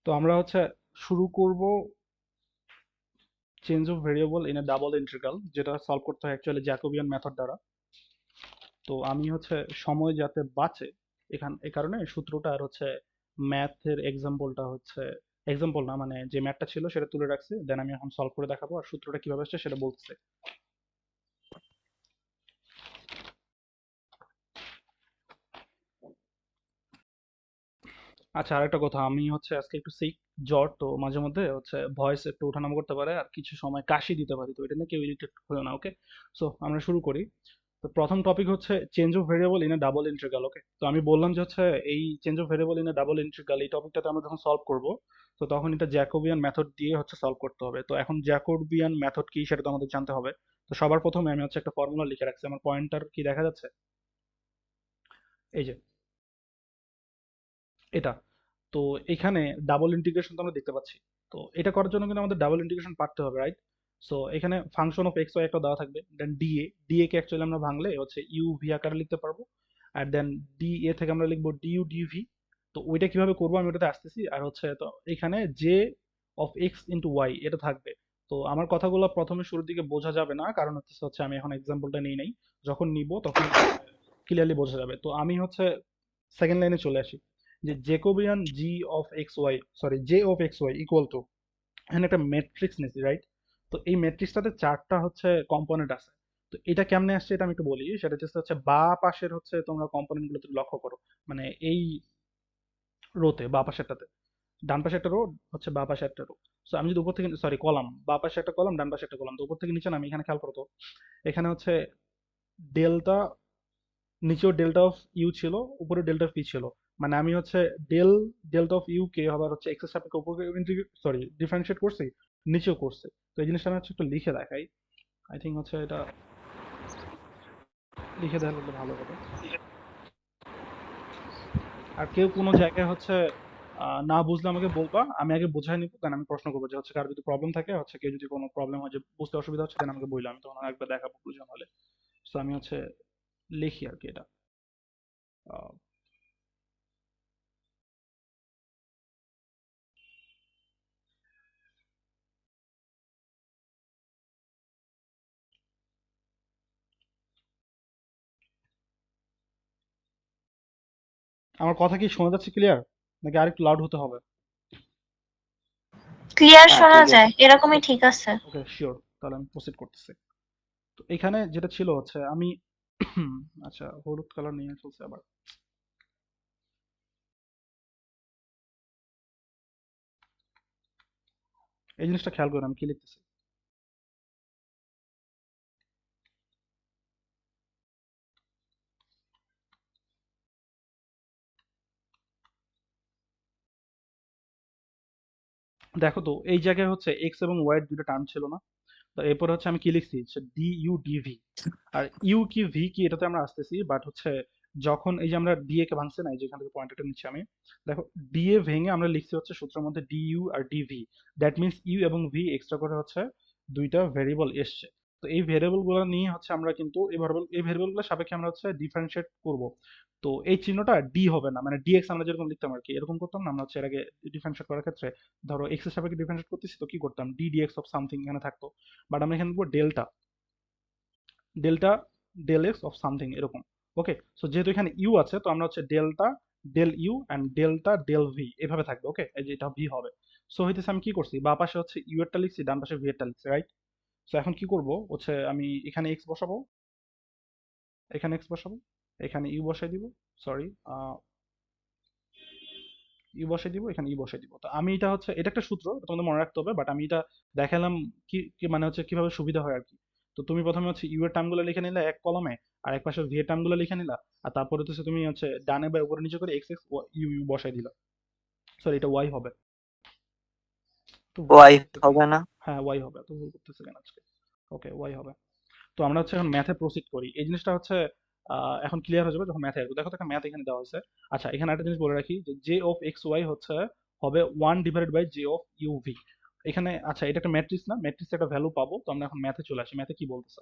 তো আমরা হচ্ছে শুরু করব change of variable in a double integral, যেটা সলভ করতে হয় অ্যাকচুয়ালি জ্যাকোবিয়ান মেথড দ্বারা। তো আমি হচ্ছে সময় যাতে বাঁচে এ কারণে সূত্রটা আর হচ্ছে ম্যাথের এক্সাম্পলটা হচ্ছে এক্সাম্পল না, মানে যে ম্যাথটা ছিল সেটা তুলে রাখছি, দেন আমি এখন সলভ করে দেখাবো আর সূত্রটা কিভাবে আসছে সেটা বলতেছে। আচ্ছা, আরেকটা কথা, আমি হচ্ছে আজকে একটু সিক, জ্বর, তো মাঝে মধ্যে হচ্ছে ভয়েস একটু ওঠানামা করতে পারে আর কিছু সময় কাশি দিতে পারি, তো এটা নিয়ে কেউ ইরিটেট হলো না, ওকে? সো আমরা শুরু করি। তো প্রথম টপিক হচ্ছে change of variable in a double integral, okay? তো আমি বললাম যে হচ্ছে এই change of variable in a double integral এই টপিকটাতে আমরা যখন সলভ করব, তো তখন এটা জ্যাকোবিয়ান মেথড দিয়ে হচ্ছে সলভ করতে হবে। তো এখন জ্যাকোবিয়ান মেথড কি সেটা তো আমাদের জানতে হবে। তো সবার প্রথমে আমি হচ্ছে একটা ফর্মুলা লিখে রাখছি, আমার পয়েন্টার কি দেখা যাচ্ছে? এই যে এটা। তো এখানে ডাবল ইন্টিগ্রেশন তো আমরা দেখতে পাচ্ছি। তো এটা করার জন্য কিন্তু আমাদের ডাবল ইন্টিগ্রেশন পারতে হবে, রাইট? সো এখানে ফাংশন অফ এক্স ওয়াই একটা দেওয়া থাকবে, দেন ডিএ কে অ্যাকচুয়ালি আমরা ভাঙলে হচ্ছে ইউ ভি আকারে লিখতে পারবো। আর দেন ডিএ থেকে আমরা লিখবো ডিইউ ডিভি। তো ওইটা কিভাবে করবো আমি ওটাতে আসতেছি। আর হচ্ছে তো এখানে J of X into Y এটা থাকবে। তো আমার কথাগুলো প্রথমে শুরুর দিকে বোঝা যাবে না, কারণ হচ্ছে আমি এখন এক্সাম্পলটা নিই নাই, যখন নিব তখন ক্লিয়ারলি বোঝা যাবে। তো আমি হচ্ছে সেকেন্ড লাইনে চলে আসি, যে Jacobian J of x Y, sorry J of x Y equal to, এখানে একটা ম্যাট্রিক্স নিছি, রাইট? তো এই ম্যাট্রিক্সটাতে চারটা হচ্ছে কম্পোনেন্ট আছে। তো এটা কেমনে আসছে এটা আমি একটু বলি। সেটা হচ্ছে বা পাশের হচ্ছে তোমরা কম্পোনেন্ট গুলো লক্ষ্য করো, মানে এই রোতে বা পাশেরটাতে ডান পাশে একটা রো, হচ্ছে বা পাশে একটা রো। সো আমি যদি উপর থেকে, সরি কলাম, বা পাশে একটা কলাম ডান পাশে একটা কলাম, তো উপর থেকে নিচে নামি, এখানে খেয়াল করো তো, এখানে হচ্ছে ডেল্টা, নিচেও ডেল্টা অফ ইউ ছিল, উপরে ডেল্টা অফ পি ছিল। মানে আমি হচ্ছে ডেল ডেল্টা অফ ইউ কে আবার হচ্ছে এক্স এর সাপেক্ষে উপরে সরি ডিফারেন্সিয়েট করছি, নিচেও করছি। তো এই জিনিসটা আমি হচ্ছে একটু লিখে দেখাই। আই থিঙ্ক হচ্ছে এটা লিখে দেখালে ভালো হবে। আর কেউ কোনো জায়গায় হচ্ছে না বুঝলে আমাকে বলবা, আমি আগে বোঝাই নিব, দেন আমি প্রশ্ন করবো, যে হচ্ছে কার যদি প্রবলেম থাকে, হচ্ছে কেউ যদি কোনো প্রবলেম হয় যে বুঝতে অসুবিধা হচ্ছে, দেন আমাকে বললাম, আমি তখন একবার দেখাবো প্রয়োজন হলে। তো আমি হচ্ছে লিখি আর কি এটা। আহ, আমার কথা কি শোনা যাচ্ছে ক্লিয়ার, নাকি আরেকটু লাউড হতে হবে? ক্লিয়ার হ্যাঁ শোনা ঠিক যায়, আছে। এরকমই ঠিক আছে। ওকে, শিওর, তাহলে আমি প্রসিড করতেছি। তো এখানে যেটা ছিল হচ্ছে আমি আচ্ছা, হলুদ কালার নিয়ে ফেলছি আবার। এই জিনিসটা খেয়াল করে আমি কি লিখতেছি। দেখো তো এই জায়গায় হচ্ছে এক্স এবং ওয়াই এর দুটো টার্ম ছিল না? তো এরপরে হচ্ছে আমি কি লিখছি, ডি ইউ ডিভি। আর ইউ কি ভি কি এটাতে আমরা আসতেছি, বাট হচ্ছে যখন এই যে আমরা ডিএ কে ভাঙছে না, এই যেখান থেকে পয়েন্টটা নিচ্ছি আমি, দেখো ডিএ ভেঙে আমরা লিখছি হচ্ছে সূত্রের মধ্যে ডি ইউ আর ডিভি। দ্যাট মিনস ইউ এবং ভি এক্সট্রা করে হচ্ছে দুইটা ভেরিয়েবল এসছে। তো এই ভেরিয়েবল গুলো নিয়ে হচ্ছে আমরা কিন্তু এই ভেরিয়েবল গুলোর সাপেক্ষে আমরা হচ্ছে ডিফারেন্সিয়েট করব। তো এই চিহ্নটা ডি হবে না, মানে ডিএক্স আমরা যেরকম লিখতাম আর কি, এরকম করতাম না আমরা হচ্ছে এর আগে ডিফারেন্সিয়েট করার ক্ষেত্রে। ধরো এক্স এর সাপেক্ষে ডিফারেন্সিয়েট করতেছি, তো কি করতাম, ডি ডিএক্স অফ সামথিং এখানে থাকতো। বাট আমরা এখানে লিখবো delta, delta del X of something এরকম। ওকে, সো যেহেতু এখানে ইউ আছে, তো আমরা হচ্ছে delta del U and delta del V এভাবে থাকবে। ওকে, এই যে এটা ভি হবে। সো হইতেছে আমি কি করছি, বা পাশে হচ্ছে ইউ এরটা লিখছি, ডান পাশে ভি এরটা লিখছি, রাইট? সো এখন কি করব হচ্ছে আমি এখানে এক্স বসাবো, এখানে এক্স বসাবো, এখানে ইউ বসাই দিব, সরি ইউ বসাই দিব, এখানে ইউ বসাই দিব। তো আমি এটা হচ্ছে, এটা একটা সূত্র, এটা তোমাদের মনে রাখতে হবে, বাট আমি এটা দেখালাম কি কি মানে হচ্ছে কিভাবে সুবিধা হয় আর কি। তো তুমি প্রথমে হচ্ছে ইউ এর টার্মগুলো লিখে নিলে এক কলমে, আর এক পাশে ভি এর টার্মগুলো লিখে নিলা, আর তারপরে হচ্ছে তুমি হচ্ছে ডানে বা উপরে নিচে করে এক্স এক্স ইউ ইউ বসাই দিলা। সরি, এটা ওয়াই হবে। তো ভুল ওয়াই করতেছে কেন? হবে না? হ্যাঁ, ওয়াই হবে, তো ভুল করতেছে কেন আজকে? ওকে, ওয়াই হবে। তো আমরা হচ্ছে এখন ম্যাথে প্রসিড করি, এই জিনিসটা হচ্ছে এখন ক্লিয়ার হয়ে যাবে যখন ম্যাথে আসবে। দেখো তো একটা ম্যাথ এখানে দেওয়া হয়েছে। আচ্ছা, এখানে একটা জিনিস বলে রাখি, যে জে অফ এক্স ওয়াই হচ্ছে হবে one divided by J of U V. এখানে আচ্ছা, এটা একটা ম্যাট্রিক্স না, ম্যাট্রিক্স একটা ভ্যালু পাবো। তো আমরা এখন ম্যাথে চলে আসি, ম্যাথে কি বলতেছে।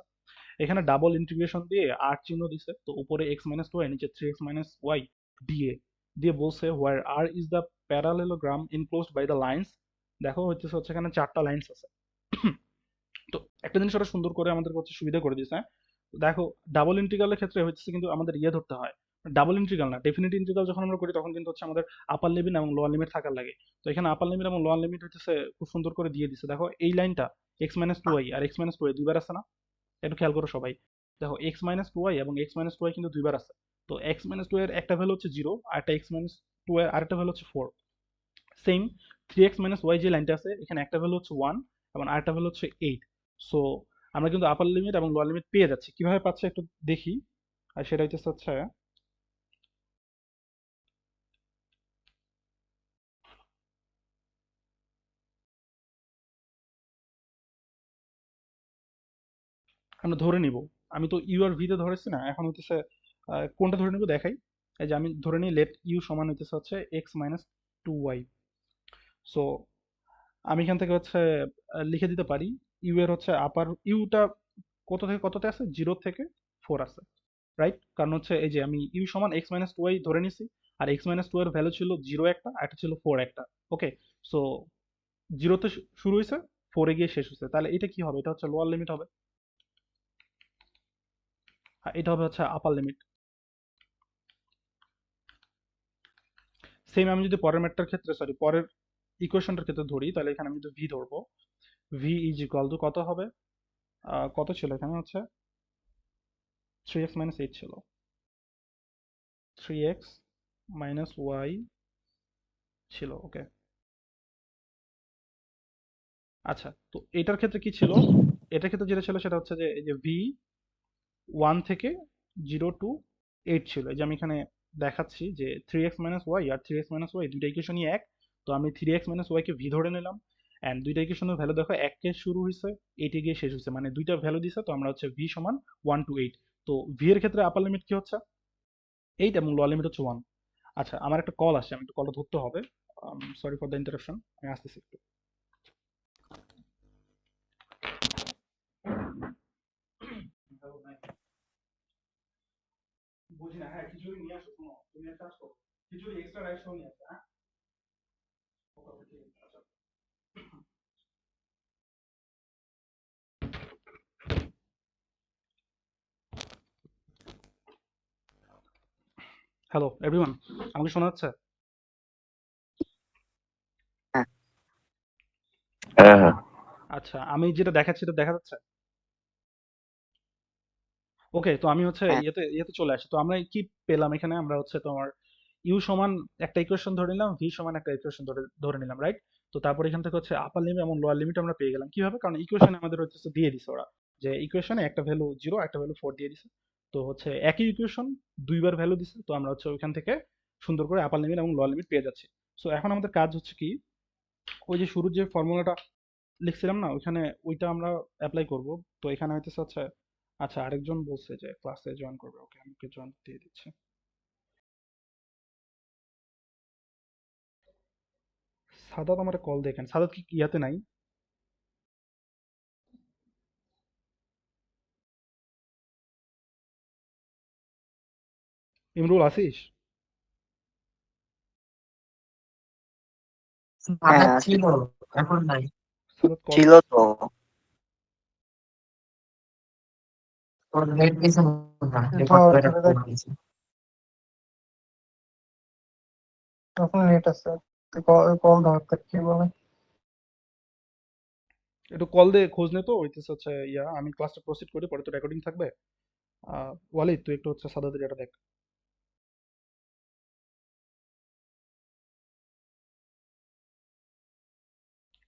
এখানে ডাবল ইন্টিগ্রেশন দিয়ে আর চিহ্ন দিছে, তো উপরে এক্স মাইনাস ওয়াই, নিচে three X minus Y D A. দিয়ে বলছে where r is the parallelogram enclosed by the lines। দেখো হচ্ছে এখানে 4টা লাইনস আছে। তো একটা জিনিস ওরা সুন্দর করে আমাদের হচ্ছে সুবিধা করে দিয়েছে, হ্যাঁ। তো দেখো ডাবল ইন্টিগ্রালের ক্ষেত্রে হচ্ছে কিন্তু আমাদের ইয়ে ধরতে হয়, ডাবল ইন্টিগ্রাল না, ডেফিনিট ইন্টিগ্রাল যখন আমরা করি তখন কিন্তু হচ্ছে আমাদের আপার লিমিট এবং লোয়ার লিমিট থাকার লাগে। তো এখানে আপার লিমিট এবং লোয়ার লিমিট হচ্ছে খুব সুন্দর করে দিয়ে দিছে। দেখো এই লাইনটা এক্স মাইনাস টু ওয়াই আর এক্স মাইনাস টু ওয়াই দুইবার আছে না, একটু খেয়াল করো সবাই। দেখো এক্স মাইনাস টু ওয়াই এবং এক্স মাইনাস টু ওয়াই কিন্তু দুইবার আছে। তো এক্স মাইনাস টু এর একটা ভ্যালু হচ্ছে জিরো, আর একটা এক্স মাইনাস টু এর আরেকটা ভ্যালু হচ্ছে four. Same three X minus Y যে লাইনটা আছে এখানে একটা ভ্যালু হচ্ছে ওয়ান এবং আরেকটা ভ্যালু হচ্ছে এইট। সো আমরা কিন্তু আপার লিমিট এবং লোয়ার লিমিট পেয়ে যাচ্ছি। কিভাবে পাচ্ছি একটু দেখি, আর সেটা হচ্ছে আমরা ধরে নিব, আমি তো ইউ আর ভিতে ধরেছি না, এখন হইতেছে কোনটা ধরে নিব দেখাই। এই যে আমি ধরে নিই লেট ইউ সমান হচ্ছে X minus two Y. So আমি এখান থেকে হচ্ছে লিখে দিতে পারি ইউ এর হচ্ছে আপার ইউটা কত থেকে কততে আছে, জিরো থেকে ফোর আছে, রাইট। কারণ হচ্ছে এই যে আমি ইউ সমান এক্স মাইনাস টু ওয়াই ধরে নিছি, আর এক্স মাইনাস টু এর ভ্যালু ছিল জিরো একটা আর একটা ছিল ফোর একটা। ওকে, সো জিরোতে শুরু হয়েছে, ফোরে গিয়ে শেষ হয়েছে, তাহলে এটা কি হবে, এটা হচ্ছে লোয়ার লিমিট হবে, আর এটা হবে হচ্ছে আপার লিমিট। সেম আমি যদি পরের ম্যাটটার ক্ষেত্রে সরি পরের ইকুয়েশনটার ক্ষেত্রে ধরি, তাহলে এখানে আমি যদি ভি ধরবো, ভি ইজ ইকুয়াল টু কত হবে, কত ছিল এখানে হচ্ছে থ্রি এক্স মাইনাস এইট ছিল, থ্রি এক্স মাইনাস ওয়াই ছিল। ওকে, আচ্ছা তো এটার ক্ষেত্রে কি ছিল, এটার ক্ষেত্রে যেটা ছিল সেটা হচ্ছে যে এই যে ভি ওয়ান থেকে জিরো টু এইট ছিল। এই যে আমি এখানে দেখাচ্ছি যে থ্রি এক্স মাইনাস ওয়াই আর থ্রি এক্স মাইনাস ওয়াই দুইটা ইকুয়েশনই এক। তো আমি থ্রি এক্স মাইনাস ওয়াইকে ভি ধরে নিলাম, অ্যান্ড দুইটা ইকুয়েশনের ভ্যালু দেখো এককে শুরু হয়েছে এইটে গিয়ে শেষ হয়েছে, মানে দুইটা ভ্যালু দিছে। তো আমরা হচ্ছে ভি সমান ওয়ান টু এইট। তো ভি এর ক্ষেত্রে আপার লিমিট কি হচ্ছে এইট এবং লোয়ার লিমিট হচ্ছে ওয়ান। আচ্ছা আমার একটা কল আসছে, আমি একটু কলটা ধরতে হবে, সরি ফর দ্য ইন্টারাপশন, আমি আসতেছি একটু। বুঝি না, হ্যাঁ খিচুড়ি নিয়ে আসো, শোনো তুমি একটা কাজ করো, খিচুড়ি এক্সট্রা রাইস সহ নিয়ে আসো, হ্যাঁ। ওকে ওকে, ঠিক আছে, আচ্ছা। হ্যালো এভরিওয়ান, আমাকে শোনা যাচ্ছে? হ্যাঁ হ্যাঁ। আচ্ছা আমি যেটা দেখাচ্ছি এটা দেখা যাচ্ছে? ওকে, তো আমি হচ্ছে হ্যাঁ ইয়েতে ইয়েতে চলে আসি। তো আমরা কি পেলাম এখানে, আমরা হচ্ছে তোমার ইউ সমান একটা ইকুয়েশন ধরে নিলাম, ভি সমান একটা ইকুয়েশন ধরে ধরে নিলাম, রাইট। তো তারপর এখান থেকে হচ্ছে আপার লিমিট এবং লোয়ার লিমিট আমরা পেয়ে গেলাম কিভাবে, কারণ ইকুয়েশনে আমাদের হচ্ছে দিয়ে দিছে ওরা, যে ইকুয়েশনে একটা ভ্যালু জিরো একটা ভ্যালু ফোর দিয়ে দিছে। তো হচ্ছে একই ইকুয়েশন দুইবার ভ্যালু দিছে, তো আমরা হচ্ছে ওইখান থেকে সুন্দর করে আপার লিমিট এবং লোয়ার লিমিট পেয়ে যাচ্ছি। সো এখন আমাদের কাজ হচ্ছে কি, ওই যে শুরুর যে ফর্মুলাটা লিখছিলাম না ওইখানে, ওইটা আমরা অ্যাপ্লাই করব। তো এখানে হইতেছে হচ্ছে, আচ্ছা আরেকজন বলছে যে ক্লাসে জয়েন করবে, ওকে আমি ওকে জয়েন দিয়ে দিচ্ছি। সাদাত আমার কল দেখেন, সাদাত কি ইয়াতে নাই? ইমরুল আসিস? হ্যাঁ ছিল, এখন নাই। সাদাত কল ছিল দিস। তো, তোর নেট গেছে না, রেকর্ড করে রাখছি। তখন নেট আছে, তুই কল কল ধর কি বলে। একটু কল দিয়ে খোঁজ নে তো, হইতেছে হচ্ছে ইয়া, আমি ক্লাসটা প্রসিড করি, পরে তো রেকর্ডিং থাকবে। ওয়ালিদ তুই একটু হচ্ছে সাদাতের এটা দেখ।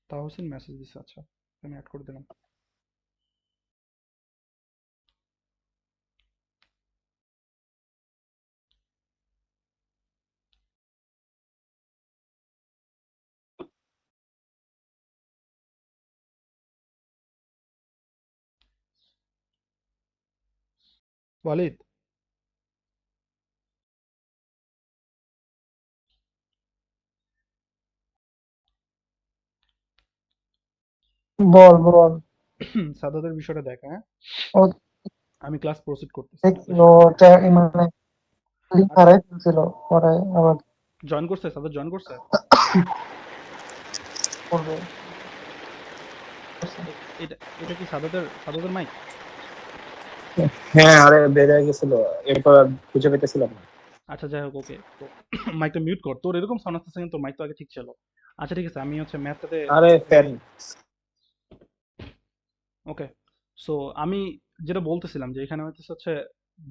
তাহসিন মেসেজ দিছে, আচ্ছা আমি অ্যাড করে দিলাম। ওয়ালিদ, বল বল। সাদাতের বিষয়টা দেখ, হ্যাঁ। ও আমি ক্লাস প্রসিড করতেছি, দেখছিল, বুঝছো? মানে লিঙ্ক আচ্ছা হারাই ফেলছিল, পরে আবার জয়েন করছে, সাদা জয়েন করছে। করবে এটা এটা কি সাদাদের মাইক? হ্যাঁ, আরে বের হয়ে গেছিল, এরপর আর খুঁজে পেতেছিলাম না। আচ্ছা যাই হোক, ওকে। তো মাইকটা মিউট কর, তোর এরকম সাউন্ড আসতেছে কিন্তু তোর মাইক তো আগে ঠিক ছিল। আচ্ছা ঠিক আছে, আমি হচ্ছে ম্যাথটাতে আরে ফ্যান। ওকে। সো আমি যেটা বলতেছিলাম যে এখানে হচ্ছে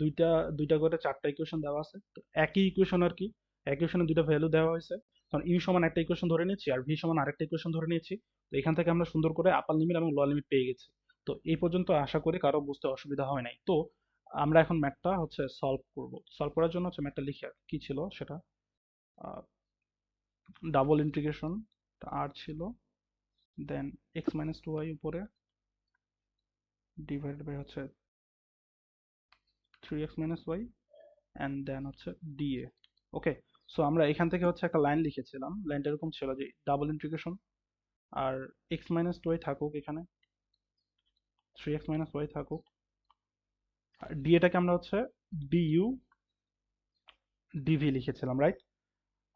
দুইটা দুইটা করে চারটা ইকুয়েশন দেওয়া আছে, তো একই ইকুয়েশন আর কি, একই ইকুয়েশনে দুইটা ভ্যালু দেওয়া হয়েছে। কারণ ইউ সমান একটা ইকুয়েশন ধরে নিয়েছি আর ভি সমান আরেকটা ইকুয়েশন ধরে নিয়েছি। তো এখান থেকে আমরা সুন্দর করে আপার লিমিট এবং লোয়ার লিমিট পেয়ে গেছি। তো এই পর্যন্ত আশা করি কারো বুঝতে অসুবিধা হয় নাই। তো আমরা এখন ম্যাথটা হচ্ছে সলভ করব। সলভ করার জন্য হচ্ছে ম্যাথটা লিখে কি ছিল সেটা, ডাবল ইন্টিগ্রেশন আর ছিল, then X minus two Y উপরে ডিভাইডেড বাই হচ্ছে three X minus Y and then হচ্ছে ডিএ। ওকে। সো আমরা এখান থেকে হচ্ছে একটা লাইন লিখেছিলাম, লাইনটা এরকম ছিল যে ডাবল ইন্টিগ্রেশন আর এক্স মাইনাস টু ওয়াই থাকুক, এখানে থ্রি এক্স মাইনাস ওয়াই থাকুক, আর ডিএটাকে আমরা হচ্ছে ডিইউ ডিভি লিখেছিলাম, রাইট?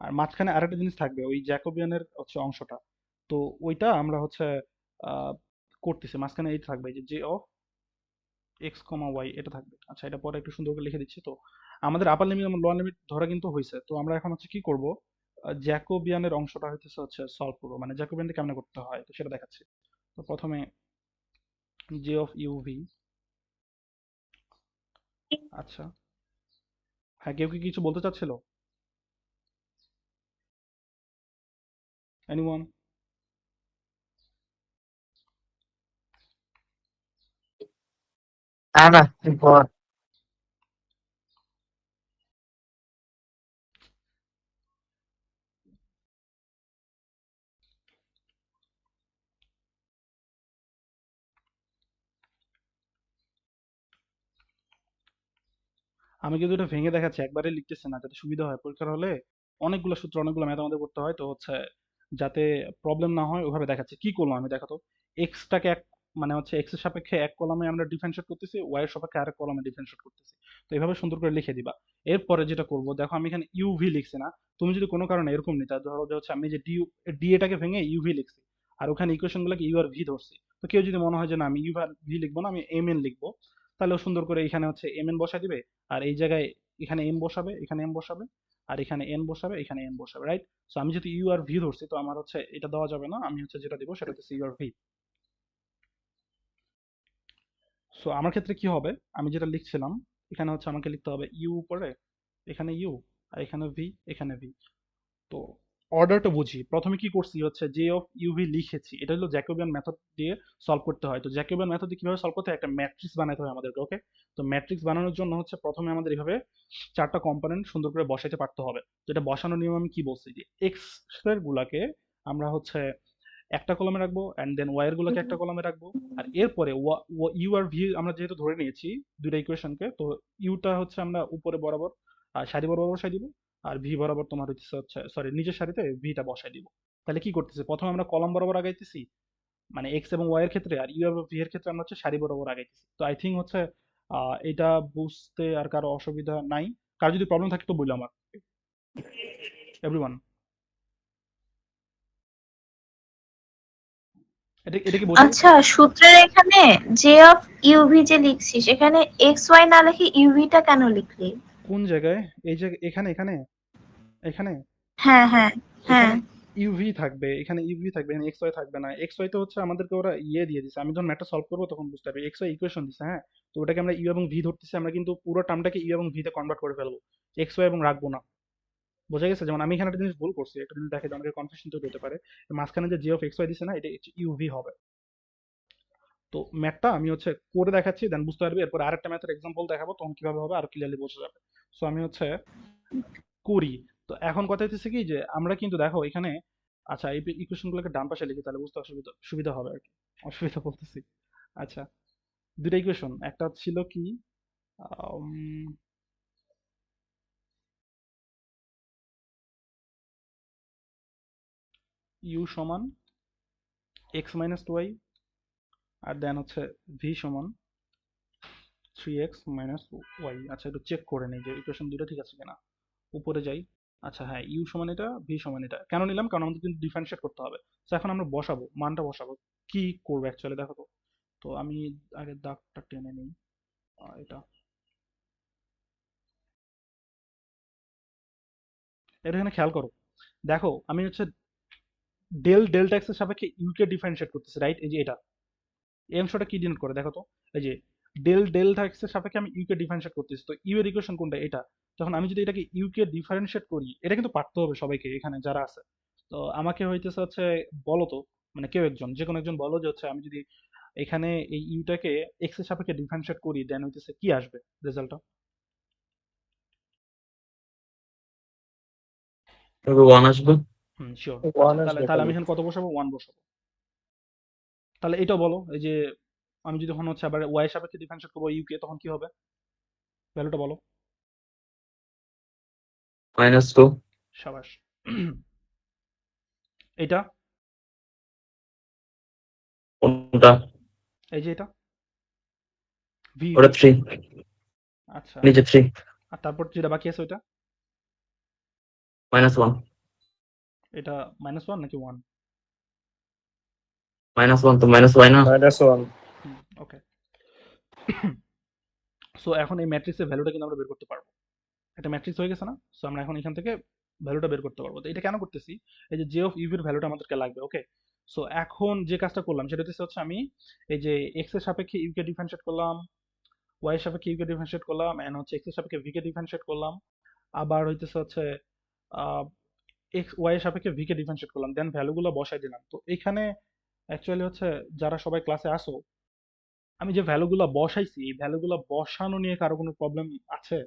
আর মাঝখানে আরেকটা জিনিস থাকবে, ওই জ্যাকোবিয়ানের হচ্ছে অংশটা। তো ওইটা আমরা হচ্ছে আহ, করতেছি, মাঝখানে এই থাকবে যে J of x comma Y, এটা থাকবে। আচ্ছা, এটা পরে একটু সুন্দর করে লিখে দিচ্ছি। তো আমাদের আপার লিমিট এবং লোয়ার লিমিট ধরা কিন্তু হয়েছে। তো আমরা এখন হচ্ছে কি করব, জ্যাকোবিয়ানের অংশটা হইতেছে হচ্ছে সলভ করবো, মানে জ্যাকোবিয়ানটা কেমনে করতে হয় তো সেটা দেখাচ্ছি। তো প্রথমে জে অফ ইউভি। আচ্ছা, হ্যাঁ, কেউ কি কিছু বলতে চাচ্ছিল? এনিওয়ান? না না, তুই বল। আমি কিন্তু এটা ভেঙে দেখাচ্ছি, একবারে লিখতেছি না, যাতে সুবিধা হয় পরীক্ষার হলে। অনেকগুলো সূত্র, অনেকগুলো ম্যাথ আমাদের করতে হয়, তো হচ্ছে যাতে প্রবলেম না হয় ওইভাবে দেখাচ্ছি। কি করলাম আমি দেখাতো, এক্সটাকে এক, মানে হচ্ছে এক্স এর সাপেক্ষে এক কলামে আমরা ডিফারেন্সিয়েট করতেছি, ওয়াই এর সাপেক্ষে আরেক কলামে ডিফারেন্সিয়েট করতেছি। তো এইভাবে সুন্দর করে লিখে দিবা। এরপরে যেটা করব, দেখো আমি এখানে ইউভি লিখছি না। তুমি যদি কোনো কারণে এরকম নিতা, ধরো যে হচ্ছে আমি যে ডি এটাকে ভেঙে ইউভি লিখছি, আর ওখানে ইকুয়েশন গুলোকে ইউ আর ভি ধরছি। তো কেউ যদি মনে হয় যে না আমি ইউ আর ভি লিখবো না, আমি এম এন লিখবো, তাহলে ও সুন্দর করে এখানে হচ্ছে এম এন বসাই দিবে। আর এই জায়গায় এখানে এম বসাবে, এখানে এম বসাবে, আর এখানে এন বসাবে, এখানে এন বসাবে, রাইট? সো আমি যেহেতু ইউ আর ভি ধরছি, তো আমার হচ্ছে এটা দেওয়া যাবে না, আমি হচ্ছে যেটা দিব সেটা হচ্ছে ইউ আর ভি। সো আমার ক্ষেত্রে কি হবে, আমি যেটা লিখছিলাম, এখানে হচ্ছে আমাকে লিখতে হবে ইউ উপরে, এখানে ইউ, আর এখানে ভি, এখানে ভি। তো অর্ডারটা বুঝি, প্রথমে কি করছি হচ্ছে জে অফ ইউভি লিখেছি, এটা হলো জ্যাকোবিয়ান মেথড দিয়ে সলভ করতে হয়। তো জ্যাকোবিয়ান মেথড দিয়ে কিভাবে সলভ করতে হয়, একটা ম্যাট্রিক্স বানাতে হয় আমাদেরকে, ওকে? তো ম্যাট্রিক্স বানানোর জন্য হচ্ছে প্রথমে আমাদের এইভাবে চারটা কম্পোনেন্ট সুন্দর করে বসাইতে পারতে হবে। তো এটা বসানোর নিয়ম আমি কি বলছি, যে এক্স এর গুলাকে আমরা হচ্ছে একটা কলমে রাখবো, অ্যান্ড দেন ওয়াই এর গুলোকে একটা কলমে রাখবো। আর এরপরে ইউ আর ভি আমরা যেহেতু ধরে নিয়েছি দুইটা ইকুয়েশনকে, তো ইউটা হচ্ছে আমরা উপরে বরাবর সারি বরাবর বসাই দিব, আর ভি বরাবর তোমার হচ্ছে সরি নিচের সারিতে ভিটা বসাই দিব। তাহলে কি করতেছি, প্রথমে আমরা কলম বরাবর আগাইতেছি, মানে এক্স এবং ওয়াই এর ক্ষেত্রে, আর ইউ এবং ভি এর ক্ষেত্রে আমরা হচ্ছে সারি বরাবর আগাইতেছি। তো আই থিঙ্ক হচ্ছে এটা বুঝতে আর কারো অসুবিধা নাই। কার যদি প্রবলেম থাকে তো বললো আমার, এভরিওয়ান। এটা কি বোঝা গেছে? আচ্ছা, সূত্রের এখানে জে অফ ইউভি যে লিখছিস, এখানে এক্স ওয়াই না লিখে ইউভিটা কেন লিখলি? কোন জায়গায়? এই যে এখানে এখানে এখানে হ্যাঁ হ্যাঁ হ্যাঁ। এখানে ইউভি থাকবে, এখানে ইউভি থাকবে, এখানে এক্স ওয়াই থাকবে না। এক্স ওয়াই তো হচ্ছে আমাদেরকে ওরা ইয়ে দিয়ে দিছে, আমি যখন ম্যাথটা সলভ করবো তখন বুঝতে পারবে, এক্স ওয়াই ইকুয়েশন দিছে, হ্যাঁ। তো ওটাকে আমরা ইউ এবং ভি ধরতেছি, আমরা কিন্তু পুরো টার্মটাকে ইউ এবং ভি তে কনভার্ট করে ফেলবো, এক্স ওয়াই এবং রাখবো না। বোঝা গেছে? যেমন আমি এখানে একটা জিনিস ভুল করছি, একটা জিনিস দেখে যে অনেকের কনফিউশন তৈরি হতে পারে, মাঝখানে যে জি অফ এক্স ওয়াই দিছে না, এটা ইউভি হবে। তো ম্যাথটা আমি হচ্ছে করে দেখাচ্ছি, দেন বুঝতে পারবে। এরপর আরেকটা ম্যাথের এক্সাম্পল দেখাবো, তখন কিভাবে হবে আরো ক্লিয়ারলি বোঝা যাবে। সো আমি হচ্ছে করি। তো এখন কথা হচ্ছে কি, যে আমরা কিন্তু দেখো এখানে, আচ্ছা এই ইকুয়েশন গুলোকে ডান পাশে লিখি, তাহলে বুঝতে অসুবিধা সুবিধা হবে আর কি। অসুবিধা বলতেছি। আচ্ছা, দুটা ইকুয়েশন, একটা ছিল কি, ইউ সমান এক্স মাইনাস টু ওয়াই, আর দেন হচ্ছে ভি সমান থ্রি এক্স মাইনাস ওয়াই। আচ্ছা, একটু চেক করে নিই যে ইকুয়েশন দুটো ঠিক আছে কিনা। উপরে যাই, আচ্ছা হ্যাঁ, ইউ সমান এটা, ভি সমান এটা কেন নিলাম, কারণ আমাদের কিন্তু ডিফারেন্সিয়েট করতে হবে। তো এখন আমরা বসাবো, মানটা বসাবো। কি করবো অ্যাকচুয়ালি দেখো তো। তো আমি আগে দাগটা টেনে নিই, এটা এটা এখানে খেয়াল করো। দেখো আমি হচ্ছে ডেল্টা এক্স এর সাপেক্ষে ইউ কে ডিফারেন্সিয়েট করতেছি, রাইট? এই যে এটা, এই অংশটা কি ডিনোট করে দেখো তো। এই যে ডেল্টা এক্স এর সাপেক্ষে আমি ইউ কে ডিফারেন্সিয়েট করতেছি, তো ইউ এর ইকুয়েশন কোনটা? এটা। তখন আমি যদি এটাকে ইউ কে ডিফারেন্সিয়েট করি, এটা কিন্তু পারতে হবে সবাইকে এখানে যারা আছে। তো আমাকে হইতেছে হচ্ছে, বলো তো, মানে কেউ একজন, যে কোনো একজন বলো যে হচ্ছে আমি যদি এখানে এই ইউটাকে এক্স এর সাপেক্ষে ডিফারেন্সিয়েট করি, দেন হইতেছে কি আসবে রেজাল্টটা? তবে 1 আসবে। হুম, শিওর। ওয়ান আচ্ছা তাহলে আসবে তাহলে আমি খালি। এখানে কত বসাবো? 1 বসাবো। তাহলে এটাও বলো, এই যে আমি যদি এখন হচ্ছে আবার ওয়াই এর সাপেক্ষে ডিফারেন্সিয়েট করবো ইউ কে, তখন কি হবে? ভ্যালুটা বলো। -2। সাবাস। এটা, কোনটা? এই যে এটা, ভি ভি। ওটা 3, আচ্ছা, নিচে 3। আর তারপর যেটা বাকি আছে ওইটা, -1, এটা -1 নাকি 1? -1 তো -y না। -1। হুম, ওকে। সো এখন এই ম্যাট্রিক্সের ভ্যালুটা কিন্তু আমরা বের করতে পারবো। এটা ম্যাট্রিক্স হয়ে গেছে না? সো আমরা এখন এখান থেকে ভ্যালুটা বের করতে পারবো। তো এটা কেন করতেছি? এই যে জে অফ ইউ এর ভ্যালুটা আমাদেরকে লাগবে, ওকে? সো এখন যে কাজটা করলাম সেটা হচ্ছে আমি এই যে এক্স এর সাপেক্ষে ইউ কে ডিফারেন্সিয়েট করলাম, ওয়াই এর সাপেক্ষে ইউ কে ডিফারেন্সিয়েট করলাম, এন্ড হচ্ছে এক্স এর সাপেক্ষে ভি কে ডিফারেন্সিয়েট করলাম, আবার হইতেছে হচ্ছে এক্স ওয়াই এর সাপেক্ষে ভি কে ডিফারেন্সিয়েট করলাম, দেন ভ্যালুগুলো বসাই দিলাম। তো এখানে অ্যাকচুয়ালি হচ্ছে যারা সবাই ক্লাসে আসো, আমি যে ভ্যালুগুলো বসাইছি এই ভ্যালুগুলো বসানো নিয়ে কারো কোনো প্রবলেম আছে?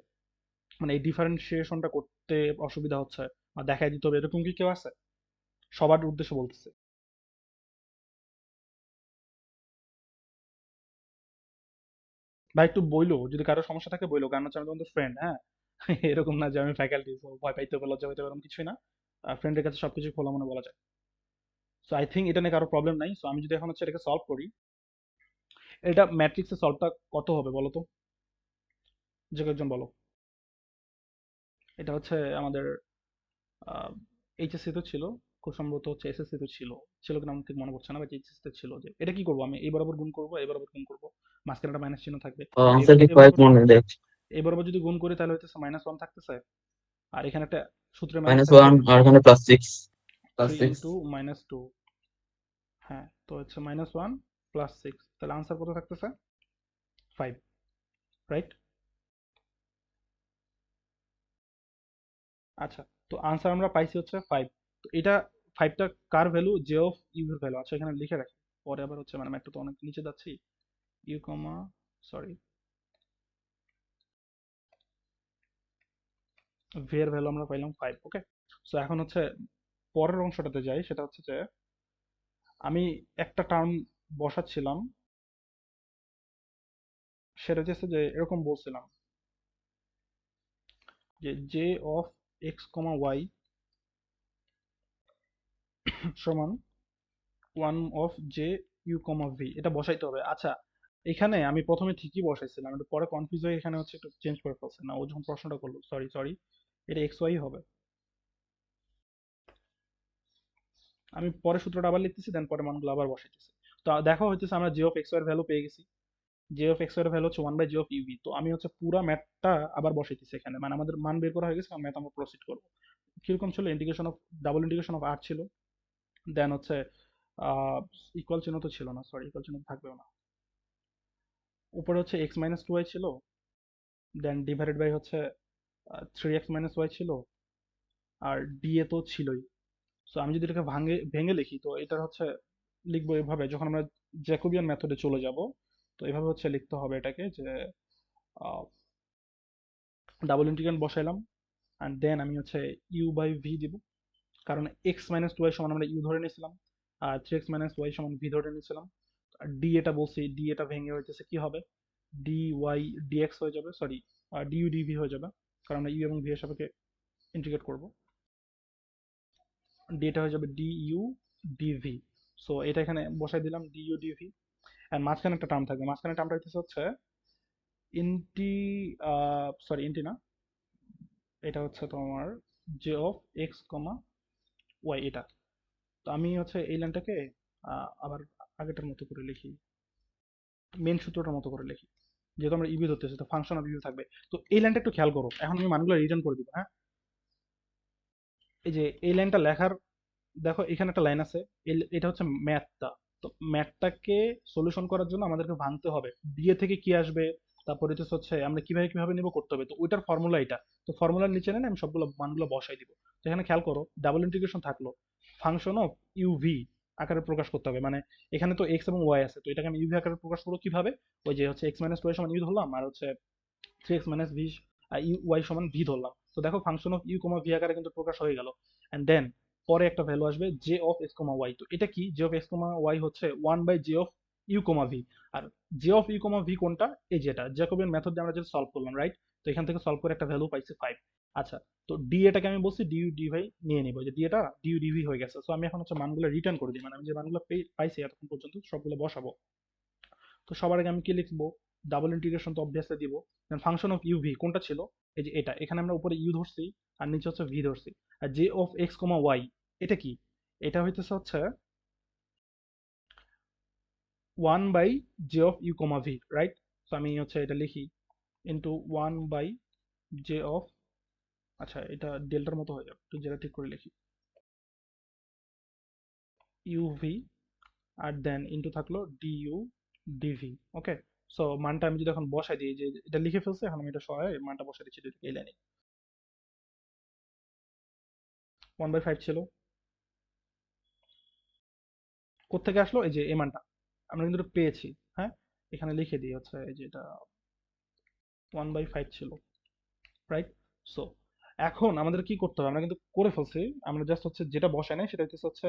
মানে এই ডিফারেন্সিয়েশনটা করতে অসুবিধা হচ্ছে বা দেখাই দিতে হবে, এরকম কি কেউ আছে? সবার উদ্দেশ্যে বলতেছে। ভাই একটু বইলো, যদি কারো সমস্যা থাকে বইলো, কারণ হচ্ছে আমি তোমাদের ফ্রেন্ড, হ্যাঁ? এরকম না যে আমি ফ্যাকাল্টি, ভয় পাইতে হবে, লজ্জা পাইতে হবে, এরকম কিছুই না। ফ্রেন্ডের কাছে সবকিছু খোলা মনে বলা যায়। সো আই থিঙ্ক এটা নিয়ে কারো প্রবলেম নাই। সো আমি যদি এখন হচ্ছে এটাকে সলভ করি, এটা ম্যাট্রিক্সের সলভটা কত হবে বলো তো, যে কেউ একজন বলো। এটা হচ্ছে আমাদের এইচএসসি তো ছিল, খুব সম্ভবত হচ্ছে এসএসসি তো ছিল, ছিল কিনা আমার ঠিক মনে পড়ছে না, বাট এইচএসসি তে ছিল। যে এটা কি করবো, আমি এই বরাবর গুণ করবো, এই বরাবর গুণ করবো, মাঝখানে একটা মাইনাস চিহ্ন থাকবে। এই আনসার কি বরাবর কয়েক করি, মনে দেখ। এই বরাবর যদি গুণ করি তাহলে হইতেছে -1 থাকতেছে, আর এখানে একটা সূত্রে মাইনাস থাকবে, -1 আর এখানে +6, 3 +6। ইন্টু -2। হ্যাঁ, তো হচ্ছে -1 + 6, তাহলে আনসার কত থাকতেছে? 5, রাইট? আচ্ছা, তো আনসার আমরা পাইছি হচ্ছে 5। তো এটা 5টা কার ভ্যালু? জে অফ ইউ এর ভ্যালু। আচ্ছা এখানে লিখে রাখি, পরে আবার হচ্ছে, মানে আমি একটু তো অনেক নিচে যাচ্ছি, ইউ কমা, সরি, ভি এর ভ্যালু আমরা পাইলাম 5, ওকে? সো এখন হচ্ছে পরের অংশটাতে যাই, সেটা হচ্ছে যে আমি একটা টার্ম বসাচ্ছিলাম, সেটা হচ্ছে যে এরকম বলছিলাম যে J of x comma Y সমান 1 of J U comma V, এটা বসাইতে হবে। আচ্ছা, এখানে আমি প্রথমে ঠিকই বসাইছিলাম, একটু পরে কনফিউজ হয়ে এখানে হচ্ছে একটু চেঞ্জ করে ফেলছে। না, ও যখন প্রশ্নটা করলো, সরি সরি, এটা এক্স ওয়াই হবে। আমি পরে সূত্রটা আবার লিখতেছি, দেন পরে মানগুলো আবার বসাইতেছি। তো দেখো হইতেছে আমরা জি অফ এক্স ওয়াই এর ভ্যালু পেয়ে গেছি। জে অফ এক্স এর ভ্যালু হচ্ছে 1/j অফ ইউভি। তো আমি হচ্ছে পুরা ম্যাথটা আবার বসাইতেছি এখানে, মানে আমাদের মান বের করা হয়ে গেছে, ম্যাথ আমরা প্রসিড করবো। কিরকম ছিল? Integration of, double integration of আর ছিল, দেন হচ্ছে ইকুয়াল চিহ্ন তো ছিল না, সরি ইকুয়াল চিহ্ন থাকবেও না, উপরে হচ্ছে এক্স মাইনাস টু ওয়াই ছিল, দেন ডিভাইডেড বাই হচ্ছে 3x মাইনাস ওয়াই ছিল, আর ডিএ তো ছিলই। সো আমি যদি এটাকে ভাঙে ভেঙে লিখি, তো এটা হচ্ছে লিখবো এভাবে, যখন আমরা জ্যাকোবিয়ান মেথডে চলে যাব, তো এভাবে হচ্ছে লিখতে হবে এটাকে যে ডাবল ইন্টিগ্রেন্ট বসাইলাম, অ্যান্ড দেন আমি হচ্ছে ইউ বাই ভি দিব, কারণ এক্স মাইনাস টু ওয়াই সমান আমরা ইউ ধরে নিয়েছিলাম, আর 3x মাইনাস ওয়াই সমান ভি ধরে নিয়েছিলাম। আর ডি এটা বলছি, ডি এটা ভেঙে হইতেছে কি হবে, ডি ওয়াই ডিএক্স হয়ে যাবে, সরি ডিইউ ডিভি হয়ে যাবে, কারণ আমরা ইউ এবং ভি এর সাপেক্ষে ইন্টিগ্রেট করব। ডি এটা হয়ে যাবে ডিইউ ডিভি। সো এটা এখানে বসাই দিলাম, ডিইউ ডিভি, আর মাঝখানে একটা টার্ম থাকবে, মাঝখানে টার্মটা হইতেছে হচ্ছে ইন্টি, সরি ইন্টি না, এটা হচ্ছে তোমার J of x comma Y এটা। তো আমি হচ্ছে এই লাইনটাকে আবার আগেটার মতো করে লিখি, মেন সূত্রটার মতো করে লিখি, যেহেতু আমরা ইভি ধরতেছি তো ফাংশন অফ ইভি থাকবে। তো এই লাইনটা একটু খেয়াল করো, এখন আমি মানগুলো রিটার্ন করে দিব। হ্যাঁ, এই যে এই লাইনটা লেখার, দেখো এখানে একটা লাইন আছে, এটা হচ্ছে ম্যাথটা। তো ম্যাথটাকে সলিউশন করার জন্য আমাদেরকে ভাঙতে হবে দিয়ে থেকে কি আসবে, তারপরে হচ্ছে আমরা কিভাবে কিভাবে নিব করতে হবে। তো ওইটার ফর্মুলা এটা। তো ফর্মুলার নিচে নেন আমি সবগুলো মানগুলো বসাই দিব। তো এখানে খেয়াল করো, ডাবল ইন্টিগ্রেশন থাকলো, ফাংশন অফ ইউভি আকারে প্রকাশ করতে হবে। মানে এখানে তো এক্স এবং ওয়াই আছে, তো এটাকে আমি ইউভি আকারে প্রকাশ করবো কিভাবে, ওই যে হচ্ছে এক্স মাইনাস ওয়াই সমান ইউ ধরলাম, আর হচ্ছে three X minus V U Y সমান ভি ধরলাম। তো দেখো function of U comma V আকারে কিন্তু প্রকাশ হয়ে গেল। অ্যান্ড দেন পরে একটা ভ্যালু আসবে J of x comma Y. তো এটা কি, J of x comma Y হচ্ছে one by J of U comma V. আর J of U comma V কোনটা, এই যেটা জ্যাকোবিয়ান মেথড দিয়ে আমরা যেটা সলভ করলাম, রাইট। তো এখান থেকে সলভ করে একটা ভ্যালু পাইছি 5। আচ্ছা, তো ডি এটাকে আমি বলছি ডিউ ডিভাই নিয়ে নিব, যে ডি এটা ডিউ ডিভি হয়ে গেছে। সো আমি এখন হচ্ছে মানগুলো রিটার্ন করে দিই, মানে আমি যে মানগুলো পাইছি এতক্ষণ পর্যন্ত সবগুলো বসাবো। তো সবার আগে আমি কি লিখবো, ডাবল ইন্টিগ্রেশন তো অবভিয়াসলি দিব। দেন ফাংশন অফ ইউ ভি কোনটা ছিল, এই যে এটা, এখানে আমরা উপরে ইউ ধরছি আর নিচে হচ্ছে ভি ধরছি। আর J of x comma Y এটা কি, এটা হইতেছে হচ্ছে one by J of U comma V, right. তো আমি হচ্ছে এটা লিখি into one by J of, আচ্ছা এটা ডেল্টার মতো হয়ে যাবে, তো যেটা ঠিক করে লিখি ইউ ভি, আর দেন ইন্টু থাকলো ডিইউ ডিভি। ওকে, সো মানটা আমি যদি এখন বসাই দিই, যে এটা লিখে ফেলছি, এখন আমি এটা সহায় মানটা বসাই দিচ্ছি এই লাইনে। 1/5 ছিল, কোত্থেকে আসলো, এই যে এই মানটা আমরা কিন্তু এটা পেয়েছি। হ্যাঁ, এখানে লিখে দিই হচ্ছে এই যে এটা 1/5 ছিল, রাইট। সো এখন আমাদের কি করতে হবে, আমরা কিন্তু করে ফেলছি, আমরা জাস্ট হচ্ছে যেটা বসাই নাই সেটা হচ্ছে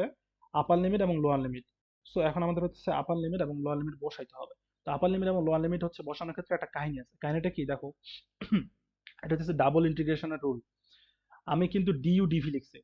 আপার লিমিট এবং লোয়ার লিমিট। সো এখন আমাদের হচ্ছে আপার লিমিট এবং লোয়ার লিমিট বসাইতে হবে। তো আপার লিমিট এবং লোয়ার লিমিট হচ্ছে বসানোর ক্ষেত্রে একটা কাহিনী আছে। কাহিনীটা কি দেখো, এটা হচ্ছে ডাবল ইন্টিগ্রেশনের রুল। আমি কিন্তু ডিইউ ডিভি লিখছি,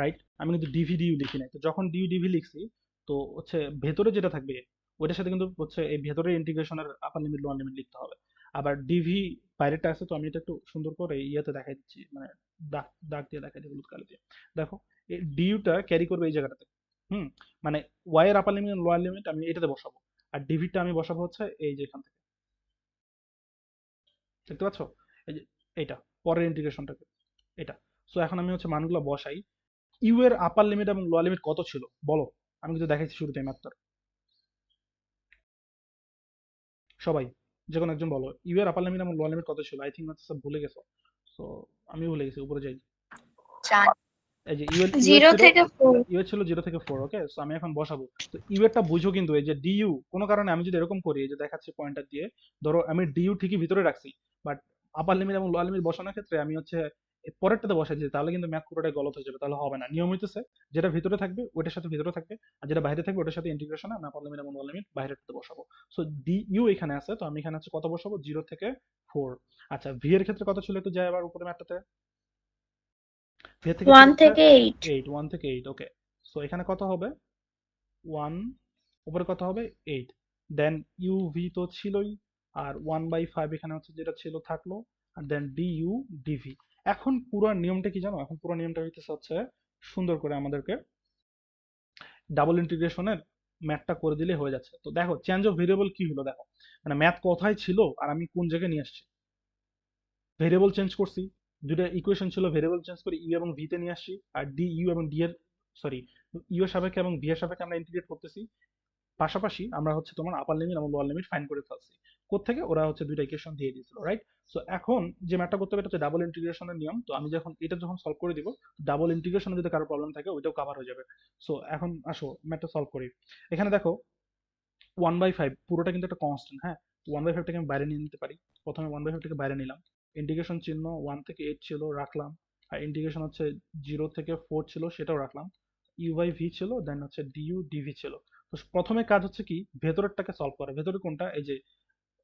রাইট, আমি কিন্তু ডিভি ডিইউ লিখি নাই। তো যখন ডিইউ ডিভি লিখছি, তো হচ্ছে ভেতরে যেটা থাকবে ওইটার সাথে কিন্তু হচ্ছে এই ভেতরের ইন্টিগ্রেশনের আপার লিমিট লোয়ার লিমিট লিখতে হবে। আবার ডিভি বাইরেটা আছে, তো আমি এটা একটু সুন্দর করে ইয়েতে দেখাই দিচ্ছি, মানে দাগ দাগ দিয়ে দেখাই দিই, হলুদ কালি দিয়ে। দেখো এই ডিইউটা ক্যারি করবে এই জায়গাটাতে। হুম, মানে ওয়াই এর আপার লিমিট লোয়ার লিমিট আমি এটাতে বসাবো, আর ডিভিটা আমি বসাবো হচ্ছে এই যে এখান থেকে, দেখতে পাচ্ছ, এই যে এইটা পরের ইন্টিগ্রেশনটাকে, এটা। সো এখন আমি হচ্ছে মানগুলো বসাই। ইউ এর আপার লিমিট এবং লোয়ার লিমিট কত ছিল বলো, আমি কিন্তু দেখাইছি শুরুতে ম্যাথটার। সবাই যে কোনো একজন বলো, ইউ এর আপার লিমিট এবং লোয়ার লিমিট কত ছিল, আই থিঙ্ক হচ্ছে ভুলে গেছো। সো আমি ভুলে গেছি, উপরে যাই। এই যে ইউ এর 0 ছিল, থেকে 4। ইউ এর ছিল 0 থেকে 4। ওকে, সো আমি এখন বসাবো। তো ইউ এরটা বুঝো কিন্তু, এই যে ডিইউ কোনো কারণে আমি যদি এরকম করি, এই যে দেখাচ্ছি পয়েন্টার দিয়ে, ধরো আমি ডিইউ ঠিকই ভিতরে রাখছি, বাট আপার লিমিট এবং লোয়ার লিমিট বসানোর ক্ষেত্রে আমি হচ্ছে এর পরেরটাতে বসাই দিই, তাহলে কিন্তু ম্যাথ পুরোটাই গলত হয়ে যাবে, তাহলে হবে না। নিয়ম হইতেছে যেটা ভিতরে থাকবে ওইটার সাথে ভিতরে থাকবে, আর যেটা বাইরে থাকবে ওটার সাথে ইন্টিগ্রেশন আমি আপার লিমিট এবং লোয়ার লিমিট বাইরেরটাতে বসাবো। সো ডিইউ এখানে আছে, তো আমি এখানে হচ্ছে কত বসাবো, 0 থেকে 4। আচ্ছা, ভি এর ক্ষেত্রে কত ছিল একটু যাই আবার উপরে ম্যাথটাতে, ভি এর থেকে ছিল 1 হচ্ছে থেকে 8। 8, 1 থেকে 8। ওকে, সো এখানে কত হবে 1, উপরে কত হবে 8। দেন ইউ ভি তো ছিলই, আর 1/5 এখানে হচ্ছে যেটা ছিল থাকলো, আর দেন ডিইউ ডিভি। এখন পুরো নিয়মটা কি জানো, এখন পুরো নিয়মটা হইতেছে হচ্ছে সুন্দর করে আমাদেরকে ডাবল ইন্টিগ্রেশনের ম্যাথটা করে দিলে হয়ে যাচ্ছে। তো দেখো চেঞ্জ অফ ভেরিয়েবল কি হলো, দেখো মানে ম্যাথ কোথায় ছিল আর আমি কোন জায়গায় নিয়ে আসছি। ভেরিয়েবল চেঞ্জ করছি, দুইটা ইকুয়েশন ছিল, ভেরিয়েবল চেঞ্জ করে ইউ এবং ভি তে নিয়ে আসছি, আর ডি ইউ এবং ডি এর, সরি, ইউ এর সাপেক্ষে এবং ভি এর সাপেক্ষে আমরা ইন্টিগ্রেট করতেছি। পাশাপাশি আমরা হচ্ছে তোমার আপার লিমিট এবং লোয়ার লিমিট ফাইন্ড করে ফেলছি। কোত্থেকে, ওরা হচ্ছে দুইটা ইকুয়েশন দিয়ে দিয়েছিল, রাইট। সো এখন যে ম্যাথটা করতে হবে এটা হচ্ছে ডাবল ইন্টিগ্রেশনের নিয়ম। তো আমি যখন এটা যখন সলভ করে দিব, ডাবল ইন্টিগ্রেশনে যদি কারো প্রবলেম থাকে ওইটাও কভার হয়ে যাবে। সো এখন আসো ম্যাথটা সলভ করি। এখানে দেখো 1/5 পুরোটা কিন্তু একটা কনস্ট্যান্ট। হ্যাঁ, 1/5টাকে আমি বাইরে নিয়ে নিতে পারি। প্রথমে 1/5টাকে বাইরে নিলাম, ইন্টিগ্রেশন চিহ্ন 1 থেকে 8 ছিল রাখলাম, আর ইন্টিগ্রেশন হচ্ছে 0 থেকে 4 ছিল সেটাও রাখলাম, ইউ বাই ভি ছিল, দেন হচ্ছে ডিইউ ডিভি ছিল। তো প্রথমে কাজ হচ্ছে কি, ভেতরেরটাকে সলভ করা। ভেতরে কোনটা, এই যে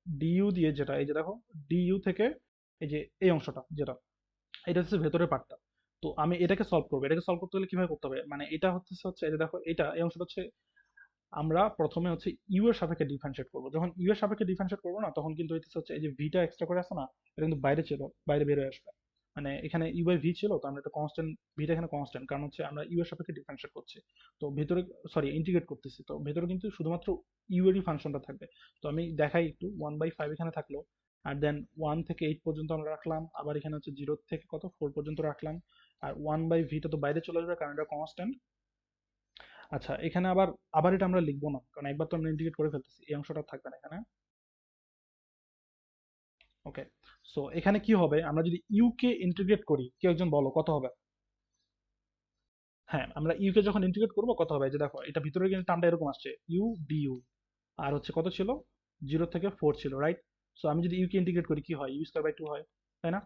ডিইউ দিয়ে যেটা, এই যে দেখো ডিইউ থেকে এই যে এই অংশটা যেটা, এটা হচ্ছে ভেতরের পার্টটা। তো আমি এটাকে সলভ করবো। এটাকে সলভ করতে হলে কিভাবে করতে হবে, মানে এটা হচ্ছে এই যে দেখো এটা, এই অংশটা হচ্ছে আমরা প্রথমে হচ্ছে ইউ এর সাপেক্ষে ডিফারেন্সিয়েট করবো। যখন ইউ এর সাপেক্ষে ডিফারেন্সিয়েট করবো না, তখন কিন্তু হচ্ছে এই যে ভিটা এক্সট্রা করে আসে না, এটা কিন্তু বাইরে ছিল, বাইরে বের হয়ে আসবে। মানে এখানে ইউ বাই ভি ছিল, তো আমরা একটা কনস্ট্যান্ট, ভিটা এখানে কনস্ট্যান্ট, কারণ হচ্ছে আমরা ইউ এর সাপেক্ষে ডিফারেন্সিয়েট করছি। তো ভেতরে, সরি, ইন্টিগ্রেট করতেছি, তো ভেতরে কিন্তু শুধুমাত্র ইউ এরই ফাংশনটা থাকবে। তো আমি দেখাই একটু, 1/5 এখানে থাকলো, আর দেন 1 থেকে 8 পর্যন্ত আমরা রাখলাম, আবার এখানে হচ্ছে 0 থেকে কত 4 পর্যন্ত রাখলাম, আর 1/ভিটা তো বাইরে চলে আসবে কারণ এটা কনস্ট্যান্ট। আচ্ছা, এখানে আবার আবার এটা আমরা লিখবো না, কারণ একবার তো আমরা ইন্টিগ্রেট করে ফেলতেছি, এই অংশটা থাকবে না এখানে। ওকে, সো এখানে কি হবে, আমরা যদি ইউ কে ইন্টিগ্রেট করি, কেউ একজন বলো কত হবে? হ্যাঁ, আমরা ইউ কে যখন ইন্টিগ্রেট করবো কত হবে, এই যে দেখো এটা ভিতরে কিন্তু টার্মটা এরকম আসছে, ইউ ডিইউ, আর হচ্ছে কত ছিল, 0 থেকে 4 ছিল, রাইট? সো আমি যদি ইউ কে ইন্টিগ্রেট করি কি হয়, ইউ স্কয়ার বাই 2 হয়, তাই না?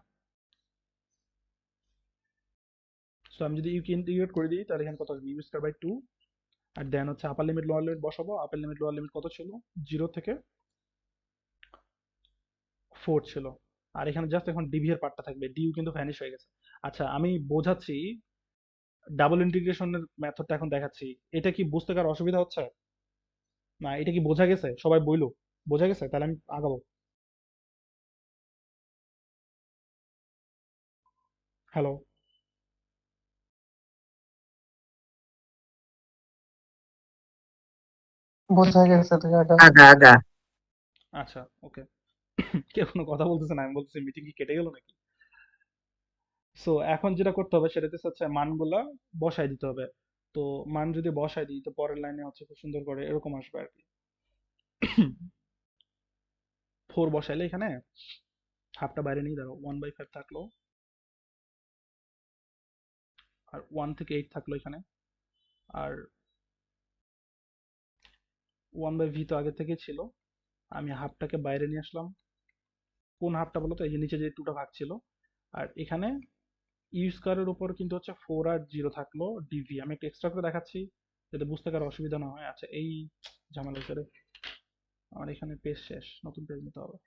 সো আমি যদি ইউ কে ইন্টিগ্রেট করে দিই তাহলে এখানে কত আসবে, ইউ স্কয়ার বাই 2, আর দেন হচ্ছে আপার লিমিট লোয়ার লিমিট বসাবো, আপার লিমিট লোয়ার লিমিট কত ছিল, 0 থেকে 4 ছিল, আর এখানে জাস্ট এখন ডিভি এর পার্টটা থাকবে, ডিইউ কিন্তু ভ্যানিশ হয়ে গেছে। আচ্ছা, আমি বোঝাচ্ছি, ডাবল ইন্টিগ্রেশনের মেথডটা এখন দেখাচ্ছি, এটা কি বুঝতে কার অসুবিধা হচ্ছে? না, এটা কি বোঝা গেছে? সবাই বইলো, বোঝা গেছে? তাহলে আমি আগাবো। হ্যালো? বোঝা গেছে তুই আগা। আগা আগা। আচ্ছা, ওকে। কেউ কোনো কথা বলতেছে না, আমি বলতেছি মিটিং কি কেটে গেল নাকি? সো এখন যেটা করতে হবে সেটাতে হচ্ছে মানগুলা বসাই দিতে হবে। তো মান যদি বসাই দিই তো পরের লাইনে হচ্ছে খুব সুন্দর করে এরকম আসবে আর কি। 4 বসাইলে এখানে হাফটা বাইরে নিয়ে দাঁড়াও, 1/5 থাকলো, আর 1 থেকে 8 থাকলো এখানে, আর 1/v তো আগে থেকে ছিল, আমি হাফটাকে বাইরে নিয়ে আসলাম। কোন হাফটা বলো তো, এই যে নিচে যে 2টা ভাগ ছিল, আর এখানে ইউ স্কয়ারের উপর কিন্তু হচ্ছে 4 আর 0 থাকলো ডিভি, আমি একটু এক্সট্রা করে দেখাচ্ছি যাতে বুঝতে কারো অসুবিধা না হয়। আচ্ছা, এই ঝামেলা করে আমার এখানে পেজ শেষ, নতুন পেজ নিতে হবে।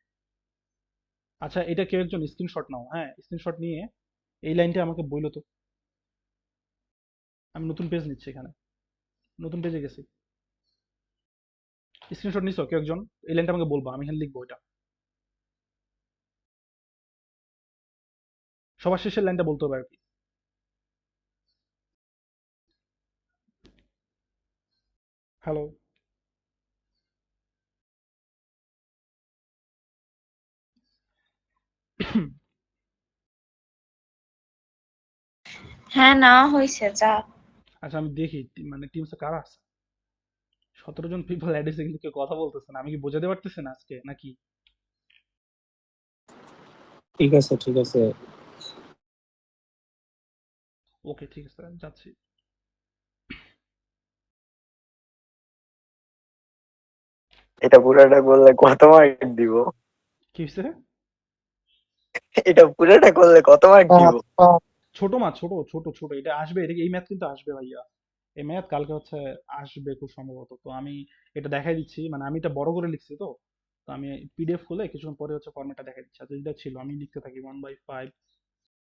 আচ্ছা, এটা কেউ একজন স্ক্রিনশট নাও, হ্যাঁ, স্ক্রিনশট নিয়ে এই লাইনটা আমাকে বইলো তো। আমি নতুন পেজ নিচ্ছি এখানে, নতুন পেজে গেছি। স্ক্রিনশট নিছো কেউ একজন? এই লাইনটা আমাকে বলবা, আমি এখানে লিখবো এটা। সবার শেষের লাইনটা বলতে হবে আর কি। হ্যালো? হ্যাঁ, নেওয়া হয়েছে, যা। আচ্ছা, আমি দেখি মানে টিমসে কারা আছে। 17 জন পিপল অ্যাড হয়েছে কিন্তু কেউ কথা বলতেছে না, আমি কি বোঝাতে পারতেছি না আজকে নাকি? ঠিক আছে ঠিক আছে। ওকে, ঠিক আছে, যাচ্ছি। এটা পুরাটা করলে কত মার্ক দিব? কি হয়েছে? এটা পুরাটা করলে কত মার্ক দিব? ছোট মাছ, ছোট ছোট ছোট, এটা আসবে, এটা এই ম্যাথ কিন্তু আসবে ভাইয়া, এই ম্যাথ কালকে হচ্ছে আসবে খুব সম্ভবত। তো আমি এটা দেখাই দিচ্ছি, মানে আমি এটা বড় করে লিখছি তো, তো আমি পিডিএফ খুলে কিছুক্ষণ পরে হচ্ছে ফর্মেটটা দেখাই দিচ্ছি। আচ্ছা, যেটা ছিল আমি লিখতে থাকি, 1/5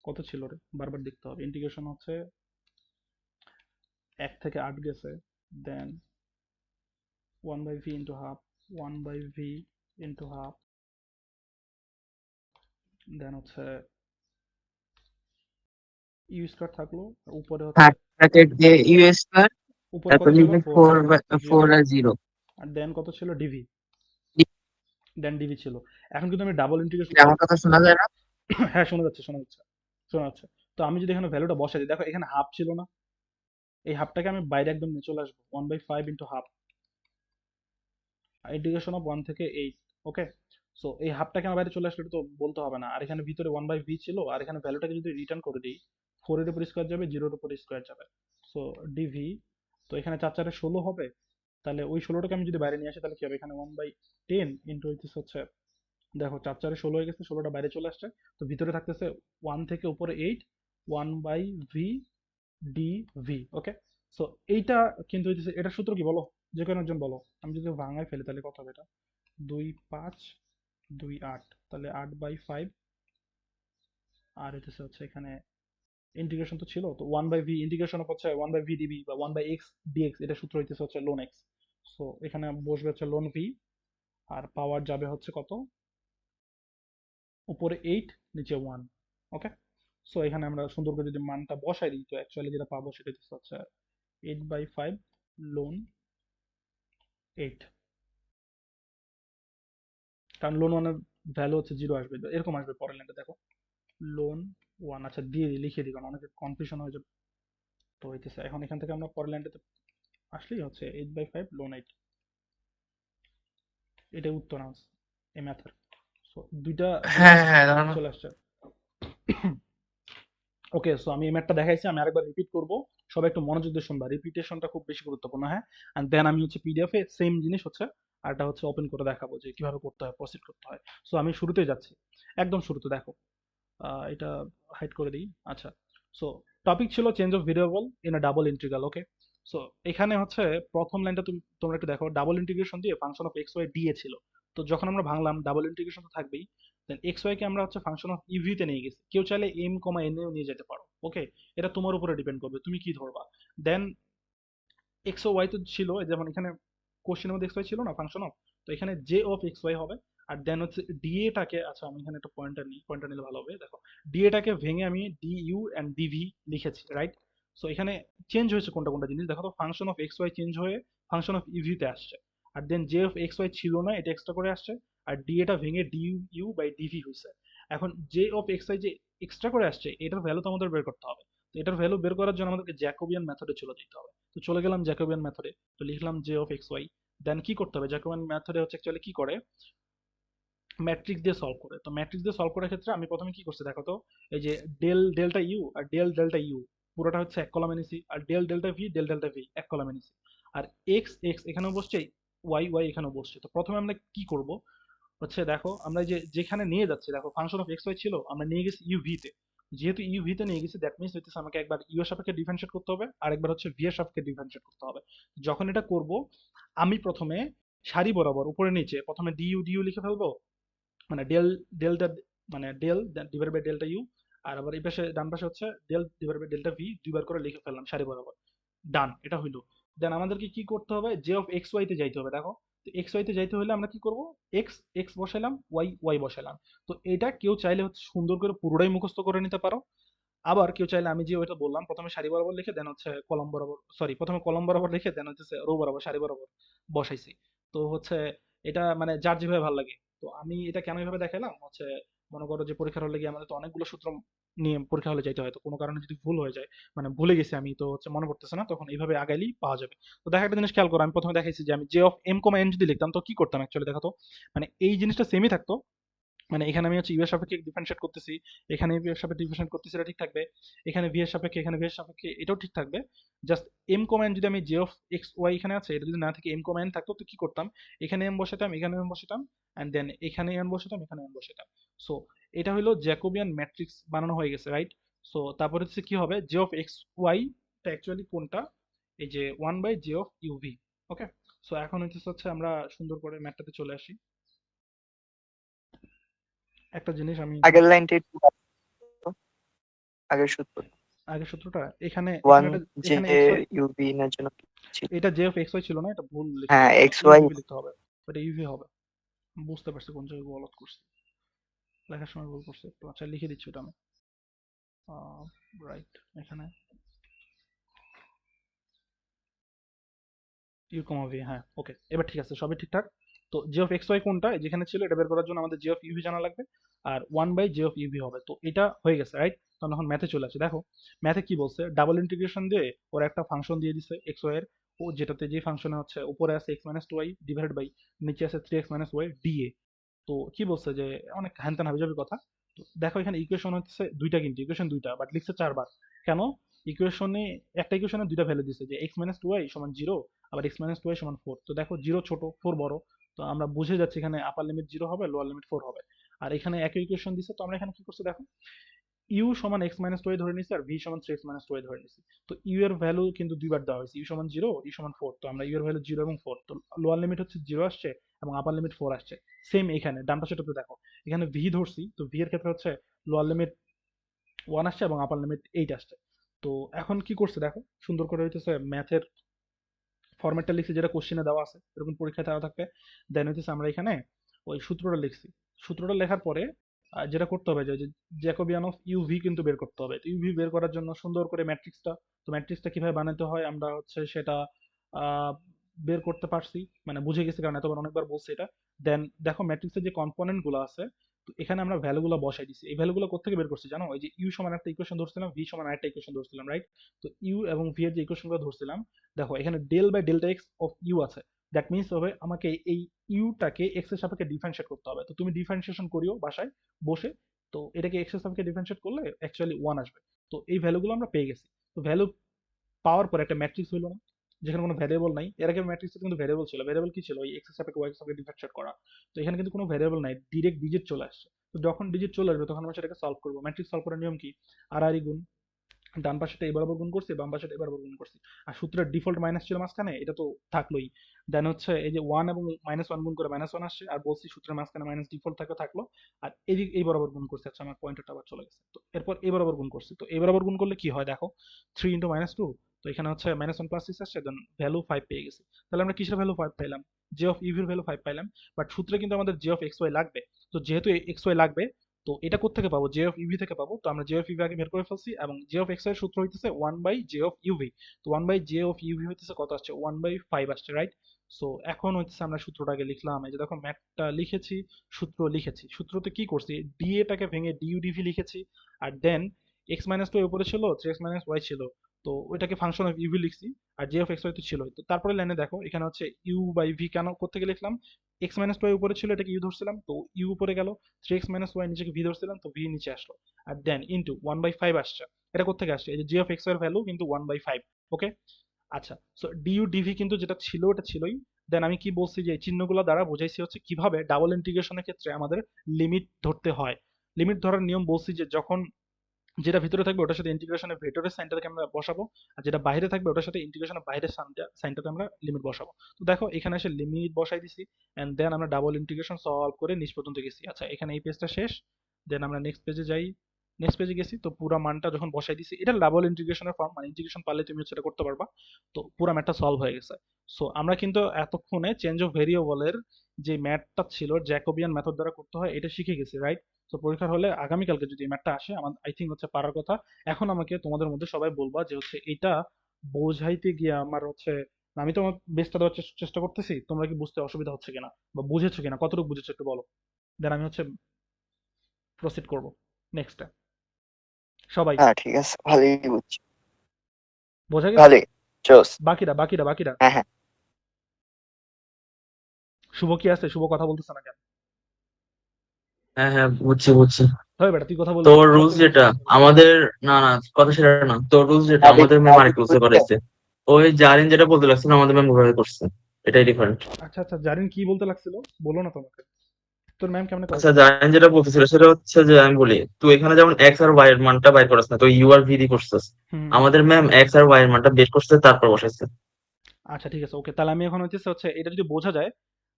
কত ছিল রে, বারবার দেখতে হবে। ইন্টিগ্রেশন হচ্ছে 1 থেকে 8 গেছে, then 1/v into half, 1/v into half, then হচ্ছে ইউ স্কয়ার থাকলো, আর উপরে হচ্ছে থার্ড ব্র্যাকেট দিয়ে ইউ স্কয়ার, উপরে কত তারপর ছিল, লিখবে 4, 4 0, 4 আর 0। আর দেন কত ছিল, ডিভি, দেন ডিভি ছিল। এখন কিন্তু আমি ডাবল ইন্টিগ্রেশন আমার কথা শোনা যায় না? হ্যাঁ, শোনা যাচ্ছে, শোনা যাচ্ছে, শোনা যাচ্ছে। তো আমি যদি এখানে ভ্যালুটা বসাই দিই, দেখো এখানে হাফ ছিল না, এই হাফটাকে আমি বাইরে একদম নিয়ে চলে আসবো, 1/5 ইন্টু হাফ, ইন্টিগ্রেশন অফ 1 থেকে 8। ওকে, সো এই হাফটাকে আমার বাইরে চলে আসলে এটা তো বলতে হবে না, আর এখানে ভিতরে 1/v ছিল, আর এখানে ভ্যালুটাকে যদি রিটার্ন করে দিই, 4 এর উপর স্কোয়ার যাবে, 0 এর উপর স্কোয়ার যাবে, সো ডিভি, তো এখানে 4 4 16 হবে, তাহলে ওই 16টাকে আমি যদি বাইরে নিয়ে আসি তাহলে কি হবে, এখানে 1/10 ইন্টু হচ্ছে, দেখো 4 4 16 হয়ে গেছে, 16টা বাইরে চলে আসছে, তো ভিতরে থাকতেছে 1 থেকে উপরে 8, 1/v ডি ভি। ওকে, সো এইটা কিন্তু হইতেছে, এটার সূত্র কি বলো, যে কোনো একজন বলো। আমি যদি ভাঙায় ফেলি তাহলে কত হবে এটা, 2 5 2 8, তাহলে 8/5, আর হইতেছে হচ্ছে এখানে ইন্টিগ্রেশন তো ছিল, তো 1/v ইন্টিগ্রেশন হচ্ছে 1/v ডিবি বা 1/x ডিএক্স, এটা সূত্র হইতেছে হচ্ছে লোন এক্স। সো এখানে বসবে হচ্ছে লোন ভি, আর পাওয়ার যাবে হচ্ছে কত, উপরে 8, নিচে 1। ওকে, সো এখানে আমরা সুন্দর করে যদি মানটা বসাই দিই তো অ্যাকচুয়ালি যেটা পাবো সেটা হচ্ছে 8/5 লোন 8, কারণ লোন ওয়ানের ভ্যালু হচ্ছে 0 আসবে, এরকম আসবে পরের লাইনটা দেখো লোন 1। আচ্ছা দিয়ে দিই, লিখে দিই, কারণ অনেকে কনফিউশন হয়ে যাবে। তো হইতেছে এখন এখান থেকে আমরা পরের লাইনটাতে আসলেই হচ্ছে 8/5 লোন 8, এটাই উত্তর আছে এই ম্যাথের। সো দুইটা হ্যাঁ হ্যাঁ দাঁড়ানো। চলে আসছে। ওকে, সো আমি এই ম্যাথটা দেখাইছি, আমি আরেকবার রিপিট করব, সবাই একটু মনোযোগ দিয়ে শুনবা, রিপিটেশনটা খুব বেশি গুরুত্বপূর্ণ। হ্যাঁ, এন্ড দেন আমি হচ্ছে পিডিএফ এ সেম জিনিস হচ্ছে আরটা হচ্ছে ওপেন করে দেখাবো যে কিভাবে করতে হয়, প্রসিড করতে হয়। সো আমি শুরুতেই যাচ্ছি, একদম শুরুতে দেখো, এটা হাইড করে দিই। আচ্ছা, সো টপিক ছিল change of variable in a double integral. Okay, so এখানে হচ্ছে প্রথম লাইনটা তোমরা একটু দেখো, ডাবল ইন্টিগ্রেশন দিয়ে function of x Y D A ছিল। তো যখন আমরা ভাঙলাম ডাবল ইন্টিগ্রেশন তো থাকবেই, দেন এক্স ওয়াই কে আমরা হচ্ছে ফাংশন অফ ইভি তে নিয়ে গেছি। কেউ চাইলে এম কমা এন এও নিয়ে যেতে পারো। ওকে, এটা তোমার উপরে ডিপেন্ড করবে তুমি কি ধরবা। দেন এক্স ও ওয়াই তো ছিল, যেমন এখানে কোশ্চেনের মধ্যে এক্স ওয়াই ছিল না ফাংশন অফ, তো এখানে জে অফ এক্স ওয়াই হবে। আর দেন হচ্ছে ডিএটাকে, আচ্ছা আমি এখানে একটা পয়েন্টার নিই, পয়েন্টার নিলে ভালো হবে। দেখো ডিএটাকে ভেঙে আমি ডি ইউ অ্যান্ড ডিভি লিখেছি, রাইট? সো এখানে চেঞ্জ হয়েছে কোনটা কোনটা জিনিস দেখো, তো function of x Y change হয়ে ফাংশন অফ ইভিতে আসছে। আর then J of x Y ছিল না, এটা এক্সট্রা করে আসছে। আর ডিএটা ভেঙে ডি ইউ বাই ডিভি হয়েছে। এখন জে অফ এক্স ওয়াই যে এক্সট্রা করে আসছে, এটার ভ্যালু তো আমাদের বের করতে হবে। তো এটার ভ্যালু বের করার জন্য আমাদেরকে জ্যাকোবিয়ান মেথডে চলে যেতে হবে। তো চলে গেলাম জ্যাকোবিয়ান মেথডে, তো লিখলাম জে অফ এক্স ওয়াই। দেন কি করতে হবে, জ্যাকোবিয়ান মেথডে হচ্ছে অ্যাকচুয়ালি কি করে, ম্যাট্রিক্স দিয়ে সলভ করে। তো ম্যাট্রিক্স দিয়ে সলভ করার ক্ষেত্রে আমি প্রথমে কি করছি দেখো তো, এই যে ডেল ডেল্টা ইউ আর ডেল ডেল্টা ইউ পুরোটা হচ্ছে এক কলামে নিছি, আর ডেল ডেল্টা ভি এক কলামে নিছি। আর এক্স এক্স এখানেও বসছে, ওয়াই ওয়াই এখানেও বসছে। তো প্রথমে আমরা কি করব হচ্ছে দেখো, আমরা যে যেখানে নিয়ে যাচ্ছি দেখো ফাংশন অফ এক্স ওয়াই ছিল, আমরা নিয়ে গেছি ইউ ভি তে। যেহেতু ইউ ভি তে নিয়ে গেছি, দ্যাট মিনস হচ্ছে আমাকে একবার ইউ এর সাপেক্ষে ডিফারেন্সিয়েট করতে হবে, আর একবার হচ্ছে ভি এর সাপেক্ষে ডিফারেন্সিয়েট করতে হবে। যখন এটা করব, আমি প্রথমে সারি বরাবর উপরে নিচে প্রথমে ডিইউ ডিইউ লিখে ফেলবো, মানে ডেল ডেল্টা, মানে del divide by delta U. আর আবার এই পাশে ডান পাশে হচ্ছে del divide by delta V, দুইবার করে লিখে ফেললাম সারি বরাবর। ডান, এটা হইলো। দেন আমাদেরকে কি করতে হবে, জে অফ এক্স ওয়াই তে যাইতে হবে। দেখো, তো এক্স ওয়াই তে যাইতে হলে আমরা কি করব, এক্স এক্স বসাইলাম, ওয়াই ওয়াই বসাইলাম। তো এটা কেউ চাইলে হচ্ছে সুন্দর করে পুরোটাই মুখস্থ করে নিতে পারো। আবার কেউ চাইলে আমি যে ওইটা বললাম প্রথমে সারি বরাবর লিখে দেন হচ্ছে কলম বরাবর, সরি প্রথমে কলম বরাবর লিখে দেন হচ্ছে রো বরাবর সারি বরাবর বসাইছি। তো হচ্ছে এটা মানে যার যেভাবে ভালো লাগে। তো আমি এটা কেন এইভাবে দেখালাম হচ্ছে, মনে করো যে পরীক্ষার হলে গিয়ে আমাদের তো অনেকগুলো সূত্র নিয়ে পরীক্ষা হলে যাইতে হয়, তো কোনো কারণে যদি ভুল হয়ে যায়, মানে ভুলে গেছি আমি, তো হচ্ছে মনে পড়তেছে না, তখন এইভাবে আগাইলেই পাওয়া যাবে। তো দেখা একটা জিনিস খেয়াল করো, আমি প্রথমে দেখাইছি যে আমি J of M comma N যদি লিখতাম তো কি করতাম অ্যাকচুয়ালি দেখো তো, মানে এই জিনিসটা সেমই থাকতো। মানে এখানে আমি হচ্ছে ইউ এর সাপেক্ষে ডিফারেন্সিয়েট করতেছি, এখানে ভি এর সাপেক্ষে ডিফারেন্সিয়েট করতেছি, এটা ঠিক থাকবে। এখানে ভি এর সাপেক্ষে, এখানে ভি এর সাপেক্ষে, এটাও ঠিক থাকবে। জাস্ট এম কমা এন যদি আমি জে অফ এক্স ওয়াই এখানে আছে, এটা যদি না থেকে এম কমা এন থাকতো তো কি করতাম, এখানে এম বসাতাম, এখানে এম বসাতাম, এন্ড দেন এখানে এন বসাতাম, এখানে এন বসাতাম। সো এটা হলো জ্যাকোবিয়ান ম্যাট্রিক্স বানানো হয়ে গেছে, রাইট? সো তারপরে হচ্ছে কি হবে, জে অফ এক্স ওয়াই টা অ্যাকচুয়ালি কোনটা, এই যে 1/j of UV. Okay, so এখন হচ্ছে আমরা সুন্দর করে ম্যাথটাতে চলে আসি। একটা জিনিস আমি আগের লাইনটা একটু আগের সূত্র আগের সূত্রটা এখানে, ওয়ান জে এখানে এক্স ওয়াই, ইউবি না জন্য ছিল। এটা জে অফ এক্স ওয়াই ছিল না, এটা ভুল লিখছি, হ্যাঁ এটা এক্স ওয়াই ইউভি লিখতে হবে, এটা ইউভি হবে। বুঝতে পারছি কোন জায়গায় গলত করছি, লেখার সময় ভুল করছি একটু। আচ্ছা লিখে দিচ্ছি এটা আমি, রাইট, এখানে ইউ কমা ভি, হ্যাঁ ওকে, এবার ঠিক আছে, সবই ঠিকঠাক। তো জি অফ এক্স ওয়াই কোনটা যেখানে ছিল এটা বের করার জন্য আমাদের জি অফ ইউভি জানা লাগবে, আর 1/j অফ ইউভি হবে। তো এটা হয়ে গেছে, রাইট? তখন এখন ম্যাথে চলে আসে, দেখো ম্যাথে কি বলছে, ডাবল ইন্টিগ্রেশন দিয়ে ওরা একটা ফাংশন দিয়ে দিছে এক্স ওয়াই এর, ও যেটাতে যে ফাংশনে হচ্ছে উপরে আছে X minus two Y divide by নিচে আছে 3x মাইনাস ওয়াই ডিএ। তো কি বলছে যে অনেক হ্যানত্যান হাবিজাবি কথা। তো দেখো এখানে ইকুয়েশন হচ্ছে দুইটা, কিন্তু ইকুয়েশন দুইটা বাট লিখছে 4 বার। কেন? ইকুয়েশনে একটা ইকুয়েশনে দুইটা ভ্যালু দিছে, যে x মাইনাস টু ওয়াই সমান 0, আবার x মাইনাস টু ওয়াই সমান 4। তো দেখো 0 ছোট, 4 বড়। তো আমরা বুঝে যাচ্ছি এখানে আপার লিমিট 0 হবে, লোয়ার লিমিট 4 হবে। আর এখানে একই ইকুয়েশন দিছে, তো আমরা এখানে কি করছি দেখো, ইউ সমান x মাইনাস টু ওয়াই ধরে নিছি, আর ভি সমান 3x মাইনাস টু ওয়াই ধরে নিছি। তো ইউ এর ভ্যালু কিন্তু দুইবার দেওয়া হয়েছে, ইউ সমান 0, ইউ সমান 4। তো আমরা ইউ এর ভ্যালু 0 এবং 4, তো লোয়ার লিমিট হচ্ছে 0 আসছে এবং আপার লিমিট 4 আসছে। সেম এখানে ডান পাশেটাতে দেখো, এখানে ভি ধরছি, তো ভি এর ক্ষেত্রে হচ্ছে লোয়ার লিমিট 1 আসছে এবং আপার লিমিট 8 আসছে। তো এখন কি করছে দেখো, সুন্দর করে হইতেছে ম্যাথের ফরম্যাটটা লিখছি যেটা কোশ্চেনে দেওয়া আছে, এরকম পরীক্ষায় দেওয়া থাকবে। দেন হইতেছে আমরা এখানে ওই সূত্রটা লিখছি। সূত্রটা লেখার পরে যেটা করতে হবে যে জ্যাকোবিয়ান অফ ইউভি কিন্তু বের করতে হবে। তো ইউভি বের করার জন্য সুন্দর করে ম্যাট্রিক্সটা কিভাবে বানাতে হয় আমরা সেটা আহ, বের করতে পারছি, মানে বুঝে গেছি কারণ এতবার অনেকবার বলছি এটা। দেন দেখো ম্যাট্রিক্সের যে কম্পোনেন্ট গুলো আছে, তো এখানে আমরা ভ্যালুগুলো বসাই দিছি। এই ভ্যালুগুলো কোত্থেকে বের করছি জানো? ওই যে ইউ সমান একটা ইকুয়েশন ধরছিলাম, ভি সমান আরেকটা ইকুয়েশন ধরছিলাম, রাইট? তো ইউ এবং ভি এর যে ইকুয়েশনগুলো ধরছিলাম, দেখো এখানে del by delta X of U আছে। দ্যাট মিনস হবে আমাকে এই ইউটাকে এক্স এর সাপেক্ষে ডিফারেন্সিয়েট করতে হবে। তো তুমি ডিফারেন্সিয়েশন করিও বাসায় বসে। তো এটাকে এক্স এর সাপেক্ষে ডিফারেন্সিয়েট করলে অ্যাকচুয়ালি ওয়ান আসবে। তো এই ভ্যালুগুলো আমরা পেয়ে গেছি। তো ভ্যালু পাওয়ার পর একটা ম্যাট্রিক্স হইলো না, যেখানে কোনো ভ্যারিয়েবল নাই। এর আগে ম্যাট্রিক্সে কিন্তু ভ্যারিয়েবল ছিল। ভ্যারিয়েবল কি ছিল? ওই এক্স এর সাপেক্ষে ওয়াই এর সাপেক্ষে ডিফারেন্সিয়েট করা। তো এখানে কিন্তু কোনো ভ্যারিয়েবল নাই, ডিরেক্ট ডিজিট চলে আসছে। তো যখন ডিজিট চলে আসবে তখন আমরা সেটাকে সলভ করবো। ম্যাট্রিক্স সলভ করার নিয়ম কি? আর আর গুণ, ডান পাশেটা এই বরাবর গুণ করছি, বাম পাশেটা এই বরাবর গুণ করছি। আর সূত্রের ডিফল্ট মাইনাস ছিল মাঝখানে, এটা তো থাকলোই। দেন এই যে ওয়ান এবং -1 গুণ করে -1 আসছে, আর বলছি সূত্রের মাঝখানে মাইনাস ডিফল্ট থাকলো। আর এই বরাবর গুণ করছি। আচ্ছা, আমার পয়েন্টারটা আবার চলে গেছে। তো এরপর এই বরাবর গুণ করছি। তো এই বরাবর গুণ করলে কি হয় দেখো, 3 × -2। তো এখানে -1 + 6 আসছে, দেন ভ্যালু 5 পেয়ে গেছি। তাহলে আমরা কিসের ভ্যালু 5 পাইলাম? জে অফ ইউভির ভ্যালু 5 পাইলাম। বাট সূত্রে কিন্তু আমাদের জে অফ এক্স ওয়াই লাগবে। তো যেহেতু এক্স ওয়াই লাগবে, তো এটা কোত্থেকে পাবো? জে অফ ইউভি থেকে পাবো। তো আমরা জে অফ ইউভি আগে বের করে ফেলছি, এবং জে অফ এক্স এর সূত্র হইতেছে 1/j অফ ইউভি। তো 1/j অফ ইউভি হইতেছে কত আসছে? 1/5 আসছে, রাইট? সো এখন আমরা সূত্রটাকে লিখলাম। এই যে দেখো ম্যাথটা লিখেছি, সূত্র লিখেছি। সূত্রতে কি করছি? ডিএটাকে ভেঙে ডিইউ ডিভি লিখেছি। আর দেন x-2 এর উপরে ছিল, 3x - y ছিল। তো ওইটাকে ফাংশন অফ ইউভি লিখছি। আর জে অফ এক্স ওয়াই তো ছিলই। তো তারপরে লাইনে দেখো এখানে ইউ/ভি কেন কোত্থেকে লিখলাম? x-2 এর উপরে ছিল, এটাকে ইউ ধরছিলাম, তো ইউ উপরে গেল। 3x - y নিচেকে ভি ধরছিলাম, তো ভি নিচে আসলো। আর দেন ইনটু 1/5 আসছে। এটা কোত্থেকে আসছে? এই যে জি অফ এক্স এর ভ্যালু কিন্তু 1/5। ওকে, আচ্ছা। সো ডিইউ ডিভি কিন্তু যেটা ছিল ওটা ছিলই। দেন আমি কি বলছি যে এই চিহ্নগুলো দ্বারা বোঝাইছি কিভাবে ডাবল ইন্টিগ্রেশনের ক্ষেত্রে আমাদের লিমিট ধরতে হয়। লিমিট ধরার নিয়ম বলছি যে যখন যেটা ভিতরে থাকবে ওটার সাথে ইন্টিগ্রেশনের ভেতরের সাইনটাকে আমরা বসাবো, আর যেটা বাইরে থাকবে ওটার সাথে ইন্টিগ্রেশনের বাইরের সাইনটাতে আমরা লিমিট বসাবো। তো দেখো এখানে এসে লিমিট বসাই দিছি, এন্ড দেন আমরা ডাবল ইন্টিগ্রেশন সলভ করে নিচ পর্যন্ত গেছি। আচ্ছা, এখানে এই পেজটা শেষ। দেন আমরা নেক্সট পেজে যাই। নেক্সট পেজে গেছি, তো পুরো মানটা যখন বসাই দিছি, এটা ডাবল ইন্টিগ্রেশনের ফর্ম, মানে ইন্টিগ্রেশন পারলে তুমি সেটা করতে পারবা। তো পুরো ম্যাথটা সলভ হয়ে গেছে। সো আমরা কিন্তু এতক্ষণে চেঞ্জ অফ ভেরিয়েবলের যে ম্যাথটা ছিল জ্যাকোবিয়ান মেথড দ্বারা করতে হয় এটা শিখে গেছি, রাইট? তো পরীক্ষার হলে আগামীকালকে যদি এই ম্যাথটা আসে, আমার আই থিঙ্ক পারার কথা। এখন আমাকে তোমাদের মধ্যে সবাই বলবা যে এটা বোঝাইতে গিয়ে আমার আমি তোমার বেস্টটা দেওয়ার চেষ্টা করতেছি, তোমরা কি বুঝতে অসুবিধা হচ্ছে কিনা বা বুঝেছো কিনা, কতটুকু বুঝেছো একটু বলো। দেন আমি প্রসিড করব নেক্সটে। সবাই হ্যাঁ ঠিক আছে, ভালোই বুঝছি। বোঝা গেছে? ভালোই, চোস। বাকিরা বাকিরা বাকিরা হ্যাঁ হ্যাঁ। শুভ কি আছে? শুভ কথা বলতেছে না কেন? হ্যাঁ হ্যাঁ, বুঝছি বুঝছি। হয় বেটা, তুই কথা বলবি তোর না, রুলস তুই যেটা আমাদের, না না, কথা সেটা না, তোর রুলস যেটা আমাদের ম্যাম আরেক রুলসে করাইছে। ওই জারিন যেটা বলতে লাগছিল আমাদের ম্যাম ওভাবে করছে, এটাই ডিফারেন্ট। আচ্ছা আচ্ছা, জারিন কি বলতে লাগছিল বলো না তোমাকে, তোর ম্যাম কেমনে আচ্ছা, করাইছে? জারিন যেটা বলতেছিল সেটা হচ্ছে যে, আমি বলি, তুই এখানে যেমন এক্স আর ওয়াই এর মানটা বাইর করছ না, তুই ইউ আর ভি দিয়ে করছিস। হুম। আমাদের ম্যাম এক্স আর ওয়াই এর মানটা বের করছে, তারপর বসাইছে। আচ্ছা ঠিক আছে, ওকে। তাহলে আমি এখন এটা যদি বোঝা যায়,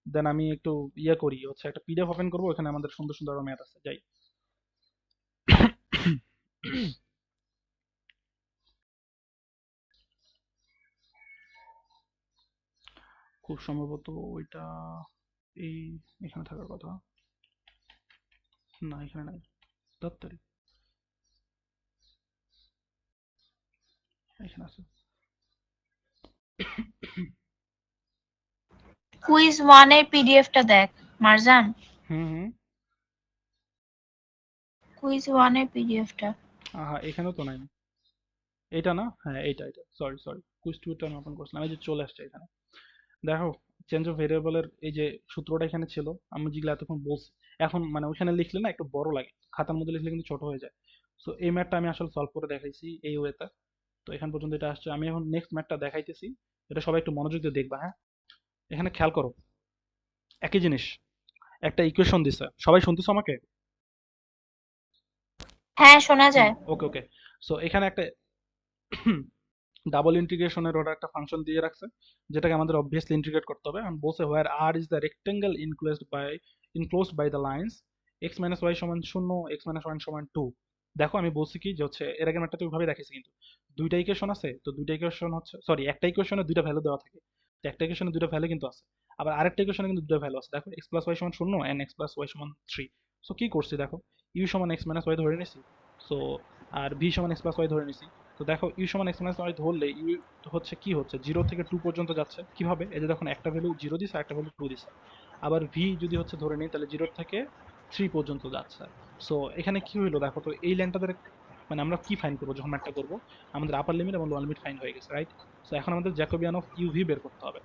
দেন আমি একটু ইয়ে করি, একটা পিডিএফ ওপেন করবো, এখানে আমাদের সুন্দর সুন্দর ম্যাথ আছে, যাই। খুব সম্ভবত ওইটা এই এখানে থাকার কথা। না, এখানে নাই। দত্তরি এখানে আছে। কুইজ 1 এর পিডিএফটা দেখ মারজান, হুম হুম। কুইজ 1 এর পিডিএফটা। এখানেও তো নাই। এটা না, হ্যাঁ এইটা সরি সরি, কুইজ 2 টা আমি ওপেন করছিলাম, এই যে চলে আসছে এখানে। দেখো, চেঞ্জ অফ ভেরিয়েবলের এই যে সূত্রটা এখানে ছিল, আমি যেগুলো এতক্ষণ বলছি, এখন মানে ওইখানে লিখলে না একটু বড় লাগে, খাতার মধ্যে লিখলে কিন্তু ছোট হয়ে যায়। সো এই ম্যাথটা আমি আসলে সলভ করে দেখাইছি এই ওয়েতে। তো এখান পর্যন্ত এটা আসছে। আমি এখন নেক্সট ম্যাথটা দেখাইতেছি, এটা সবাই একটু মনোযোগ দিয়ে দেখবা, হ্যাঁ? এখানে খেয়াল করো, একই জিনিস, একটা ইকুয়েশন দিছে। সবাই শুনতেছো আমাকে? হ্যাঁ শোনা যায়। ওকে ওকে। সো এখানে একটা ডাবল ইন্টিগ্রেশনের ওরা একটা ফাংশন দিয়ে রাখছে, যেটাকে আমাদের অবভিয়াসলি ইন্টিগ্রেট করতে হবে। আমি বলছে where R is the rectangle enclosed by the lines x - y = 0, x - 1 = 2। দেখো আমি বলছি কি যে এর আগের ম্যাথটাতে ওইভাবে দেখাইছি, কিন্তু দুইটা ইকুয়েশন আছে। তো দুইটা ইকুয়েশন সরি, একটা ইকুয়েশনে দুইটা ভ্যালু দেওয়া থাকে। তো একটা ইকুয়েশনে দুইটা ভ্যালু কিন্তু আছে, আবার আরেকটা ইকুয়েশনে কিন্তু দুটো ভ্যালু আছে। দেখো x + y = 0 and x + y = 3। So কি করছি দেখো, ইউ সমান এক্স মাইনাস ওয়াই ধরে নিছি। সো আর ভি সমান এক্স প্লাস ওয়াই ধরে নিছি। তো দেখো ইউ সমান এক্স মাইনাস ওয়াই ধরলে ইউ হচ্ছে কি হচ্ছে, 0 থেকে 2 পর্যন্ত যাচ্ছে। কিভাবে? এই যে দেখুন, একটা ভ্যালু 0 দিছে, একটা ভ্যালু 2 দিছে। আবার ভি যদি হচ্ছে ধরে নিই, তাহলে 0 থেকে 3 পর্যন্ত যাচ্ছে। সো এখানে কি হইলো দেখো তো, এই লাইনটা ধরে মানে আমরা কি ফাইন করবো যখন ম্যাথটা করবো? আমাদের আপার লিমিট এবং লোয়ার লিমিট ফাইন হয়ে গেছে, রাইট? সো এখন আমাদের জ্যাকোবিয়ান অফ ইউভি বের করতে হবে।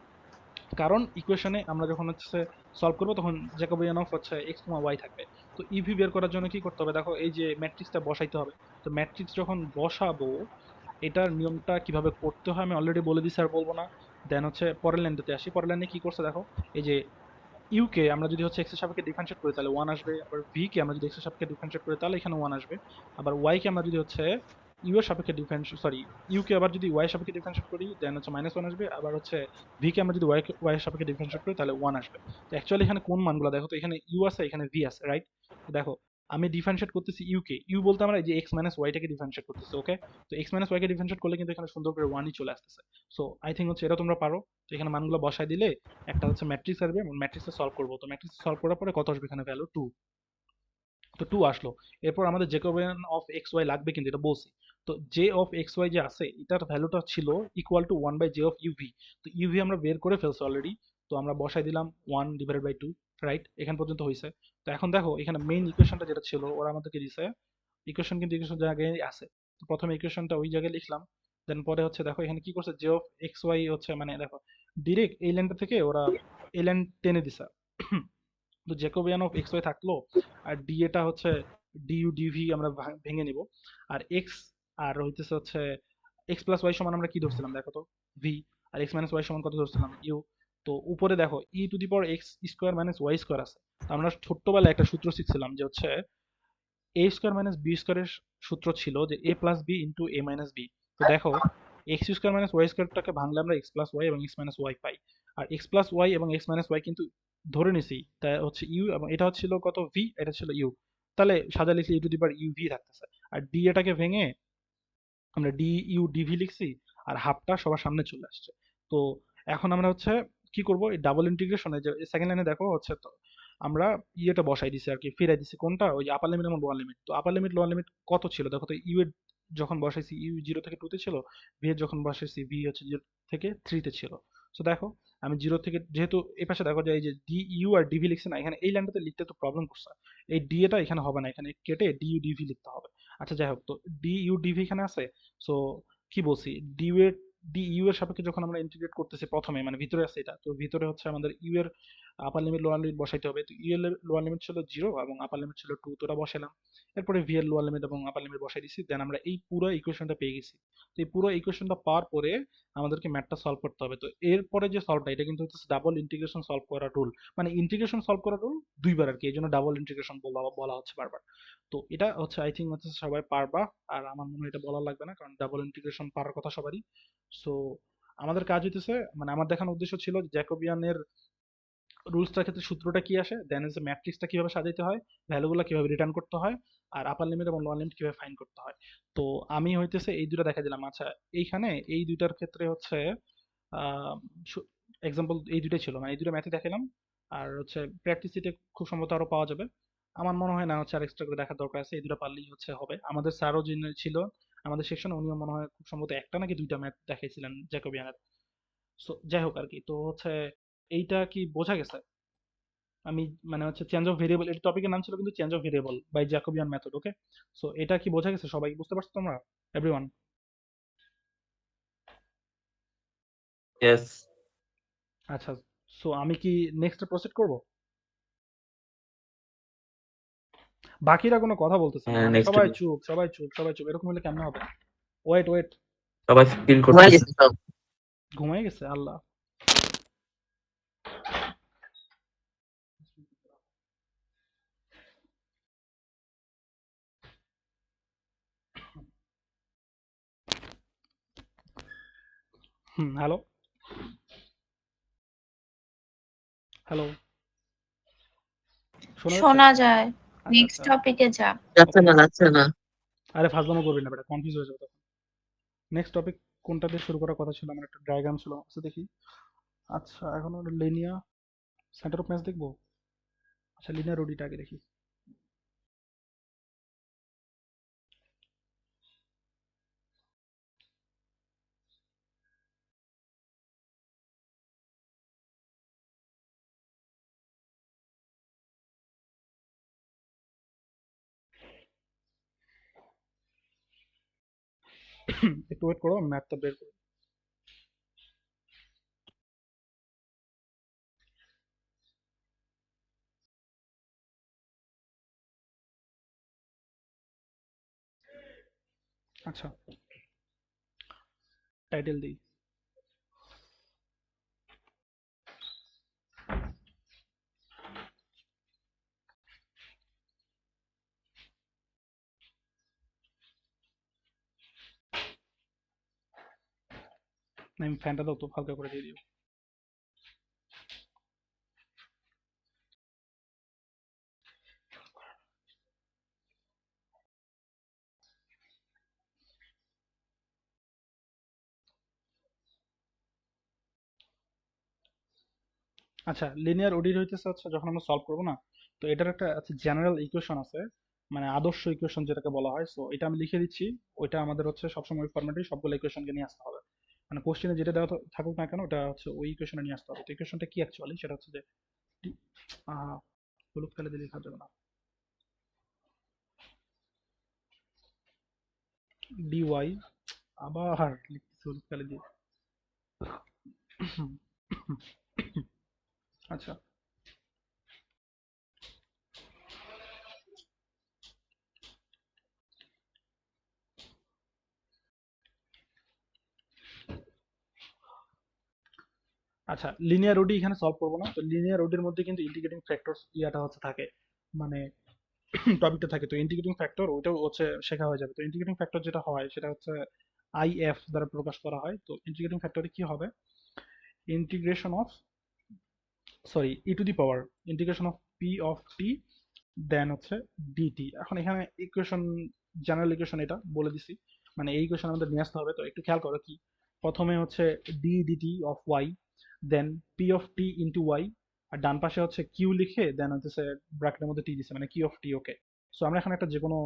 কারণ ইকুয়েশনে আমরা যখন হচ্ছে সলভ করবো, তখন জ্যাকোবিয়ান অফ হচ্ছে এক্স কমা ওয়াই থাকবে। তো ইভি বের করার জন্য কি করতে হবে দেখো, এই যে ম্যাট্রিক্সটা বসাইতে হবে। তো ম্যাট্রিক্স যখন বসাবো, এটার নিয়মটা কিভাবে করতে হয় আমি অলরেডি বলে দিই, স্যার বলবো না। দেন হচ্ছে পরের লাইনটাতে আসি। পরের লাইনে কি করছে দেখো, এই যে ইউ কে আমরা যদি হচ্ছে এক্স এর সাপেক্ষে ডিফারেন্সিয়েট করি তাহলে 1 আসবে। আবার ভি কে আমরা যদি এক্স এর সাপেক্ষে ডিফারেন্সিয়েট করি তাহলে এখানে 1 আসবে। আবার ওয়াই কে আমরা যদি হচ্ছে ইউ এর সাপেক্ষে ডিফারেন্সিয়েট, সরি, ইউ কে আবার যদি ওয়াই এর সাপেক্ষে ডিফারেন্সিয়েট করি দেন হচ্ছে -1 আসবে। আবার হচ্ছে ভি কে আমরা যদি ওয়াই এর সাপেক্ষে ডিফারেন্সিয়েট করি তাহলে 1 আসবে। তো অ্যাকচুয়ালি এখানে কোন মানগুলো দেখো তো, এখানে ইউ আছে, এখানে ভি আছে, রাইট? তো দেখো, আমি ডিফারেন্সিয়েট করতেছি ইউ কে, ইউ বলতে আমরা এই যে এক্স মাইনাস ওয়াইটাকে ডিফারেন্সিয়েট করতেছি, ওকে? তো এক্স মাইনাস ওয়াই কে ডিফারেন্সিয়েট করলে কিন্তু এখানে সুন্দর করে 1ই চলে আসতেছে। সো আই থিঙ্ক হচ্ছে এটা তোমরা পারো। তো এখানে মানগুলো বসাই দিলে একটা হচ্ছে ম্যাট্রিক্স আসবে, ম্যাট্রিক্সে সলভ করবো। তো ম্যাট্রিক্সে সলভ করার পরে কত আসবে? এখানে ভ্যালু 2। তো 2 আসলো। এরপর আমাদের জ্যাকোবিয়ান অফ এক্স ওয়াই লাগবে, কিন্তু এটা বলছি। তো জে অফ এক্স ওয়াই যে আছে, এটার ভ্যালুটা ছিল equal to 1 by J of U V. তো ইউভি আমরা বের করে ফেলছি অলরেডি। তো আমরা বসাই দিলাম 1 ডিভাইডেড বাই 2, রাইট? এখান পর্যন্ত হয়েছে। তো এখন দেখো, এখানে মেইন ইকুয়েশনটা যেটা ছিল ওরা আমাদেরকে দিছে, ইকুয়েশন কিন্তু ইকুয়েশন জায়গায় আছে। তো প্রথমে ইকুয়েশনটা ওই জায়গায় লিখলাম। দেন পরে হচ্ছে দেখো এখানে কি করছে, জে অফ এক্স ওয়াই হচ্ছে মানে দেখো ডিরেক্ট এই লাইনটা থেকে ওরা এই লাইন টেনে দিছে। তো জ্যাকোবিয়ান অফ এক্স ওয়াই থাকলো, আর ডি এটা হচ্ছে ডিইউ ডিভি আমরা ভেঙে নিব। আর এক্স আর হইতেছে হচ্ছে এক্স প্লাস ওয়াই সমান আমরা কি ধরছিলাম দেখো তো, ভি। আর এক্স মাইনাস ওয়াই সমান কত ধরছিলাম, ইউ। তো উপরে দেখো ই to the power X square minus Y square আছে। তো আমরা ছোট্টবেলায় একটা সূত্র শিখছিলাম যে হচ্ছে এ স্কোয়ার মাইনাস বি স্কোয়ারের সূত্র ছিল যে এ প্লাস বি ইন্টু এ মাইনাস বি। তো দেখো, এক্স স্কোয়ার মাইনাস ওয়াই স্কোয়ারটাকে ভাঙলে আমরা এক্স প্লাস ওয়াই এবং এক্স মাইনাস ওয়াই পাই। আর এক্স প্লাস ওয়াই এবং এক্স মাইনাস ওয়াই কিন্তু ধরে নিছি, তাই হচ্ছে ইউ, এবং এটা হচ্ছিল কত, ভি, এটা ছিল ইউ। তাহলে সাদা লিখলে U to the power U V থাকতেছে। আর ডি এটাকে ভেঙে আমরা ডি ইউ ডিভি লিখছি, আর হাফটা সবার সামনে চলে আসছে। তো এখন আমরা হচ্ছে কি করব, এই ডাবল ইন্টিগ্রেশনে যে সেকেন্ড লাইনে দেখো হচ্ছে, তো আমরা ইয়েটা বসাই দিছি আর কি, ফিরাই দিছি কোনটা, ওই যে আপার লিমিট এবং লোয়ার লিমিট। তো আপার লিমিট লোয়ার লিমিট কত ছিল দেখো তো, ইউ এর যখন বসাইছি ইউ 0 থেকে 2 তে ছিল, ভি এর যখন বসাইছি ভি হচ্ছে 0 থেকে 3 তে ছিল। তো দেখো, আমি 0 থেকে, যেহেতু এই পাশে দেখো যে এই যে ডি ইউ আর ডিভি লিখছে না, এখানে এই লাইনটাতে লিখতে তো প্রবলেম করছে। এই ডি এটা এখানে হবে না, এখানে কেটে ডি ইউ ডিভি লিখতে হবে। আচ্ছা যাই হোক, তো ডি ইউ ডিভি এখানে আছে। সো কি বলছি, ডি ইউ এর সাপেক্ষে যখন আমরা ইন্টিগ্রেট করতেছি প্রথমে, মানে ভিতরে আছে এটা, তো ভিতরে হচ্ছে আমাদের ইউ এর আপার লিমিট লোয়ার লিমিট বসাইতে হবে। তো ইউ এর লোয়ার লিমিট ছিল 0 এবং আপার লিমিট ছিল 2, তো ওটা বসালাম। এরপরে ভি এর লোয়ার লিমিট এবং আপার লিমিট বসাই দিছি। দেন আমরা এই পুরো ইকুয়েশনটা পেয়ে গেছি। তো এই পুরো ইকুয়েশনটা পাওয়ার পরে আমাদেরকে ম্যাথটা সলভ করতে হবে। তো এরপরে যে সলভটা, এটা কিন্তু হচ্ছে ডাবল ইন্টিগ্রেশন সলভ করার রুল, মানে ইন্টিগ্রেশন সলভ করার রুল দুইবার আর কি, এই জন্য ডাবল ইন্টিগ্রেশন বলা হচ্ছে বারবার। তো এটা হচ্ছে আই থিঙ্ক হচ্ছে সবাই পারবা। আর আমার মনে হয় এটা বলা লাগবে না, কারণ ডাবল ইন্টিগ্রেশন পারার কথা সবারই। সো আমাদের কাজ হইতেছে, মানে আমার দেখানোর উদ্দেশ্য ছিল জ্যাকোবিয়ানের রুলসটার ক্ষেত্রে সূত্রটা কি আসে, দেন হচ্ছে ম্যাট্রিক্সটা কিভাবে সাজাইতে হয়, ভ্যালুগুলো কিভাবে রিটার্ন করতে হয়, আর আপার লিমিট এবং লোয়ার লিমিট কিভাবে ফাইন্ড করতে হয়। তো আমি হইতেছে এই দুটো দেখা দিলাম। আচ্ছা, এইখানে এই দুইটার ক্ষেত্রে হচ্ছে এক্সাম্পল এই দুইটাই ছিল, মানে এই দুটো ম্যাথই দেখালাম। আর হচ্ছে প্র্যাকটিসিটে খুব সম্ভবত আরো পাওয়া যাবে। আমার মনে হয় না হচ্ছে আর এক্সট্রা করে দেখার দরকার আছে, এই দুটো পারলেই হচ্ছে হবে। আমাদের স্যারও যিনি ছিল আমাদের সেকশনে, উনিও মনে হয় খুব সম্ভবত একটা নাকি দুইটা ম্যাথ দেখাইছিলেন জ্যাকোবিয়ানের। সো যাই হোক আর কি, তো হচ্ছে এইটা কি বোঝা গেছে? আমি মানে হচ্ছে চেঞ্জ অফ ভেরিয়েবল, এর টপিকের নাম ছিল কিন্তু change of variable by Jacobian method, okay? So এটা কি বোঝা গেছে? সবাই বুঝতে পারছো তোমরা, এভরিওয়ান? ইয়েস। আচ্ছা, সো আমি কি নেক্সট প্রসিড করব? বাকিরা কোনো কথা বলতেছে না, হ্যাঁ, মানে নেক্সট সবাই চুপ, সবাই চুপ, সবাই চুপ, এরকম হলে কেমন হবে? ওয়েট ওয়েট, সবাই ফিল ঘুমাই করতেছে। গেছে সব। ঘুমাই গেছে? আল্লাহ। হ্যালো হ্যালো, শোনা যাচ্ছে? শোনা যায়। আচ্ছা নেক্সট আচ্ছা, টপিকে যা। যাচ্ছে ওকে। না, যাচ্ছে না। আরে ফাজলামো করবি না বেটা, কনফিউজ হয়ে যাবে তখন। নেক্সট টপিক কোনটা দিয়ে শুরু করার কথা ছিল? আমার একটা ডায়াগ্রাম ছিল, আচ্ছা দেখি। আচ্ছা, এখন লিনিয়ার সেন্টার অফ ম্যাচ দেখবো। আচ্ছা, লিনিয়ার ওডিটা আগে দেখি। একটু ওয়েট করো, ম্যাথটা বের করো। আচ্ছা, টাইটেল দিই। আমি ফ্যানটা দাও তো, হালকা করে দিয়ে দিও। আচ্ছা, লিনিয়ার ওডির হইতেছে হচ্ছে যখন আমরা সলভ করবো না, তো এটার একটা জেনারেল ইকুয়েশন আছে, মানে আদর্শ ইকুয়েশন যেটাকে বলা হয়। সো এটা আমি লিখে দিচ্ছি। ওইটা আমাদের হচ্ছে সবসময় ওই ফরম্যাটে সবগুলো ইকুয়েশনকে নিয়ে আসতে হবে। মানে কোশ্চেনে যেটা দেওয়া থাকুক না কেন, ওটা হচ্ছে ওই ইকুয়েশনে নিয়ে আসতে হবে। তো ইকুয়েশনটা কি অ্যাকচুয়ালি, সেটা হচ্ছে যে হলুদ কালি দিয়ে লেখা যাবে না, ডিওয়াই, আবার লিখতেছি হলুদ কালি দিয়ে। আচ্ছা, আচ্ছা, লিনিয়ার ওডি এখানে সলভ করবো না। তো লিনিয়ার ওডির মধ্যে কিন্তু ইন্টিগ্রেটিং ফ্যাক্টরস ইয়াটা হচ্ছে থাকে, মানে টপিকটা থাকে। তো ইন্টিগ্রেটিং ফ্যাক্টর ওইটাও হচ্ছে শেখা হয়ে যাবে। তো ইন্টিগ্রেটিং ফ্যাক্টর যেটা হয় সেটা হচ্ছে আইএফ দ্বারা প্রকাশ করা হয়। তো ইন্টিগ্রেটিং ফ্যাক্টরে কি হবে, integration of, sorry, E to the power integration of P of T then DT ডিটি। এখন এখানে ইকুয়েশন, জেনারেল ইকুয়েশন এটা বলে দিছি, মানে এই ইকুয়েশন আমাদের নিয়ে আসতে হবে। তো একটু খেয়াল করো কি, প্রথমে হচ্ছে D DT of Y, then P of T into Y, আর ডান পাশে হচ্ছে কিউ লিখে দেন হচ্ছে ব্র্যাকেটের মধ্যে টি দিছে, মানে Q of T. Okay, so আমরা এখানে একটা যে কোনো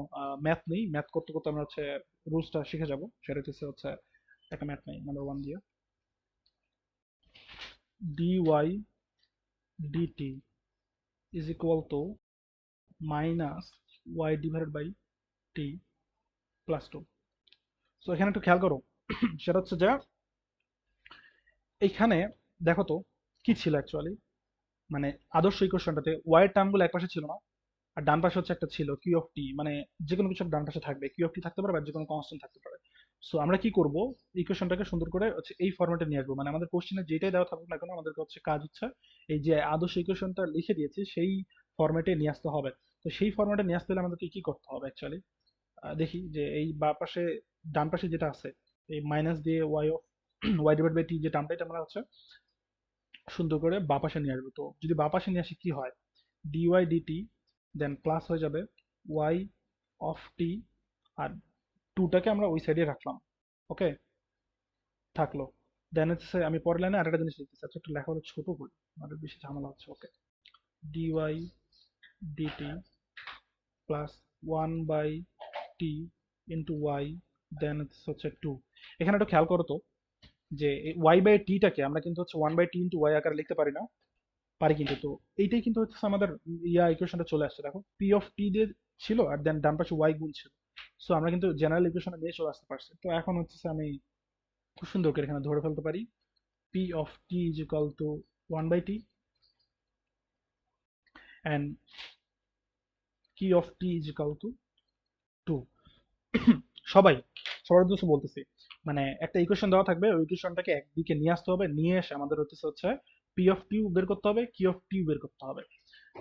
ম্যাথ নেই, ম্যাথ করতে করতে আমরা হচ্ছে রুলসটা শিখে যাব। সেটা হচ্ছে একটা ম্যাথ নেই নাম্বার ওয়ান দিয়ে, dy dt is equal to minus y divided by T plus two. So এখানে একটু খেয়াল করো, সেটা হচ্ছে যে এইখানে দেখো তো কি ছিল অ্যাকচুয়ালি, মানে আদর্শ ইকুয়েশনটাতে ওয়াই এর টার্মগুলো এক পাশে ছিল না, আর ডান পাশে হচ্ছে একটা ছিল কিউ অফ টি, মানে যে কোনো কিছু ডান পাশে থাকবে, কিউ অফ টি থাকতে পারে বা যে কোনো কনস্ট্যান্ট থাকতে পারে। সো আমরা কি করব, ইকুয়েশনটাকে সুন্দর করে হচ্ছে এই ফরম্যাটে নিয়ে আসবো, মানে আমাদের কোশ্চেনে যেটাই দেওয়া থাকুক না কেন, আমাদেরকে হচ্ছে কাজ হচ্ছে এই যে আদর্শ ইকুয়েশনটা লিখে দিয়েছি সেই ফরম্যাটে নিয়ে আসতে হবে। তো সেই ফরম্যাটে নিয়ে আসতে হলে আমাদেরকে কি করতে হবে অ্যাকচুয়ালি, দেখি যে এই বা পাশে, ডান পাশে যেটা আছে, এই মাইনাস দিয়ে Y of Y divide by T যে টার্মটা, এটা আমরা হচ্ছে সুন্দর করে বা পাশে নিয়ে আসবো। তো যদি বা পাশে নিয়ে আসি কি হয়, ডিওয়াই ডিটি দেন প্লাস হয়ে যাবে ওয়াই অফ টি, আর টুটাকে আমরা ওই সাইডে রাখলাম। ওকে, থাকলো। দেন হচ্ছে আমি পরের লাইনে আরেকটা জিনিস লিখতেছি। আচ্ছা, একটু লেখা হলে ছোট করি, আমাদের বেশি ঝামেলা হচ্ছে। Okay, DY DT plus one by T into Y, then হচ্ছে টু। এখানে একটু খেয়াল করো তো যে ওয়াই বাই টিটাকে আমরা কিন্তু হচ্ছে one by T into Y আকারে লিখতে পারি না, পারি কিন্তু। তো এইটাই কিন্তু হচ্ছে আমাদের ইকুয়েশনটা চলে আসছে। দেখো পি অফ টি দিয়ে ছিল, আর দেন ডান পাশে ওয়াই গুণ ছিল। সো আমরা কিন্তু জেনারেল ইকুয়েশনে নিয়ে চলে আসতে পারছি। তো এখন হচ্ছে আমি খুব সুন্দর করে এখানে ধরে ফেলতে পারি, P of T is equal to one by T and Q of T is equal to two. সবাই, সবার উদ্দেশ্য বলতেছি, মানে একটা ইকুয়েশন দেওয়া থাকবে, ওই ইকুয়েশনটাকে একদিকে নিয়ে আসতে হবে, নিয়ে এসে আমাদের হচ্ছে পি অফ টিউ বের করতে হবে, কি অফ টিউ বের করতে হবে।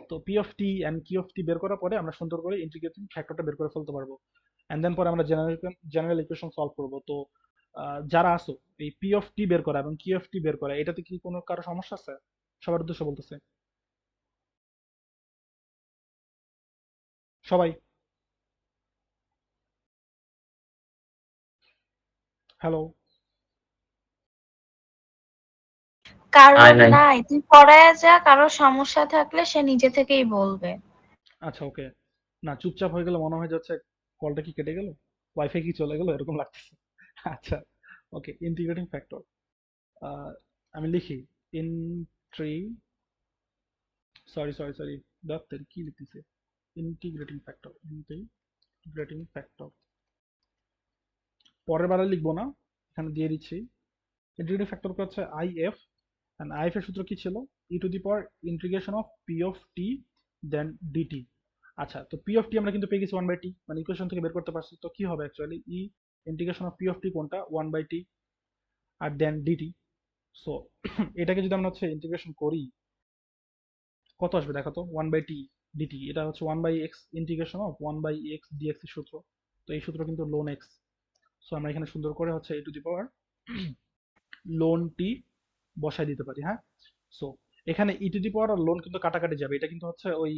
তো P of T and Q of টি বের করার পরে আমরা সুন্দর করে ইন্টিগ্রেটিং ফ্যাক্টরটা বের করে ফেলতে পারবো। অ্যান্ড দেন পরে আমরা জেনারেল ইকুয়েশন সলভ করবো। তো যারা আসো, এই পি অফ টি বের করা এবং কি অফ টি বের করা, এটাতে কি কোনো কারো সমস্যা আছে? সবার উদ্দেশ্য বলতেছে সবাই। হ্যালো, কারোর নাই। নাই, তুই পড়ায় যা, কারোর সমস্যা থাকলে সে নিজে থেকেই বলবে। আচ্ছা ওকে। না, চুপচাপ হয়ে গেলে মনে হয় যাচ্ছে কলটা কি কেটে গেল, ওয়াইফাই কি চলে গেল, এরকম লাগতেছে। আচ্ছা, ওকে, ইন্টিগ্রেটিং ফ্যাক্টর আমি লিখি, ইন থ্রি, সরি ডাক্তার কি লিখতেছে, ইন্টিগ্রেটিং ফ্যাক্টর পরের বারে লিখবো না, এখানে দিয়ে দিচ্ছি। ইন্টিগ্রেটিং ফ্যাক্টর হচ্ছে আইএফ, এন্ড আইএফ এর সূত্র কি ছিল? E to the power integration of P of T then DT. আচ্ছা, তো পি অফ টি আমরা কিন্তু পেয়ে গেছি 1/t, মানে ইকুয়েশন থেকে বের করতে পারছি। তো কি হবে actually? E integration of P of T কোনটা? 1/t আর দেন ডিটি। সো এটাকে যদি আমরা হচ্ছে ইন্টিগ্রেশন করি, কত আসবে দেখো তো? 1/t ডিটি, এটা হচ্ছে 1/x integration of 1/x dx এর সূত্র। তো এই সূত্র কিন্তু ln x। সো আমরা এখানে সুন্দর করে হচ্ছে e two the power ln t বসাই দিতে পারি। হ্যাঁ, সো এখানে ই to the power R loan কিন্তু কাটাকাটি যাবে। এটা কিন্তু হচ্ছে ওই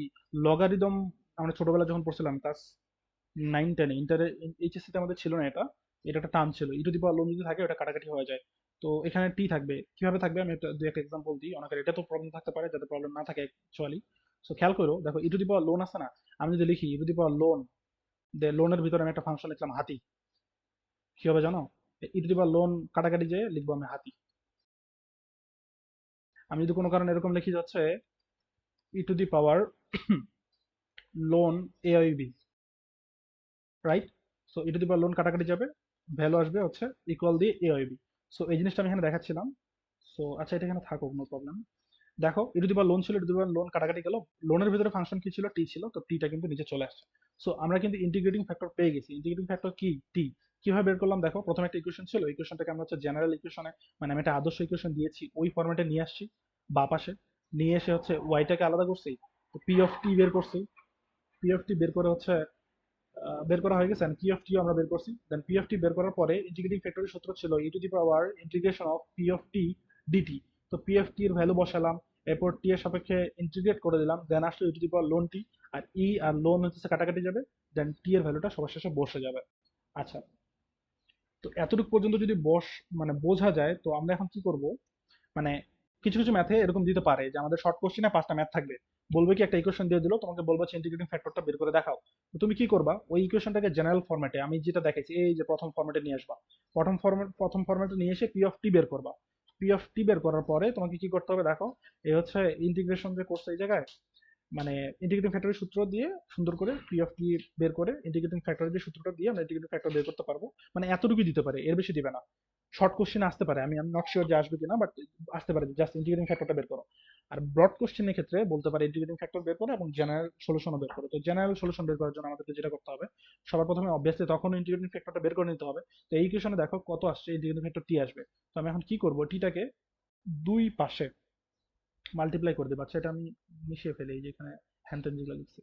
লগারিদম, আমরা ছোটবেলা যখন পড়ছিলাম ক্লাস 9-10 ইন্টারে, এইচএসসি তে আমাদের ছিল না এটা। এটা একটা টার্ম ছিল, E to the power loan যদি থাকে ওটা কাটাকাটি হয়ে যায়। তো এখানে টি থাকবে, কিভাবে থাকবে আমি দুই একটা এক্সাম্পল দিই। অনেকের এটা তো প্রবলেম থাকতে পারে, যাতে প্রবলেম না থাকে অ্যাকচুয়ালি। সো খেয়াল করো, দেখো ই টু দি পাওয়ার লোন আছে না, আমি যদি লিখি ই টু দি পাওয়ার লোন, লোনের ভিতরে আমি একটা ফাংশন লিখলাম হাতি, কি হবে জানো? ই টু দি পাওয়ার লোন কাটাকাটি যেয়ে লিখবো আমি হাতি। আমি যদি কোনো কারণে এরকম লিখি যাচ্ছে E to the power ln এআইবি, right? So E to the power ln কাটাকাটি যাবে, ভ্যালু আসবে হচ্ছে ইকুয়াল দিয়ে এআইবি। সো এই জিনিসটা আমি এখানে দেখাচ্ছিলাম। সো আচ্ছা, এটা এখানে থাকুক, নো প্রবলেম। দেখো ই টু দি পাওয়ার লোন ছিল, E to the power ln কাটাকাটি গেল, লোনের ভিতরে ফাংশন কি ছিল? টি ছিল, তো টিটা কিন্তু নিচে চলে আসছে। সো আমরা কিন্তু ইন্টিগ্রেটিং ফ্যাক্টর পেয়ে গেছি। ইন্টিগ্রেটিং ফ্যাক্টর কি? টি। কিভাবে বের করলাম দেখো, প্রথমে একটা ইকুয়েশন ছিল, ইকুয়েশনটাকে আমরা হচ্ছে জেনারেল ইকুয়েশনে, মানে আমি একটা আদর্শ ইকুয়েশন দিয়েছি, ওই ফরম্যাটে নিয়ে আসছি বা পাশে, নিয়ে এসে হচ্ছে ওয়াইটাকে আলাদা করছি, তো পি অফ টি বের করছি। পি অফ টি বের করে হচ্ছে বের করা হয়ে গেছে, পি অফ টি আমরা বের করছি। দেন পি অফ টি বের করার পরে ইন্টিগ্রেটিং ফ্যাক্টরের সূত্র ছিল E to the power integration of P of T DT. তো পি অফ টি এর ভ্যালু বসালাম, এরপর টি এর সাপেক্ষে ইন্টিগ্রেট করে দিলাম, দেন আসলো E to the power ln T, আর ই আর লোন হচ্ছে কাটাকাটি যাবে, দেন টি এর ভ্যালুটা সবার শেষে বসে যাবে। আচ্ছা, তো এতটুকু পর্যন্ত যদি মানে বোঝা যায়, তো আমরা এখন কি করব? মানে কিছু কিছু ম্যাথে এরকম দিতে পারে যে আমাদের শর্ট কোশ্চেনে 5টা ম্যাথ থাকবে, বলবে কি একটা ইকুয়েশন দিয়ে দিল, তোমাকে বলবো ইন্টিগ্রেটিং ফ্যাক্টরটা বের করে দেখাও। তো তুমি কি করবা? ওই ইকুয়েশনটাকে জেনারেল ফরম্যাটে আমি যেটা দেখাইছি, এই যে প্রথম ফরম্যাটে নিয়ে আসবা, প্রথম ফরম্যাটে নিয়ে এসে পি অফ টি বের করবা। পি অফ টি বের করার পরে তোমাকে কি করতে হবে দেখো, এই হচ্ছে ইন্টিগ্রেশন যে করছে এই জায়গায়, মানে ইন্টিগ্রেটিং ফ্যাক্টরের সূত্র দিয়ে সুন্দর করে পি অফ টি বের করে ইন্টিগ্রেটিং ফ্যাক্টরের যে সূত্রটা দিয়ে আমরা ইন্টিগ্রেটিং ফ্যাক্টর বের করতে পারবো। মানে এতটুকু দিতে পারে, এর বেশি দিবে না। শর্ট কোশ্চেন আসতে পারে, আমি নট শিওর যে আসবে কিনা, বাট আসতে পারে জাস্ট ইন্টিগ্রেটিং ফ্যাক্টরটা বের করো। আর ব্রড কোশ্চেনের ক্ষেত্রে বলতে পারে ইন্টিগ্রেটিং ফ্যাক্টর বের করো এবং জেনারেল সলিউশনও বের করো। তো জেনারেল সলিউশন বের করার জন্য আমাদেরকে যেটা করতে হবে, সবার প্রথমে অবভিয়াসলি তখন ইন্টিগ্রেটিং ফ্যাক্টরটা বের করে নিতে হবে। তো এই ইকুয়েশনে দেখো কত আসছে, ইন্টিগ্রেটিং ফ্যাক্টর টি আসবে। তো আমি এখন কি করব, টিটাকে দুই পাশে মাল্টিপ্লাই করে দেবো। আচ্ছা, এটা আমি মিশিয়ে ফেলি, এই যে এখানে হ্যান্টেন যেগুলো লিখছি।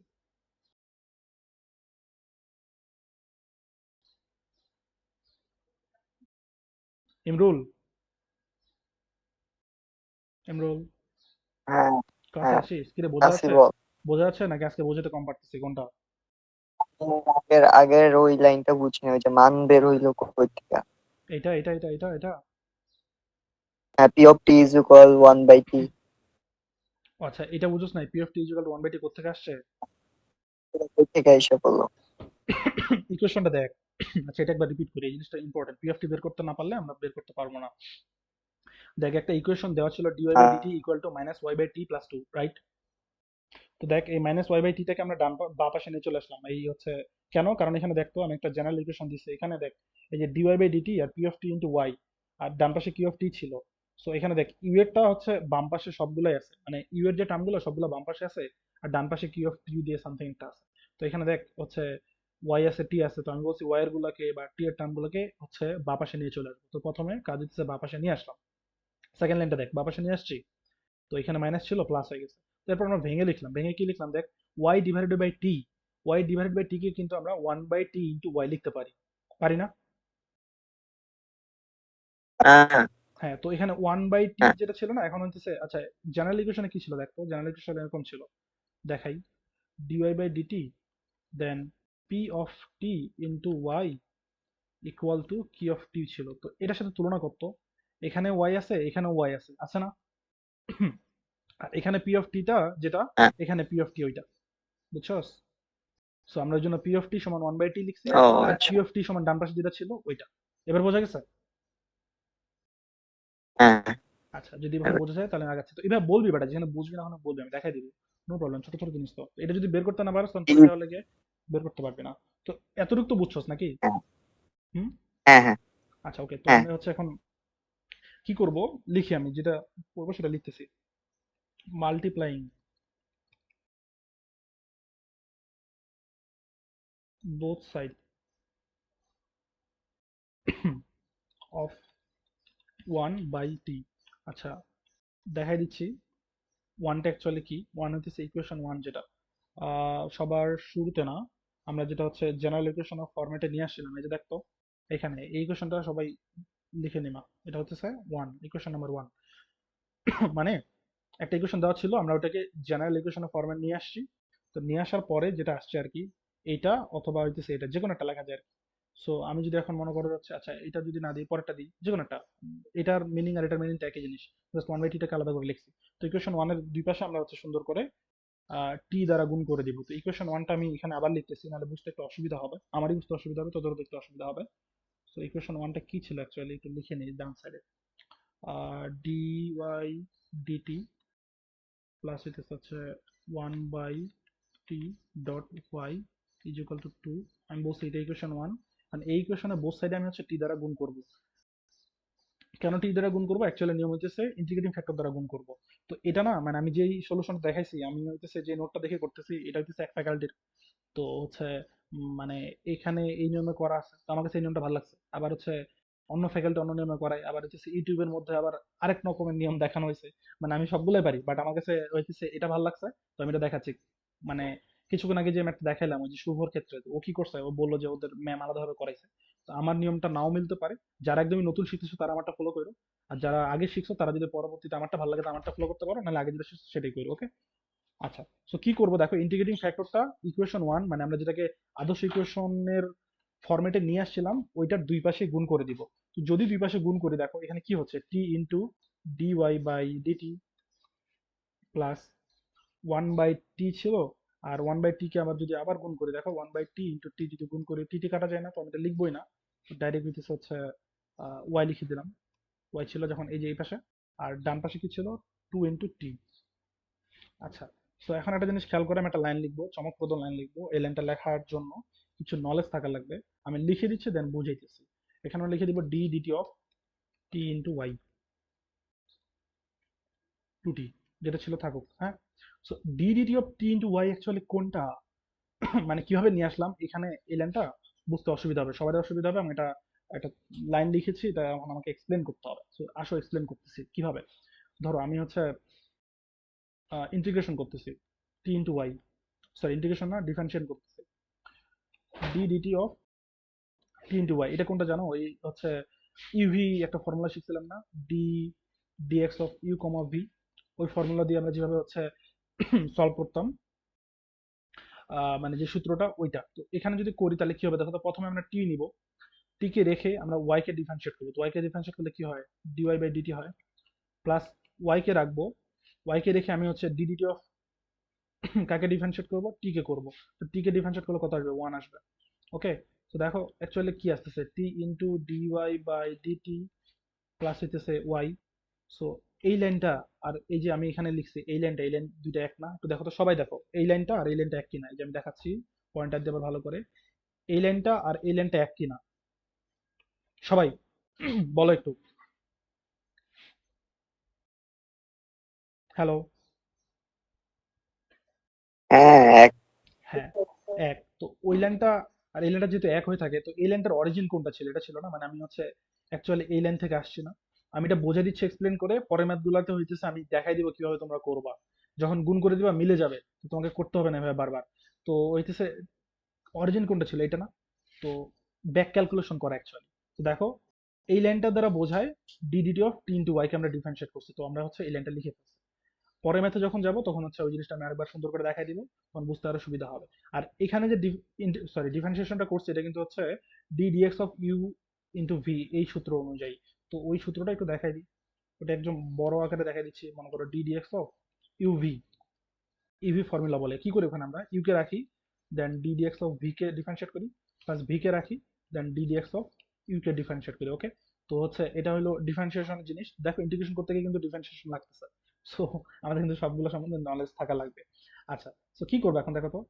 ইমরুল, ইমরুল, হ্যাঁ ক্লাসে হ্যাঁ, আসিস? কিরে, বোঝা আসি যাচ্ছে? বল। বোঝা যাচ্ছে নাকি আজকে বোঝাতে কম পারতেছি কোনটা? আগের আগের ওই লাইনটা বুঝিনি, ওই যে মান বের হইলো কই থেকে। এটা এটা এটা এটা এটা হ্যাঁ, P of T is equal 1/t। ও আচ্ছা, এটা বুঝোস নাই? P of T equal to 1/t কোথা থেকে আসছে? এটা কই থেকে এসে পড়লো? ইকুয়েশনটা দেখ। আচ্ছা, এটা একবার রিপিট করি, এই জিনিসটা ইম্পর্টেন্ট। পি অফ টি বের করতে না পারলে আমরা বের করতে পারবো না। দেখ, একটা ইকুয়েশন দেওয়া ছিল dy by dt equal to minus Y by T plus two, right? তো দেখ, এই মাইনাস ওয়াই বাই টিটাকে আমরা বা পাশে নিয়ে চলে আসলাম। এই হচ্ছে কেন, কারণ এখানে দেখতো আমি একটা জেনারেল ইকুয়েশন দিচ্ছি, এখানে দেখ এই যে dy বাই dt আর P of T into Y, আর ডান পাশে কিউ অফ টি ছিল। সো এখানে দেখ ইউ এরটা হচ্ছে বাম পাশে সবগুলাই আছে, মানে ইউ এর যে টার্মগুলো সবগুলো বাম পাশে আছে, আর ডান পাশে কিউ অফ টি দিয়ে সামথিং একটা আছে। তো এখানে দেখ হচ্ছে ওয়াই আছে, টি আছে, তো আমি বলছি ওয়াই এর গুলাকে বা টি এর টার্মগুলোকে হচ্ছে বা পাশে নিয়ে চলে আসবো। তো প্রথমে কাজ হচ্ছে বা পাশে নিয়ে আসলাম। সেকেন্ড লাইনটা দেখ, বা পাশে নিয়ে আসছি, তো এখানে মাইনাস ছিল প্লাস হয়ে গেছে। তারপর আমরা ভেঙে লিখলাম, ভেঙে কি লিখলাম দেখ, Y divided by T, Y divided by T কে কিন্তু আমরা 1/t ইন্টু ওয়াই লিখতে পারি, পারি না? হ্যাঁ হ্যাঁ, তো এখানে 1/t হ্যাঁ যেটা ছিল না, এখন হচ্ছে আচ্ছা, জেনারেল ইকুয়েশনে কি ছিল দেখো, জেনারেল ইকুয়েশনে এরকম ছিল, দেখাই, D Y by DT then P of T into Y equal to Q of টি ছিল। তো এটার সাথে তুলনা করতো, এখানে ওয়াই আছে, এখানে ওয়াই আছে, আছে না? আর এখানে পি অফ টিটা যেটা, হ্যাঁ। এখানে পি অফ টি ওইটা, বুঝছস? সো আমরা ওই জন্য পি অফ টি সমান 1/t লিখছি, ও আর আচ্ছা। পি অফ টি সমান ডান পাশে যেটা ছিল ওইটা। এবার বোঝা গেছে? হ্যাঁ আচ্ছা, যদি এভাবে বোঝা যায় তাহলে আগাচ্ছি। তো এবার বলবি বেটা, যেখানে বুঝবি না ওখানে বলবি, আমি দেখাই দিব, নো প্রবলেম। ছোট ছোট জিনিস তো, এটা যদি বের করতে না পারো তখন পরীক্ষা হলে গিয়ে বের করতে পারবি না। তো এতটুকু তো বুঝছস নাকি? হ্যাঁ। হুম? হ্যাঁ হ্যাঁ আচ্ছা ওকে, তো হ্যাঁ আমরা হচ্ছে এখন কি করব, লিখি আমি যেটা করবো সেটা লিখতেছি। Multiplying both side of 1/t। আচ্ছা দেখাই দিচ্ছি ওয়ানটা অ্যাকচুয়ালি কি। ওয়ান হচ্ছে ইকুয়েশন ওয়ান, যেটা সবার শুরুতে না, আমরা যেটা হচ্ছে জেনারেল ইকুয়েশন অফ ফরম্যাটে নিয়ে আসছিলাম। এই যে দেখতো এখানে এই ইকুয়েশনটা সবাই লিখে নিবা, এটা হচ্ছে ওয়ান, ইকুয়েশন নাম্বার ওয়ান। মানে একটা ইকুয়েশন দেওয়া ছিল, আমরা ওটাকে জেনারেল ইকুয়েশনের ফরম্যাট নিয়ে আসছি। তো নিয়ে আসার পরে যেটা আসছে আর কি, এইটা অথবা হইতেছে এটা, যে কোনো একটা লেখা যায় আর কি। সো আমি যদি এখন মনে করো যাচ্ছে, আচ্ছা এটা যদি না দিই পরেরটা দিই, যে কোনো একটা, এটার মিনিং আর এটার মিনিংটা একই জিনিস, জাস্ট ওয়ান বাই টিটাকে আলাদা করে লিখছি। তো ইকুয়েশন ওয়ানের দুই পাশে আমরা হচ্ছে সুন্দর করে টি দ্বারা গুণ করে দিব। তো ইকুয়েশন ওয়ানটা আমি এখানে আবার লিখতেছি, নাহলে বুঝতে একটু অসুবিধা হবে, আমারই বুঝতে অসুবিধা হবে, তোদেরও দেখতে অসুবিধা হবে। সো ইকুয়েশন ওয়ানটা কি ছিল অ্যাকচুয়ালি, একটু লিখে নিই ডান সাইডে। ডি ওয়াই ডিটি প্লাস হইতেছে হচ্ছে one by T dot Y is equal to two. আমি বলছি এটা ইকুয়েশন ওয়ান, আর এই ইকুয়েশনে বোথ সাইডে আমি হচ্ছে টি দ্বারা গুণ করব। কেন টি দ্বারা গুণ করবো, অ্যাকচুয়ালি নিয়ম হচ্ছে ইন্টিগ্রেটিং ফ্যাক্টর দ্বারা গুণ করব। তো এটা না, মানে আমি যেই সলিউশন দেখাইছি, আমি হইতেছে যে নোটটা দেখে করতেছি, এটা হইতেছে এক ফ্যাকাল্টির। তো হচ্ছে মানে এখানে এই নিয়মে করা আছে, তো আমার কাছে এই নিয়মটা ভালো লাগছে। আবার হচ্ছে অন্য ফ্যাকাল্টি অন্য নিয়মে করায়, আবার হচ্ছে ইউটিউবের মধ্যে আবার আরেক রকমের নিয়ম দেখানো হয়েছে। মানে আমি সবগুলোই পারি, বাট আমার কাছে হইতেছে এটা ভালো লাগছে, তো আমি এটা দেখাচ্ছি। মানে কিছুক্ষণ আগে যে ম্যাথটা দেখাইলাম, ওই যে শুভর ক্ষেত্রে, তো ও কি করছে, ও বললো যে ওদের ম্যাম আলাদাভাবে করাইছে। তো আমার নিয়মটা নাও মিলতে পারে, যারা একদমই নতুন শিখতেছো তারা আমারটা ফলো করো, আর যারা আগে শিখছো তারা যদি পরবর্তীতে আমারটা ভালো লাগে তো আমারটা ফলো করতে পারো, নাহলে আগে যেটা শিখছো সেটাই করো, ওকে। আচ্ছা, সো কি করব দেখো, ইন্টিগ্রেটিং ফ্যাক্টরটা ইকুয়েশন ওয়ান, মানে আমরা যেটাকে আদর্শ ইকুয়েশনের ফরম্যাটে নিয়ে আসছিলাম, ওইটার দুই পাশে গুণ করে দিব। তো যদি দুই পাশে গুণ করি, দেখো এখানে কি হচ্ছে, T into dy by DT plus one by T ছিল, আর ওয়ান বাই টি কে আবার যদি আবার গুণ করি, দেখো one by T into T যদি গুণ করি, টি টি কাটা যায় না, তো আমি এটা লিখবোই না, ডাইরেক্ট হচ্ছে ওয়াই লিখে দিলাম। ওয়াই ছিল যখন এই যে এই পাশে, আর ডান পাশে কি ছিল, টু ইন্টু টি। আচ্ছা, তো এখন একটা জিনিস খেয়াল করে আমি একটা লাইন লিখবো, চমকপ্রদ লাইন লিখবো। এই লাইনটা লেখার জন্য কিছু নলেজ থাকা লাগবে। আমি লিখে দিচ্ছি, দেন বুঝাইতেছি। এখানে আমরা লিখে দিব D DT of T into Y two টি, যেটা ছিল থাকুক, হ্যাঁ। So D DT of T into Y actually কোনটা, মানে কিভাবে নিয়ে আসলাম এখানে, এই লাইনটা বুঝতে অসুবিধা হবে, সবারই অসুবিধা হবে। আমি এটা একটা লাইন লিখেছি, এটা এখন আমাকে এক্সপ্লেন করতে হবে। সো আসো এক্সপ্লেন করতেছি কিভাবে। ধরো আমি হচ্ছে ইন্টিগ্রেশন করতেছি T into Y, sorry integration না, ডিফারেন্সিয়েট করতেছি D DT of T into Y. এটা কোনটা জানো, ওই হচ্ছে ইউভি একটা ফর্মুলা শিখছিলাম না, D dx of U comma V. ওই ফর্মুলা দিয়ে আমরা যেভাবে হচ্ছে সলভ করতাম, মানে যে সূত্রটা ওইটা। তো এখানে যদি করি তাহলে কি হবে দেখো, তো প্রথমে আমরা টি নিব, টি কে রেখে আমরা ওয়াই কে ডিফারেন্সিয়েট করবো। তো ওয়াই কে ডিফারেন্সিয়েট করলে কি হয়, ডিওয়াই বাই ডিটি হয়, প্লাস ওয়াই কে রাখবো, ওয়াই কে রেখে আমি হচ্ছে ডিডিটি অফ কাকে ডিফারেন্সিয়েট করবো, টি কে করবো। তো টি কে ডিফারেন্সিয়েট করলে কত আসবে, ওয়ান আসবে, ওকে। তো দেখো অ্যাকচুয়ালি কি আসতেছে, T into dy by DT plus হইতেছে ওয়াই। সো এই লাইনটা আর এই যে আমি এখানে লিখছি এই লাইনটা, এই লাইন দুইটা এক না, একটু দেখো তো সবাই, দেখো এই লাইনটা আর এই লাইনটা এক কিনা, এই যে আমি দেখাচ্ছি পয়েন্টার দিয়ে আবার ভালো করে, এই লাইনটা আর এই লাইনটা এক কিনা সবাই বলো একটু, হ্যালো। হ্যাঁ এক হ্যাঁ এক, তো ওই লাইনটা আর এই লাইনটা যেহেতু এক হয়ে থাকে, তো এই লাইনটার অরিজিন কোনটা ছিল, এটা ছিল না, মানে আমি হচ্ছে অ্যাকচুয়ালি এই লাইন থেকে আসছি না। আমি এটা বোঝা দিচ্ছি এক্সপ্লেন করে, পরের ম্যাথ গুলাতে হইতেছে আমি দেখাই দিব কিভাবে তোমরা করবা, যখন গুণ করে দিবা মিলে যাবে, তো তোমাকে করতে হবে না এভাবে বারবার। তো হইতেছে অরিজিন কোনটা ছিল, এটা না। তো ব্যাক ক্যালকুলেশন করা অ্যাকচুয়ালি। তো দেখো এই লাইনটা দ্বারা বোঝায় D DT of T into Y কে আমরা ডিফারেন্সিয়েট করছি, তো আমরা হচ্ছে এই লাইনটা লিখে ফেলছি। পরের ম্যাথে যখন যাব তখন হচ্ছে ওই জিনিসটা আমি আরেকবার সুন্দর করে দেখাই দিব, তখন বুঝতে আরো সুবিধা হবে। আর এখানে যে ডিফারেন্সিয়েশনটা করছে, এটা কিন্তু হচ্ছে D dx of U into V এই সূত্র অনুযায়ী। তো ওই সূত্রটা একটু দেখাই দিই, ওটা একদম বড় আকারে দেখাই দিচ্ছি। মনে করো d dx of u v, u v formula বলে কি করে, ওখানে আমরা ইউ কে রাখি, then d dx of v কে ডিফারেন্সিয়েট করি, প্লাস ভি কে রাখি, then d dx of u কে ডিফারেন্সিয়েট করি, ওকে। তো হচ্ছে এটা হলো ডিফারেন্সিয়েশন জিনিস। দেখো ইন্টিগ্রেশন করতে গিয়ে কিন্তু ডিফারেন্সিয়েশন লাগতেছে, সো আমাদের কিন্তু সবগুলো সম্বন্ধে নলেজ থাকা লাগবে। আচ্ছা, সো কি করবো এখন দেখো তো,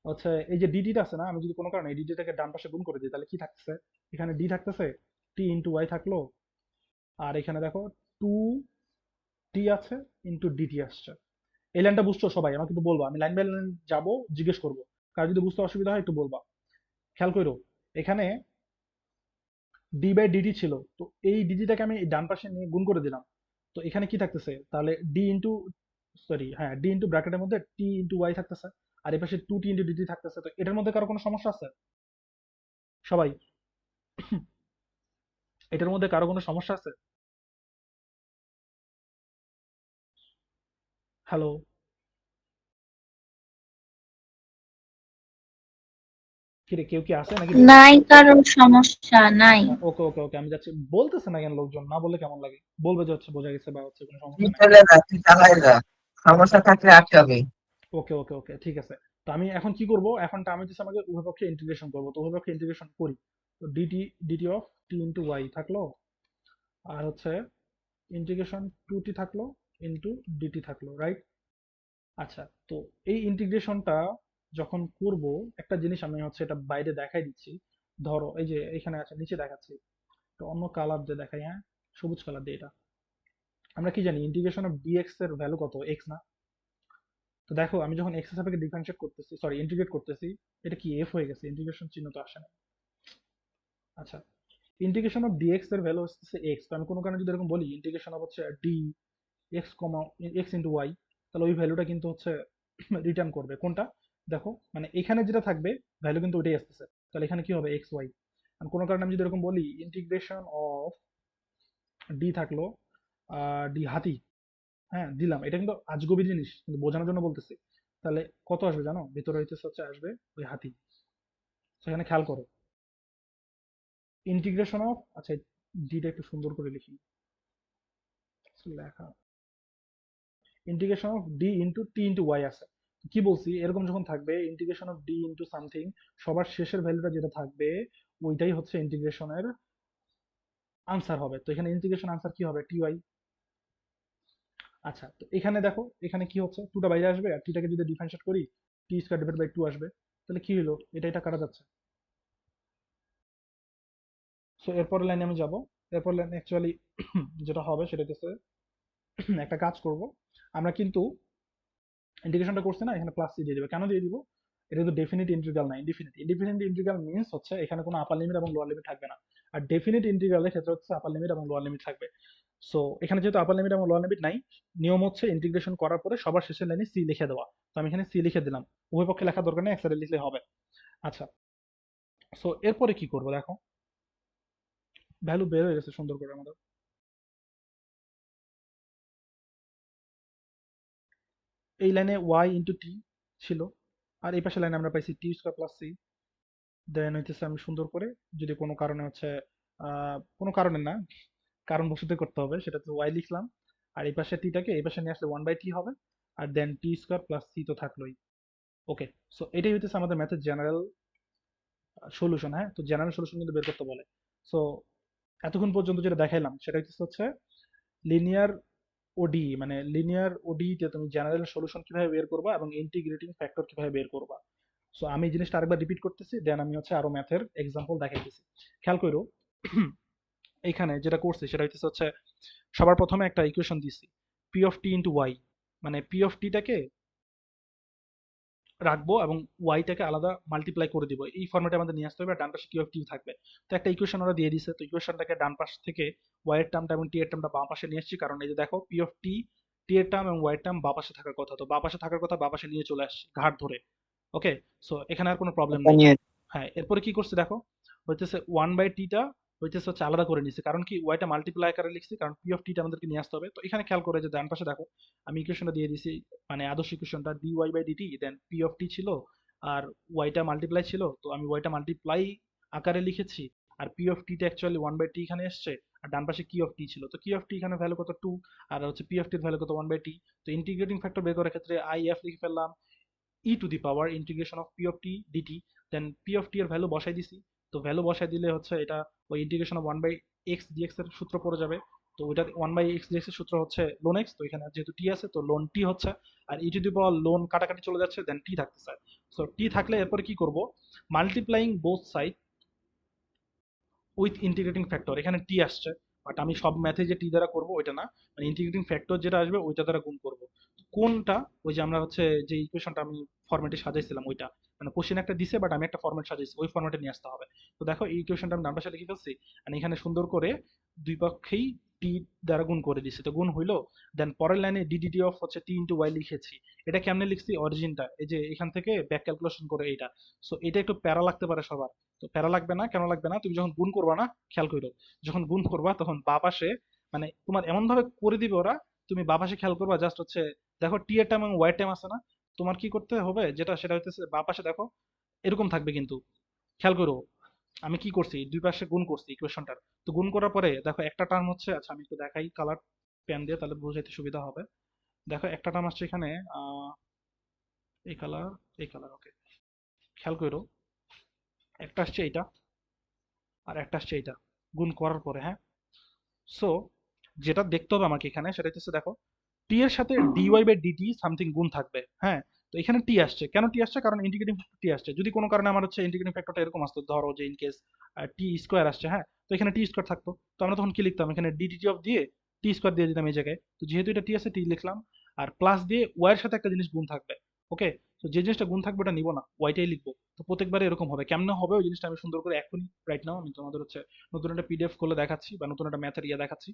হচ্ছে এই যে ডিডিটা আছে না, আমি যদি কোনো কারণে এই ডিডিটাকে ডান পাশে গুণ করে দিই তাহলে কি থাকতেছে, এখানে ডি থাকতেছে, টি ইন্টু ওয়াই থাকলো, আর এখানে দেখো টু টি আছে ইন্টু ডিটি আসছে। এই লাইনটা বুঝছো সবাই? আমাকে একটু বলবা, আমি লাইন বাই লাইন যাবো, জিজ্ঞেস করবো, কার যদি বুঝতে অসুবিধা হয় একটু বলবা। খেয়াল করো, এখানে ডি বাই ডিটি ছিল, তো এই ডিটিটাকে আমি ডান পাশে নিয়ে গুণ করে দিলাম। তো এখানে কি থাকতেছে তাহলে, ডি ইন্টু, সরি হ্যাঁ, ডি ইন্টু ব্র্যাকেটের মধ্যে টি ইন্টু ওয়াই থাকতেছে, আর এই পাশে টু টি ইন্টু ডিটি থাকতেছে। তো এটার মধ্যে কারো কোনো সমস্যা আছে সবাই? এটার মধ্যে কারো কোনো সমস্যা আছে? হ্যালো, কিরে কেউ কি আছে নাকি? নাই কারোর সমস্যা নাই। আচ্ছা, ওকে ওকে ওকে, আমি যাচ্ছি। বলতেছে না কেন লোকজন? না বললে কেমন লাগে? বলবে যে হচ্ছে বোঝা গেছে বা হচ্ছে কোনো সমস্যা তুই নাই। চলে যা, তুই চালাই যা, সমস্যা থাকলে আটকাবে। ওকে ওকে ওকে, ঠিক আছে। তো আমি এখন কি করব, এখনটা আমি just আমাকে উভয় পক্ষে ইন্টিগ্রেশন করব। তো উভয় পক্ষে ইন্টিগ্রেশন করি। তো D T D T of T into Y থাকলো, আর হচ্ছে ইন্টিগ্রেশন টু টি থাকলো ইন্টু ডিটি থাকলো, রাইট? আচ্ছা, তো এই ইন্টিগ্রেশনটা যখন করব, একটা জিনিস আমি হচ্ছে এটা বাইরে দেখাই দিচ্ছি। ধরো এই যে এখানে আছে, নিচে দেখাচ্ছি, তো অন্য কালার দিয়ে দেখাই, হ্যাঁ, সবুজ কালার দিয়ে। এটা আমরা কি জানি, ইন্টিগ্রেশন অফ ডিএক্স এর ভ্যালু কত? এক্স না? তো দেখো আমি যখন এক্স এর সাপেক্ষে ডিফারেন্সিয়েট করতেছি, সরি ইন্টিগ্রেট করতেছি, এটা কি এফ হয়ে গেছে, ইন্টিগ্রেশন চিহ্ন তো আসে না। আচ্ছা, ইন্টিগ্রেশন অফ ডিএক্স এর ভ্যালু হচ্ছে এক্স। তো আমি কোনো কারণে যদি এরকম বলি ইন্টিগ্রেশন অফ হচ্ছে D x comma x into Y, তাহলে ওই ভ্যালুটা কিন্তু হচ্ছে রিটার্ন করবে কোনটা? দেখো মানে এখানে যেটা থাকবে ভ্যালু কিন্তু ওইটাই আসতেছে। তাহলে এখানে কি হবে? X Y. আর কোনো কারণে আমি যদি এরকম বলি ইন্টিগ্রেশন অফ ডি থাকলো ডি হাতি, হ্যাঁ দিলাম, এটা কিন্তু আজগবি জিনিস কিন্তু বোঝানোর জন্য বলতেছি। তাহলে কত আসবে জানো? ভিতরে হইতেছে হচ্ছে আসবে ওই হাতি। সেখানে খেয়াল করো, ইন্টিগ্রেশন অফ, আচ্ছা ডিটা একটু সুন্দর করে লিখি, লেখা integration of D into T into Y আছে। কি বলছি, এরকম যখন থাকবে integration of D into something, সবার শেষের ভ্যালুটা যেটা থাকবে ওইটাই হচ্ছে ইন্টিগ্রেশনের আনসার হবে। তো এখানে ইন্টিগ্রেশন আনসার কি হবে? T Y. আচ্ছা, তো এখানে দেখো এখানে কি হচ্ছে, টুটা বাইরে আসবে, আর টিটাকে যদি ডিফারেন্সিয়েট করি টি স্কয়ার ডিভাইড বাই টু আসবে। তাহলে কি হলো, এটা কাটা যাচ্ছে। সো এরপর লাইনে আমি যাব। এরপর লাইনে অ্যাকচুয়ালি যেটা হবে সেটা হচ্ছে একটা কাজ করব। আমরা কিন্তু ইন্টিগ্রেশনটা করছি না, এখানে প্লাস সি দিয়ে দিব। কেন দিয়ে দিব? এটা তো ডেফিনিট ইন্টিগ্রাল না, ইনডিফিনিট। ইনডিফিনিট ইন্টিগ্রাল মিন্স হচ্ছে এখানে কোনো আপার লিমিট এবং লোয়ার লিমিট থাকবে না। আর ডেফিনিট ইন্টিগ্রালের ক্ষেত্রে হচ্ছে আপার লিমিট এবং লোয়ার লিমিট থাকবে। সো এখানে যেহেতু আপার লিমিট এবং লোয়ার লিমিট নাই, নিয়ম হচ্ছে ইন্টিগ্রেশন করার পরে সবার শেষের লাইনে সি লিখে দেওয়া। তো আমি এখানে সি লিখে দিলাম, উভয় পক্ষে লেখার দরকার নেই, একসাথে লিখলে হবে। আচ্ছা, সো এরপরে কি করবো দেখো, ভ্যালু বের হয়ে গেছে সুন্দর করে আমাদের। এই লাইনে ওয়াই ইন্টু টি ছিল, আর এই পাশে লাইনে আমরা পাইছি টি স্কোয়ার প্লাস সি। দেন হইতেছে আমি সুন্দর করে, যদি কোনো কারণে হচ্ছে কোনো কারণে না, কারণ বশত করতে হবে, সেটা তো ওয়াই লিখলাম, আর এই পাশে টিটাকে এই পাশে নিয়ে আসলে ওয়ান বাই টি হবে, আর দেন টি স্কোয়ার প্লাস সি তো থাকলোই। ওকে, সো এটাই হইতেছে আমাদের ম্যাথের জেনারেল সলিউশন। হ্যাঁ, তো জেনারেল সলিউশন কিন্তু বের করতে বলে। সো এতক্ষণ পর্যন্ত যেটা দেখাইলাম সেটা হচ্ছে লিনিয়ার ওডি, মানে লিনিয়ার ওডি তে তুমি জেনারেল সলিউশন কিভাবে বের করবা এবং ইন্টিগ্রেটিং ফ্যাক্টর কিভাবে বের করবা। সো আমি এই জিনিসটা আরেকবার রিপিট করতেছি, দেন আমি হচ্ছে আরো ম্যাথের এক্সাম্পল দেখাইতেছি। খেয়াল করো, এইখানে যেটা করছি সেটা হচ্ছে সবার প্রথমে একটা ইকুয়েশন দিছি, P of T into Y, মানে পি অফ টিটাকে রাখবো এবং ওয়াইটাকে আলাদা মাল্টিপ্লাই করে দিব, এই ফর্মেটে আমাদের নিয়ে আসতে হবে, আর ডান পাশে কিউ অফ টি থাকবে। তো একটা ইকুয়েশন ওরা দিয়ে দিছে, তো ইকুয়েশনটাকে ডান পাশ থেকে ওয়াই এর টার্মটা এবং টি এর টার্মটা বাম পাশে নিয়ে আসছি, কারণ এই যে দেখো পি অফ টি, টি এর টার্ম এবং ওয়াই এর টার্ম বাম পাশে থাকার কথা, তো বাম পাশে থাকার কথা বাম পাশে নিয়ে চলে আসছি ঘাট ধরে। ওকে, সো এখানে আর কোনো প্রবলেম এটা নেই। নিয়ে হ্যাঁ, এরপরে কি করছি দেখো, হইতেছে ওয়ান বাই টিটা হচ্ছে আলাদা করে নিছি, কারণ কি ওয়াইটা মাল্টিপ্লাই আকারে লিখছি, কারণ পি অফ টিটা আমাদেরকে নিয়ে আসতে হবে। তো এখানে খেয়াল করে যে ডান পাশে দেখো আমি ইকুয়েশনটা দিয়ে দিছি, মানে আদর্শ ইকুয়েশনটা d y by DT, then P of টি ছিল আর ওয়াইটা মাল্টিপ্লাই ছিল, তো আমি ওয়াইটা মাল্টিপ্লাই আকারে লিখেছি, আর পি অফ টিটা অ্যাকচুয়ালি ওয়ান বাই টি এখানে এসছে, আর ডান পাশে কি অফ টি ছিল, তো কি অফ টি এখানে ভ্যালু কত? টু, আর হচ্ছে পি অফ টির ভ্যালু কত? ওয়ান বাই টি। তো ইন্টিগ্রেটিং ফ্যাক্টর বের করার ক্ষেত্রে আই এফ লিখে ফেললাম, e to the power integration of P of T d t, then P of টি এর ভ্যালু বসাই দিছি। তো ভ্যালু বসাই দিলে হচ্ছে এটা ওই integration of one by X D X এর সূত্র পড়ে যাবে। তো ওইটা ওয়ান বাই এক্স ডিএক্স এর সূত্র হচ্ছে লোন এক্স, তো এখানে যেহেতু টি আছে তো লোন টি হচ্ছে, আর ই টু দি পাওয়ার লোন কাটাকাটি চলে যাচ্ছে, দেন টি থাকতেছে। সো টি থাকলে এরপরে কি করব, multiplying both side with integrating factor, এখানে টি আসছে, বাট আমি সব ম্যাথে যে টি দ্বারা করব ওইটা না, মানে ইন্টিগ্রেটিং ফ্যাক্টর যেটা আসবে ওইটা দ্বারা গুণ করব। কোনটা? ওই যে আমরা হচ্ছে যে ইকুয়েশনটা আমি ফরম্যাটে সাজাইছিলাম ওইটা, মানে কোশ্চেন একটা দিছে বাট আমি একটা ফরম্যাট সাজাইছি, ওই ফরম্যাটে নিয়ে আসতে হবে। তো দেখো এই ইকুয়েশনটা আমি ডান পাশে লিখে ফেলছি, আর এখানে সুন্দর করে দুই পক্ষেই টি দ্বারা গুণ করে দিছি, তো গুণ হইলো। দেন পরের লাইনে ডিডিটি অফ হচ্ছে টি ইন্টু ওয়াই লিখেছি। এটা কেমনে লিখছি? অরিজিনটা এই যে এখান থেকে ব্যাক ক্যালকুলেশন করে এইটা। সো এটা একটু প্যারা লাগতে পারে সবার, তো প্যারা লাগবে না, কেন লাগবে না? তুমি যখন গুণ করবা না, খেয়াল করো, যখন গুণ করবা তখন বাঁ পাশে মানে তোমার এমন ভাবে করে দিবে ওরা, তুমি বাঁ পাশে খেয়াল করবা, জাস্ট হচ্ছে দেখো টি এর টাইম এবং ওয়াই টাইম আছে না, তোমার কি করতে হবে যেটা সেটা হচ্ছে বাঁ পাশে দেখো এরকম থাকবে কিন্তু, খেয়াল করো আমি কি করছি, দুই পাশে গুণ করছি ইকুয়েশনটার। তো গুণ করার পরে দেখো একটা টার্ম হচ্ছে, আচ্ছা আমি একটু দেখাই কালার পেন দিয়ে, তাহলে বোঝাইতে সুবিধা হবে। দেখো একটা টার্ম আসছে এখানে, এই কালার, এই কালার, ওকে, খেয়াল করো একটা আসছে এইটা, আর একটা আসছে এইটা, গুণ করার পরে, হ্যাঁ। সো যেটা দেখতে হবে আমাকে এখানে সেটা হচ্ছে দেখো টি এর সাথে ডিওয়াই বাই ডিটি সামথিং গুণ থাকবে, হ্যাঁ। তো এখানে টি আসছে, কেন টি আসছে? কারণ ইন্টিগ্রেটিং টি আসছে। যদি কোনো কারণে আমার হচ্ছে ইন্টিগ্রেটিং ফ্যাক্টরটা এরকম আসতো, ধরো যে ইন কেস টি স্কোয়ার আসছে, হ্যাঁ, তো এখানে টি স্কোয়ার থাকতো, তো আমরা তখন কি লিখতাম? এখানে ডিটি অফ দিয়ে টি স্কোয়ার দিয়ে দিতাম এই জায়গায়। তো যেহেতু এটা টি আছে, টি লিখলাম, আর প্লাস দিয়ে ওয়াই এর সাথে একটা জিনিস গুণ থাকবে, ওকে। তো যে জিনিসটা গুণ থাকবে ওটা নিব না, ওয়াইটাই লিখবো। তো প্রত্যেকবারে এরকম হবে, কেমনে হবে ওই জিনিসটা আমি সুন্দর করে এখনই রাইট নাও আমি তোমাদের হচ্ছে নতুন একটা পিডিএফ করলে দেখাচ্ছি, বা নতুন একটা ম্যাথের ইয়ে দেখাচ্ছি।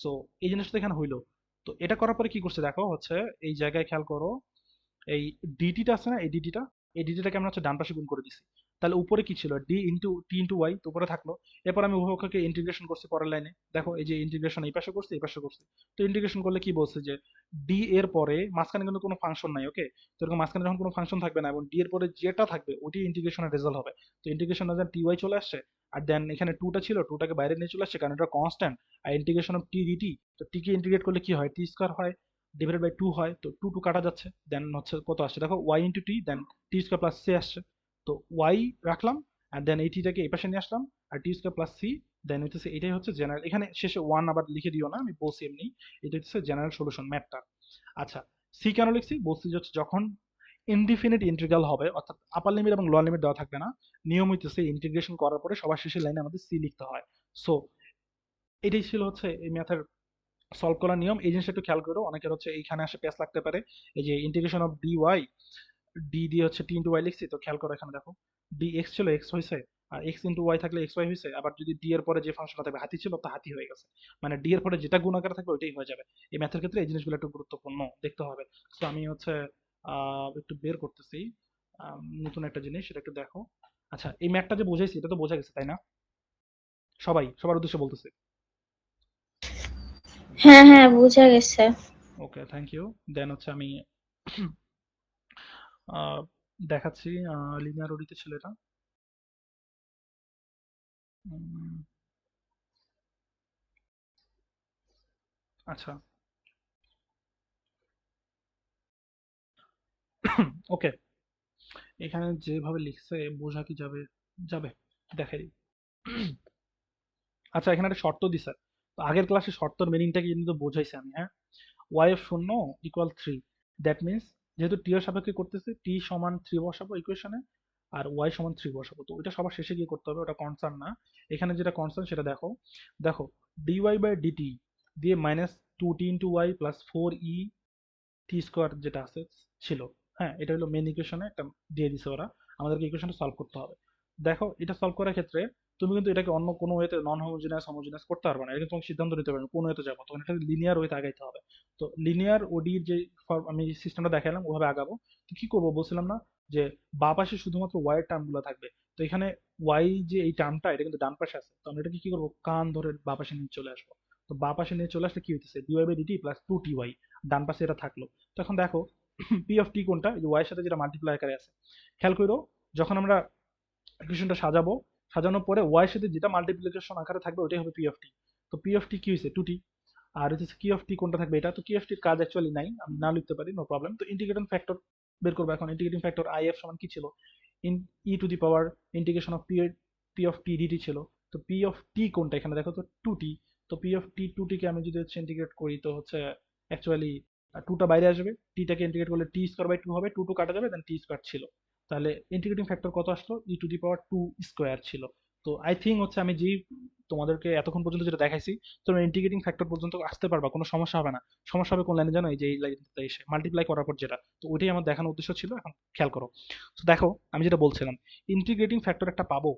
সো এই জিনিসটা এখানে হইলো। তো এটা করার পরে কি করছে দেখো হচ্ছে এই জায়গায় খেয়াল করো, এই ডিটিটা আছে না, এই ডিটিটাকে আমরা হচ্ছে ডান পাশে গুণ করে দিছি। তাহলে উপরে কি ছিল? D into T into Y, তো উপরে থাকলো। এরপর আমি উভয়কে ইন্টিগ্রেশন করছি পরের লাইনে, দেখো এই যে ইন্টিগ্রেশন এই পাশে করছি এই পাশে করছি। তো ইন্টিগ্রেশন করলে কি বলছে যে ডি এর পরে মাঝখানে কিন্তু কোনো ফাংশন নাই, ওকে। তো এরকম মাঝখানে যখন কোনো ফাংশন থাকবে না এবং ডি এর পরে যেটা থাকবে ওটি ইন্টিগ্রেশনের রেজাল্ট হবে। তো ইন্টিগ্রেশন রেজাল্ট টি ওয়াই চলে আসছে, আর দেন এখানে টুটা ছিল, টুটাকে বাইরে নিয়ে চলে আসছে কারণ এটা কনস্ট্যান্ট। আর ইন্টিগ্রেশন অফ টি ডিটি, তো টি কে ইন্টিগ্রেট করলে কি হয়? টি স্কোয়ার হয়, ডিভাইডেড বাই টু হয়, তো টু টু কাটা যাচ্ছে, দেন হচ্ছে কত আসছে দেখো ওয়াই ইন্টু টি, দেন টি স্কোয়ার প্লাস সি আসছে। তো ওয়াই রাখলাম, আর দেন এই টিটাকে এই পাশে নিয়ে আসলাম, আর টি স্কোয়ার প্লাস সি, দেন হচ্ছে এটাই হচ্ছে জেনারেল। এখানে শেষে ওয়ান আবার লিখে দিও না, আমি বলছি এমনি, এটা হচ্ছে জেনারেল সলিউশন ম্যাথটা। আচ্ছা, সি কেন লিখছি? বলছি যে হচ্ছে যখন ইনডিফিনিট ইন্টিগ্রাল হবে, অর্থাৎ আপার লিমিট এবং লোয়ার লিমিট দেওয়া থাকবে না, নিয়ম হইতেছে ইন্টিগ্রেশন করার পরে সবার শেষের লাইনে আমাদের সি লিখতে হয়। সো এটাই ছিল হচ্ছে এই ম্যাথের সলভ করার নিয়ম। এই জিনিসটা একটু খেয়াল করো, অনেকের হচ্ছে এইখানে আসে প্যাচ লাগতে পারে। এই যে integration of d y, d দিয়ে হচ্ছে টি ইন্টু ওয়াই লিখছি, তো খেয়াল করো এখানে দেখো ডি এক্স ছিল এক্স হয়েছে, আর এক্স ইন্টু ওয়াই থাকলে এক্স ওয়াই হয়েছে। আবার যদি ডি এর পরে যে ফাংশনটা থাকবে হাতি ছিল, তো হাতি হয়ে গেছে, মানে ডি এর পরে যেটা গুণ আকারে থাকবে ওইটাই হয়ে যাবে। এই ম্যাথের ক্ষেত্রে এই জিনিসগুলো একটু গুরুত্বপূর্ণ দেখতে হবে। তো আমি হচ্ছে একটু বের করতেছি নতুন একটা জিনিস, সেটা একটু দেখো। আচ্ছা, এই ম্যাথটা যে বোঝাইছি এটা তো বোঝা গেছে তাই না? সবার উদ্দেশ্যে বলতেছি। হ্যাঁ হ্যাঁ, বোঝা গেছে। ওকে, থ্যাংক ইউ। দেন হচ্ছে আমি আহ, দেখাচ্ছি লিনিয়ার ওডিতে ছিল এটা। আচ্ছা, ওকে, এখানে যেভাবে লিখছে বোঝা কি যাবে? যাবে, দেখাই দিই। আচ্ছা, এখানে একটা শর্ত দিছে, তো আগের ক্লাসে শর্তর মিনিংটা কি কিন্তু বোঝাইছে আমি, হ্যাঁ। ওয়াই অফ শূন্য ইকুয়াল 3, দ্যাট মিনস যেহেতু টি এর সাপেক্ষে করতেছি, টি সমান 3 বসাবো ইকুয়েশনে, আর ওয়াই সমান 3 বসাবো। তো ওইটা সবার শেষে গিয়ে করতে হবে, ওটা কনসার্ন না। এখানে যেটা কনসার্ন সেটা দেখো, দেখো ডিওয়াই বাই ডিটি দিয়ে minus 2t into y plus 4e t square যেটা আছে ছিল, হ্যাঁ, এটা হলো মেন ইকুয়েশনে একটা দিয়ে দিছে ওরা, আমাদেরকে ইকুয়েশনটা সলভ করতে হবে। দেখো এটা সলভ করার ক্ষেত্রে তুমি কিন্তু এটাকে অন্য কোনো ওয়েতে নন হোমোজেনাস হোমোজেনাস করতে পারবে না, এটা কিন্তু তোমাকে সিদ্ধান্ত নিতে পারবে কোন ওয়েতে যাবো, তখন এটা লিনিয়ার ওয়েতে আগাইতে হবে। তো লিনিয়ার ওডির যে আমি সিস্টেমটা দেখালাম ওভাবে আগাবো। তো কি করবো বলছিলাম না, যে বা পাশে শুধুমাত্র ওয়াই এর টার্মগুলো থাকবে। তো এখানে ওয়াই যে এই টার্মটা এটা কিন্তু ডান পাশে আছে, তো আমরা এটাকে কি করবো, কান ধরে বা পাশে নিয়ে চলে আসবো। তো বা পাশে নিয়ে চলে আসলে কি হইতেছে, dy by DT plus 2ty, ডান পাশে এটা থাকলো। তো এখন দেখো পি অফ টি কোনটা, এই ওয়াই এর সাথে যেটা মাল্টিপ্লাই আকারে আছে, খেয়াল করো যখন আমরা ইকুয়েশনটা সাজাবো, সাজানোর পরে ওয়াই এর সাথে যেটা মাল্টিপ্লিকেশন আকারে থাকবে ওইটাই হবে পি অফ টি। তো পি অফ টি কি হয়েছে, 2t, আর হচ্ছে কি অফ টি কোনটা থাকবে এটা। তো কি অফ টির কাজ অ্যাকচুয়ালি নাই, আমি না লিখতে পারি, নো প্রবলেম। তো ইন্টিগ্রেটিং ফ্যাক্টর বের করবো এখন। ইন্টিগ্রেটিং ফ্যাক্টর আই এফ সমান কি ছিল, in e to the power integration of P of T dt ছিল। তো পি অফ টি কোনটা এখানে দেখো তো 2t। তো পি অফ টি 2t কে আমি যদি হচ্ছে ইন্টিগ্রেট করি, তো হচ্ছে অ্যাকচুয়ালি টুটা বাইরে আসবে, টিটাকে ইন্টিগ্রেট করলে টি স্কোয়ার বাই টু হবে, টু টু কাটা যাবে, দেন টি স্কোয়ার ছিল। তাহলে ইন্টিগ্রেটিং ফ্যাক্টর কত আসলো, E to the power 2 square ছিল। তো তো আই থিঙ্ক হচ্ছে আমি যেই তোমাদেরকে এতক্ষণ পর্যন্ত যেটা দেখাইছি, তোমরা ইন্টিগ্রেটিং ফ্যাক্টর পর্যন্ত আসতে পারবা, কোনো সমস্যা হবে না। সমস্যা হবে কোন লাইনে জানো? এই যে এই লাইনটাতে এসে মাল্টিপ্লাই করার পর যেটা, তো ওইটাই আমার দেখানোর উদ্দেশ্য ছিল। এখন খেয়াল করো। তো দেখো আমি যেটা বলছিলাম, ইন্টিগ্রেটিং ফ্যাক্টর একটা পাবো,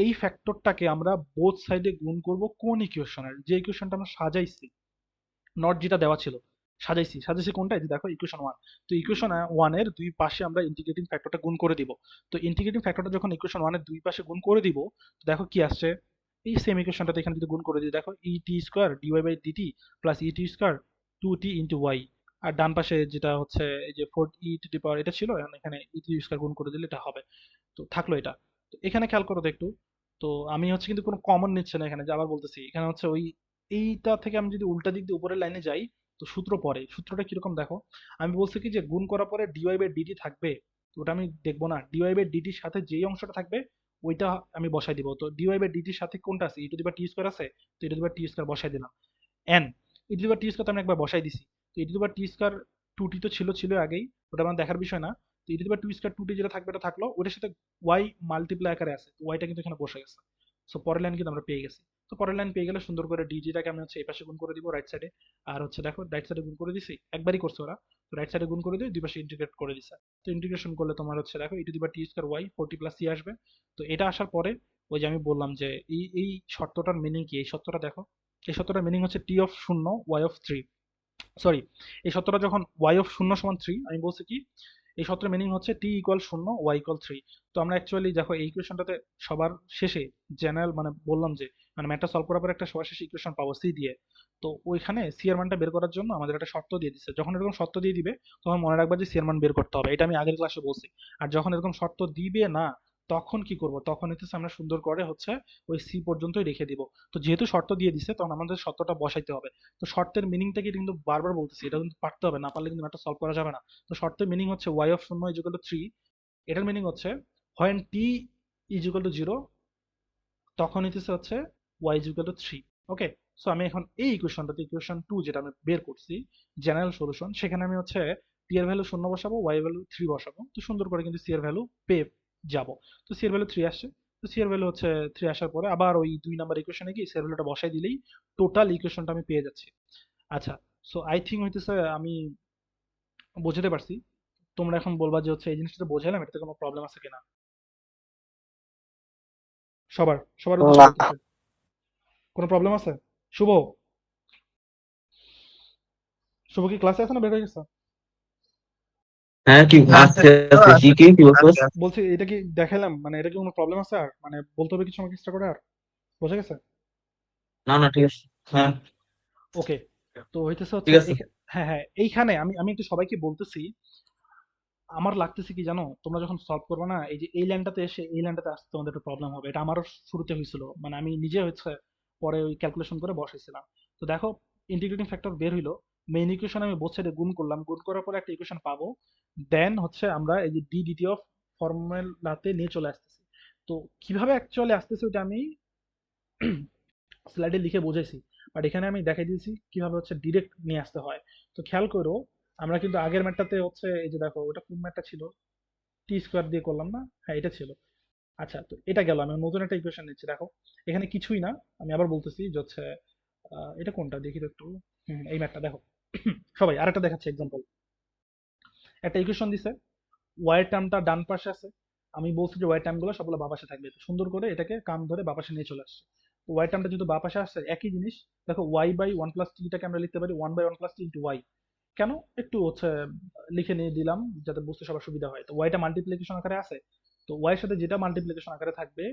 এই ফ্যাক্টরটাকে আমরা বোথ সাইডে গুণ করব কোন ইকুয়েশনের, যে ইকুয়েশনটা আমরা সাজাইছি, নট যেটা দেওয়া ছিল, সাজাইছি কোনটা? এই যে দেখো ইকুয়েশন ওয়ান। তো ইকুয়েশন ওয়ানের দুই পাশে আমরা ইন্টিগ্রেটিং ফ্যাক্টরটা গুণ করে দিব। তো ইন্টিগ্রেটিং ফ্যাক্টরটা যখন ইকুয়েশন ওয়ানের দুই পাশে গুণ করে দিব, তো দেখো কি আসছে, এই সেম ইকুয়েশনটাতে এখানে যদি গুণ করে দিই, দেখো e t square d y by DT plus e t square 2t into Y. আর ডান পাশে যেটা হচ্ছে এই যে 4e টু দি পাওয়ার এটা ছিল, এখন এখানে ই টি স্কোয়ার গুণ করে দিলে এটা হবে। তো থাকলো এটা। তো এখানে খেয়াল করো তো একটু। তো আমি হচ্ছে কিন্তু কোনো কমন নিচ্ছে না এখানে, যে আবার বলতেছি, এখানে হচ্ছে ওই এইটা থেকে আমি যদি উল্টা দিক দিয়ে উপরের লাইনে যাই, তো সূত্র পরে, সূত্রটা কিরকম দেখো। আমি বলছি কি যে গুণ করার পরে ডিওয়াই বাই ডিটি থাকবে, তো ওটা আমি দেখবো না। ডিওয়াই বাই ডিটির সাথে যেই অংশটা থাকবে ওইটা আমি বসাই দিব। তো ডিওয়াই বাই ডিটির সাথে কোনটা আছে? ই to the power t square আছে, তো e to the power t square বসাই দিলাম। And e to the power t square তো আমি একবার বসাই দিছি। তো e to the power t square two t তো ছিল আগেই, ওটা আমার দেখার বিষয় না। তো e to the power two square two টি যেটা থাকবে এটা থাকলো, ওটার সাথে ওয়াই মাল্টিপ্লাই আকারে আছে, তো ওয়াইটা কিন্তু এখানে বসে গেছে। সো পরের লাইন কিন্তু আমরা পেয়ে গেছি। তো পরের লাইন পেয়ে গেলে সুন্দর করে ডিজিটাকে আমি হচ্ছে এই পাশে গুণ করে দিব রাইট সাইডে। আর হচ্ছে দেখো রাইট সাইডে গুণ করে দিছি, একবারই করছে ওরা। তো রাইট সাইডে গুণ করে দিয়ে দুই পাশে ইন্টিগ্রেট করে দিছে। তো ইন্টিগ্রেশন করলে তোমার হচ্ছে দেখো ই to the power t square y 40 plus c আসবে। তো এটা আসার পরে ওই যে আমি বললাম যে এই শর্তটার মিনিং কি, এই শর্তটা দেখো। এই শর্তটার মিনিং হচ্ছে টি অফ শূন্য ওয়াই অফ থ্রি, সরি, এই সূত্রটা যখন y অফ শূন্য সমান 3, আমি বলছি কি এই সূত্রের মিনিং হচ্ছে t ইকুয়াল শূন্য y ইকুয়াল 3। তো আমরা অ্যাকচুয়ালি দেখো এই ইকুয়েশনটাতে সবার শেষে জেনারেল মানে বললাম যে মানে ম্যাথটা সলভ করার পর একটা সবার শেষে ইকুয়েশন পাবো c দিয়ে। তো ওইখানে c এর মানটা বের করার জন্য আমাদের একটা শর্ত দিয়ে দিচ্ছে। যখন এরকম শর্ত দিয়ে দিবে তখন মনে রাখবা যে c এর মান বের করতে হবে, এটা আমি আগের ক্লাসে বলছি। আর যখন এরকম শর্ত দিবে না, তখন কি করব? তখন হচ্ছে আমরা সুন্দর করে হচ্ছে ওই c পর্যন্তই রেখে দিব। তো যেহেতু শর্ত দিয়ে দিছে তখন আমাদের শর্তটা বসাইতে হবে। তো শর্তের মিনিংটা কি কিন্তু বারবার বলতেছি, এটা কিন্তু পারতে হবে, না পারলে কিন্তু ম্যাথটা সলভ করা যাবে না। তো শর্তের মিনিং হচ্ছে y অফ শূন্য ইজ ইকুয়াল টু 3। এটার মিনিং হচ্ছে when t is equal two 0, তখন হচ্ছে y is equal two 3। Okay, so আমি এখন এই ইকুয়েশনটাতে ইকুয়েশন 2 যেটা আমি বের করছি জেনারেল সলিউশন, সেখানে আমি হচ্ছে t এর ভ্যালু 0 বসাবো, y এর ভ্যালু 3 বসাবো। তো সুন্দর করে কিন্তু c এর ভ্যালু পেয়ে যাব। তো c এর ভ্যালু 3 আসছে। তো c এর ভ্যালু হচ্ছে 3 আসার পরে আবার ওই 2 নাম্বার ইকুয়েশনে গিয়ে c এর ভ্যালুটা বসাই দিলেই টোটাল ইকুয়েশনটা আমি পেয়ে যাচ্ছি। আচ্ছা, সো আই থিঙ্ক হইতেছে আমি বুঝতে পারছি। তোমরা এখন বলবা যে হচ্ছে এই জিনিসটা বোঝালাম, এটাতে কোনো প্রবলেম আছে কিনা? সবার উদ্দেশ্যে না বলতেছি, কোনো প্রবলেম আছে? শুভ, শুভ কি ক্লাসে আছে না বের হয়ে গেছে? হ্যাঁ কি আছে আছে জি কি বলছো? বলছি এটা কি দেখাইলাম, মানে এটা কি কোনো প্রবলেম আছে? আর মানে বলতে হবে কিছু আমাকে এক্সট্রা করে? আর বোঝা গেছে? না না ঠিক আছে, হ্যাঁ ওকে, তো হইতেছে ঠিক হচ্ছে আছে। হ্যাঁ হ্যাঁ, এইখানে আমি একটু সবাইকে বলতেছি, আমার লাগতেছে কি জানো, তোমরা যখন সলভ করবে না, এই যে এই লাইনটাতে এসে এই লাইনটাতে আসতে তোমাদের একটু প্রবলেম হবে। এটা আমারও শুরুতে হয়েছিল, মানে আমি নিজে হচ্ছে পরে ওই ক্যালকুলেশন করে বসাইছিলাম। তো দেখো ইন্টিগ্রেটিং ফ্যাক্টর বের হইলো, মেইন ইকুয়েশন আমি বোথ সাইডে গুণ করলাম, গুণ করার পরে একটা ইকুয়েশন পাবো। দেন হচ্ছে আমরা এই যে ডি ডিটি অফ ফর্মুলাতে নিয়ে চলে আসতেছি। তো কিভাবে অ্যাকচুয়ালি আসতেছে ওটা আমি স্লাইডে লিখে বোঝাইছি, বাট এখানে আমি দেখাই দিয়েছি কিভাবে হচ্ছে ডিরেক্ট নিয়ে আসতে হয়। তো খেয়াল করো, আমরা কিন্তু আগের ম্যাটটাতে হচ্ছে এই যে দেখো ওটা কোন ম্যাটটা ছিল, টি স্কোয়ার দিয়ে করলাম না? হ্যাঁ এটা ছিল। আচ্ছা, তো এটা গেল, আমি নতুন একটা ইকুয়েশন নিচ্ছি। দেখো এখানে কিছুই না, আমি আবার বলতেছি যে হচ্ছে এটা কোনটা দেখি তো একটু। এই ম্যাটটা দেখো। সবাই আরেকটা দেখাচ্ছি এক্সাম্পল। একটা ইকুয়েশন দিছে, ওয়াই টার্মটা ডান পাশে আছে, আমি বলছি যে ওয়াই টার্মগুলো সবগুলো বাঁ পাশে থাকবে। তো সুন্দর করে এটাকে কাম ধরে বাঁ পাশে নিয়ে চলে আসছে। তো ওয়াই টার্মটা যেহেতু বাঁ পাশে আসছে, একই জিনিস। দেখো ওয়াই বাই ওয়ান প্লাস টিটাকে আমরা লিখতে পারি one by one plus t into y. কেন? একটু হচ্ছে লিখে নিয়ে দিলাম যাতে বুঝতে সবার সুবিধা হয়। তো ওয়াইটা মাল্টিপ্লিকেশন আকারে আছে, তো ওয়াই এর সাথে যেটা মাল্টিপ্লিকেশন আকারে থাকবে,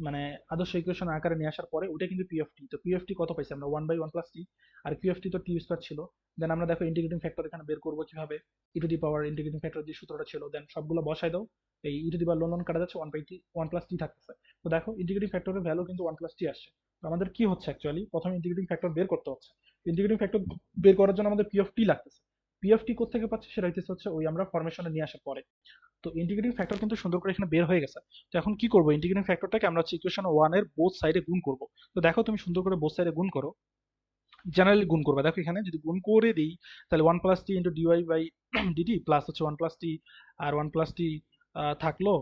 মানে আদর্শ ইকুয়েশন আকারে নিয়ে আসার পরে ওটা কিন্তু পি অফ টি। তো পি অফ টি কত পাইছি আমরা? One by one plus t. আর পি অফ টি তো টি স্কোয়ার ছিল। দেন আমরা দেখো ইন্টিগ্রেটিং ফ্যাক্টর এখানে বের করবো কিভাবে, e to the power integrating factor যে সূত্রটা ছিল, দেন সবগুলো বসাই দাও। এই ই টু দি পাওয়ার লোন কাটা যাচ্ছে, one by t, one plus t থাকতেছে। তো দেখো ইন্টিগ্রেটিং ফ্যাক্টরের ভ্যালু কিন্তু ওয়ান প্লাস টি আসছে। তো আমাদের কি হচ্ছে অ্যাকচুয়ালি, প্রথমে ইন্টিগ্রেটিং ফ্যাক্টর বের করতে হচ্ছে। ইন্টিগ্রেটিং ফ্যাক্টর বের করার জন্য আমাদের পি অফ টি লাগতেছে। পি অফ টি কোথেকে পাচ্ছে সেটা হচ্ছে ওই আমরা ফরমেশনে নিয়ে আসার পরে। তো ইন্টিগ্রেটিং ফ্যাক্টর কিন্তু সুন্দর করে এখানে বের হয়ে গেছে। তো এখন কি করবো, ইন্টিগ্রেটিং ফ্যাক্টরটাকে আমরা হচ্ছে ইকুয়েশন ওয়ান এর বোথ সাইডে গুণ করব। তো দেখো তুমি সুন্দর করে বোথ সাইডে গুণ করো, জেনারেলি গুণ করবে। দেখো এখানে যদি গুণ করে দিই, তাহলে one plus t into dy by DT plus হচ্ছে ওয়ান প্লাস টি, আর ওয়ান প্লাস টি থাকলো।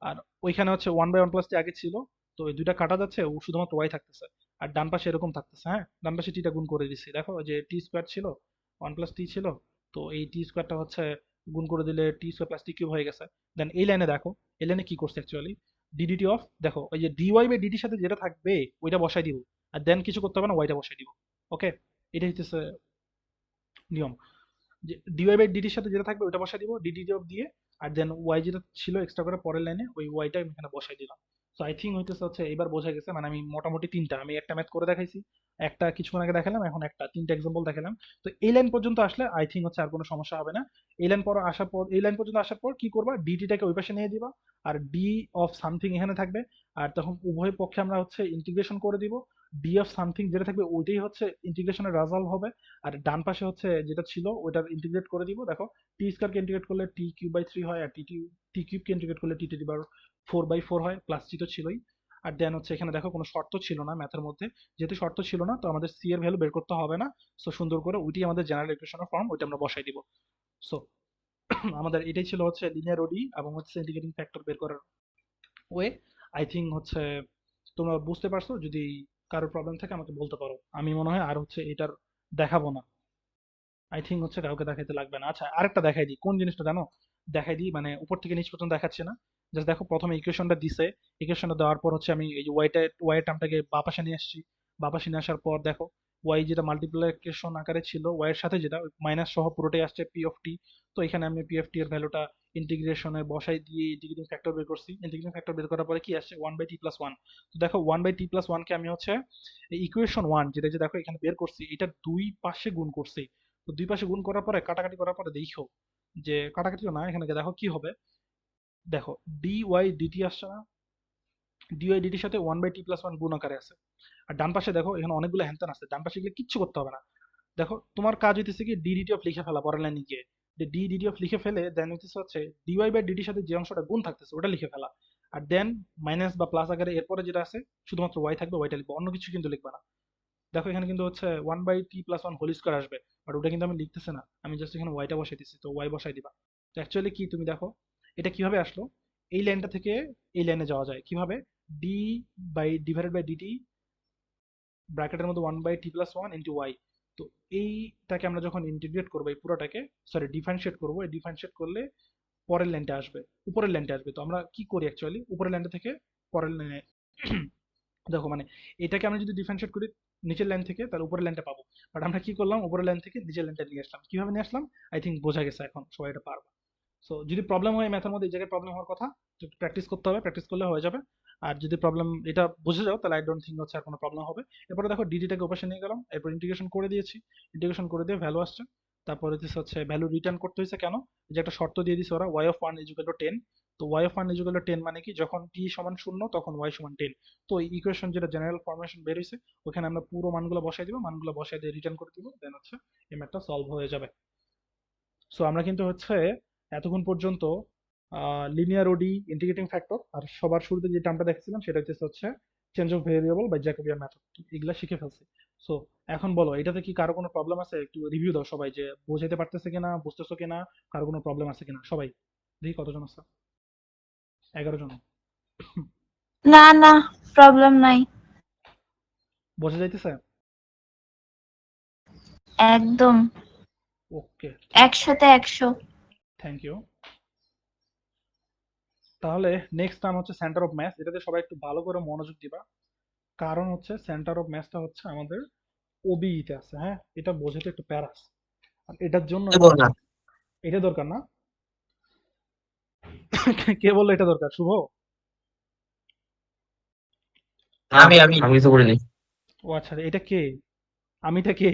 আর ওইখানে হচ্ছে one by one plus t আগে ছিল, তো এই দুইটা কাটা যাচ্ছে, ও শুধুমাত্র ওয়াই থাকতেছে। আর ডান পাশে এরকম থাকতেছে, হ্যাঁ ডান পাশে টিটা গুণ করে দিছি, দেখো যে টি স্কোয়ার ছিল, 1 + t ছিল, তো এই টি স্কোয়ারটা হচ্ছে গুণ করে দিলে টি স্কোয়ার প্লাস টি কিউব হয়ে গেছে। দেন এই লাইনে দেখো, এই লাইনে কি করছে অ্যাকচুয়ালি, ডিডিটি অফ, দেখো ওই যে ডিওয়াই বাই ডিটির সাথে যেটা থাকবে ওইটা বসাই দিব, আর দেন কিছু করতে হবে না, ওয়াইটা বসাই দিব। ওকে, এটা হচ্ছে নিয়ম, যে ডিওয়াই বাই ডিটির সাথে যেটা থাকবে ওইটা বসাই দিব, ডিডি অফ দিয়ে, আর দেন ওয়াই যেটা ছিল এক্সট্রা করে পরের লাইনে, ওই ওয়াইটা আমি এখানে বসাই দিলাম। সো আই থিঙ্ক হইতেছে হচ্ছে এবার বোঝা গেছে, মানে আমি মোটামুটি তিনটা, আমি একটা ম্যাথ করে দেখাইছি, একটা কিছুক্ষণ আগে দেখালাম, এখন একটা তিনটা এক্সাম্পল দেখালাম। তো এই লাইন পর্যন্ত আসলে আই থিঙ্ক হচ্ছে আর কোনো সমস্যা হবে না। এই লাইন পর আসার পর, এই লাইন পর্যন্ত আসার পর কি করবা, ডিটিটাকে ওই পাশে নিয়ে দিবা, আর ডি অফ সামথিং এখানে থাকবে, আর তখন উভয় পক্ষে আমরা হচ্ছে ইন্টিগ্রেশন করে দিব, ডি অফ সামথিং যেটা থাকবে ওইটাই হচ্ছে ইন্টিগ্রেশনের রেজাল্ট হবে, আর ডান পাশে হচ্ছে যেটা ছিল ওইটার ইন্টিগ্রেট করে দিব। দেখো টি স্কয়ারকে ইন্টিগ্রেট করলে টি কিউব বাই 3 হয়, আর টি কিউবকে ইন্টিগ্রেট করলে টি টু দি পাওয়ার 4/4 হয়, প্লাস টি তো ছিলই। আর দেন হচ্ছে এখানে দেখো কোনো শর্ত ছিল না ম্যাথের মধ্যে, যেহেতু শর্ত ছিল না তো আমাদের সি এর ভ্যালু বের করতে হবে না। সো সুন্দর করে ওইটি আমাদের জেনারেল ইকুয়েশনের ফর্ম, ওইটা আমরা বসাই দিব। সো আমাদের এটাই ছিল হচ্ছে লিনিয়ার ওডি এবং হচ্ছে ইন্টিগ্রেটিং ফ্যাক্টর বের করার ওয়ে। আই থিঙ্ক হচ্ছে তোমরা বুঝতে পারছো, যদি কারোর প্রবলেম থাকে আমাকে বলতে পারো, আমি মনে হয় আর হচ্ছে এটার দেখাবো না, আই থিঙ্ক হচ্ছে কাউকে দেখাইতে লাগবে না। আচ্ছা আরেকটা দেখাই দিই, কোন জিনিসটা জানো, দেখাই দিই, মানে উপর থেকে নিচ পর্যন্ত দেখাচ্ছে না, জাস্ট দেখো প্রথমে ইকুয়েশনটা দিছে, ইকুয়েশনটা দেওয়ার পর হচ্ছে আমি এই যে ওয়াই টার্মটাকে বা পাশে নিয়ে আসছি, বা পাশে নিয়ে আসার পর দেখো ওয়াই যেটা মাল্টিপ্লিকেশন আকারে ছিল, ওয়াই এর সাথে যেটা মাইনাস সহ পুরোটাই আসছে পি অফ টি। তো এখানে আমি পি অফ টি এর ভ্যালুটা ইন্টিগ্রেশনে বসাই দিয়ে ইন্টিগ্রেটিং ফ্যাক্টর বের করছি, ইন্টিগ্রেটিং ফ্যাক্টর বের করার পরে কি আসছে 1/t+1। তো দেখো 1/t+1 কে আমি হচ্ছে ইকুয়েশন 1 যেটা যে দেখো এখানে বের করছি, এটা দুই পাশে গুণ করছি। তো দুই পাশে গুণ করার পরে কাটাকাটি করার পরে দেখো যে কাটাকাটিও না, এখানে দেখো কি হবে, দেখো ডি ওয়াই ডিটি আসছে না, ডি ওয়াই ডিটির সাথে 1/t+1 গুণ আকারে আছে। আর ডান পাশে দেখো এখানে অনেকগুলো হ্যান্তেন আছে, ডান পাশে গেলে কিচ্ছু করতে হবে না। দেখো তোমার কাজ হইতেছে কি ডিডিটি অফ লিখে ফেলা, পরের লাইনে গিয়ে ডিডিটি অফ লিখে ফেলে দেন হচ্ছে ডিওয়াই বাই ডিটির সাথে যে অংশটা গুণ থাকতেছে ওটা লিখে ফেলা, আর দেন মাইনাস বা প্লাস আকারে এরপরে যেটা আছে শুধুমাত্র ওয়াই থাকবে, ওয়াইটা লিখবো, অন্য কিছু কিন্তু লিখবা না। দেখো এখানে কিন্তু হচ্ছে 1/t+1 হোল স্কয়ার আসবে, বাট ওটা কিন্তু আমি লিখতেছি না, আমি জাস্ট এখানে ওয়াইটা বসাই দিচ্ছি, তো ওয়াই বসাই দিবা। তো অ্যাকচুয়ালি কি তুমি দেখো এটা কিভাবে আসলো, এই লাইনটা থেকে এই লাইনে যাওয়া যায় কিভাবে, d by divided by dt ব্র্যাকেটের মধ্যে 1/t+1 ইন্টু ওয়াই। তো এইটাকে আমরা যখন ইন্টিগ্রেট করবো এই পুরোটাকে, সরি ডিফারেন্সিয়েট করবো, এই ডিফারেন্সিয়েট করলে পরের লাইনটা আসবে, উপরের লাইনটা আসবে। তো আমরা কি করি অ্যাকচুয়ালি, উপরের লাইনটা থেকে পরের লাইনে দেখো মানে এটাকে আমরা যদি ডিফারেন্সিয়েট করি নিচের লাইন থেকে, তাহলে উপরের লাইনটা পাবো, বাট আমরা কি করলাম উপরের লাইন থেকে নিচের লাইনটা নিয়ে আসলাম, কিভাবে নিয়ে আসলাম আই থিঙ্ক বোঝা গেছে, এখন সবাই এটা পারবে। সো যদি প্রবলেম হয় ম্যাথের মধ্যে এই জায়গায় প্রবলেম হওয়ার কথা, তো প্র্যাকটিস করতে হবে, প্র্যাকটিস করলে হয়ে যাবে। আর যদি প্রবলেম এটা বুঝে যাও তাহলে আই ডোন্ট থিঙ্ক হচ্ছে আর কোনো প্রবলেম হবে। এরপরে দেখো ডিডিটাকে ওপাশে নিয়ে গেলাম, এরপর ইন্টিগ্রেশন করে দিয়েছি, ইন্টিগ্রেশন করে দিয়ে ভ্যালু আসছে, তারপরে হচ্ছে ভ্যালু রিটার্ন করতে হয়েছে কেন, এই যে একটা শর্ত দিয়ে দিছে ওরা ওয়াই অফ 1 ইকুয়াল টু 10। তো ওয়াই অফ 1 ইকুয়াল টু 10 মানে কি, যখন টি সমান 0 তখন ওয়াই সমান 10। তো এই ইকুয়েশন যেটা জেনারেল ফরমেশন বের হয়েছে ওখানে আমরা পুরো মানগুলো বসাই দিব, মানগুলো বসাই দিয়ে রিটার্ন করে দিব, দেন হচ্ছে এই ম্যাথটা সলভ হয়ে যাবে। সো আমরা কিন্তু হচ্ছে এতক্ষণ পর্যন্ত লিনিয়ার ওডি, ইন্টিগ্রেটিং ফ্যাক্টর, আর সবার শুরুতে যে টার্মটা দেখছিলাম সেটা হচ্ছে চেঞ্জ অফ ভেরিয়েবল বা জ্যাকোবিয়ান মেথড, এগুলা শিখে ফেলছি। সো এখন বলো এটাতে কি কারো কোনো প্রবলেম আছে, একটু রিভিউ দাও সবাই, যে বোঝাতে পারতেছে কিনা, বুঝতেছো কিনা, কারো কোনো প্রবলেম আছে কিনা, সবাই দেখি কতজন আছে, 11 জন। না না, প্রবলেম নাই, বোঝা যাইতেছে? একদম ওকে, 100-তে 100। Thank you. তাহলে নেক্সট টার্ম হচ্ছে সেন্টার অফ ম্যাথ, এটাতে সবাই একটু ভালো করে মনোযোগ দিবা, কারণ হচ্ছে সেন্টার অফ ম্যাথটা হচ্ছে আমাদের ওবিইতে আছে, হ্যাঁ এটা বোঝাতে একটু প্যারাস, আর এটার জন্য না এটা দরকার না। কে বললো এটা দরকার, শুভ? আমি আমি কিছু করিনি। ও আচ্ছা, এটা কে, আমিটা কে?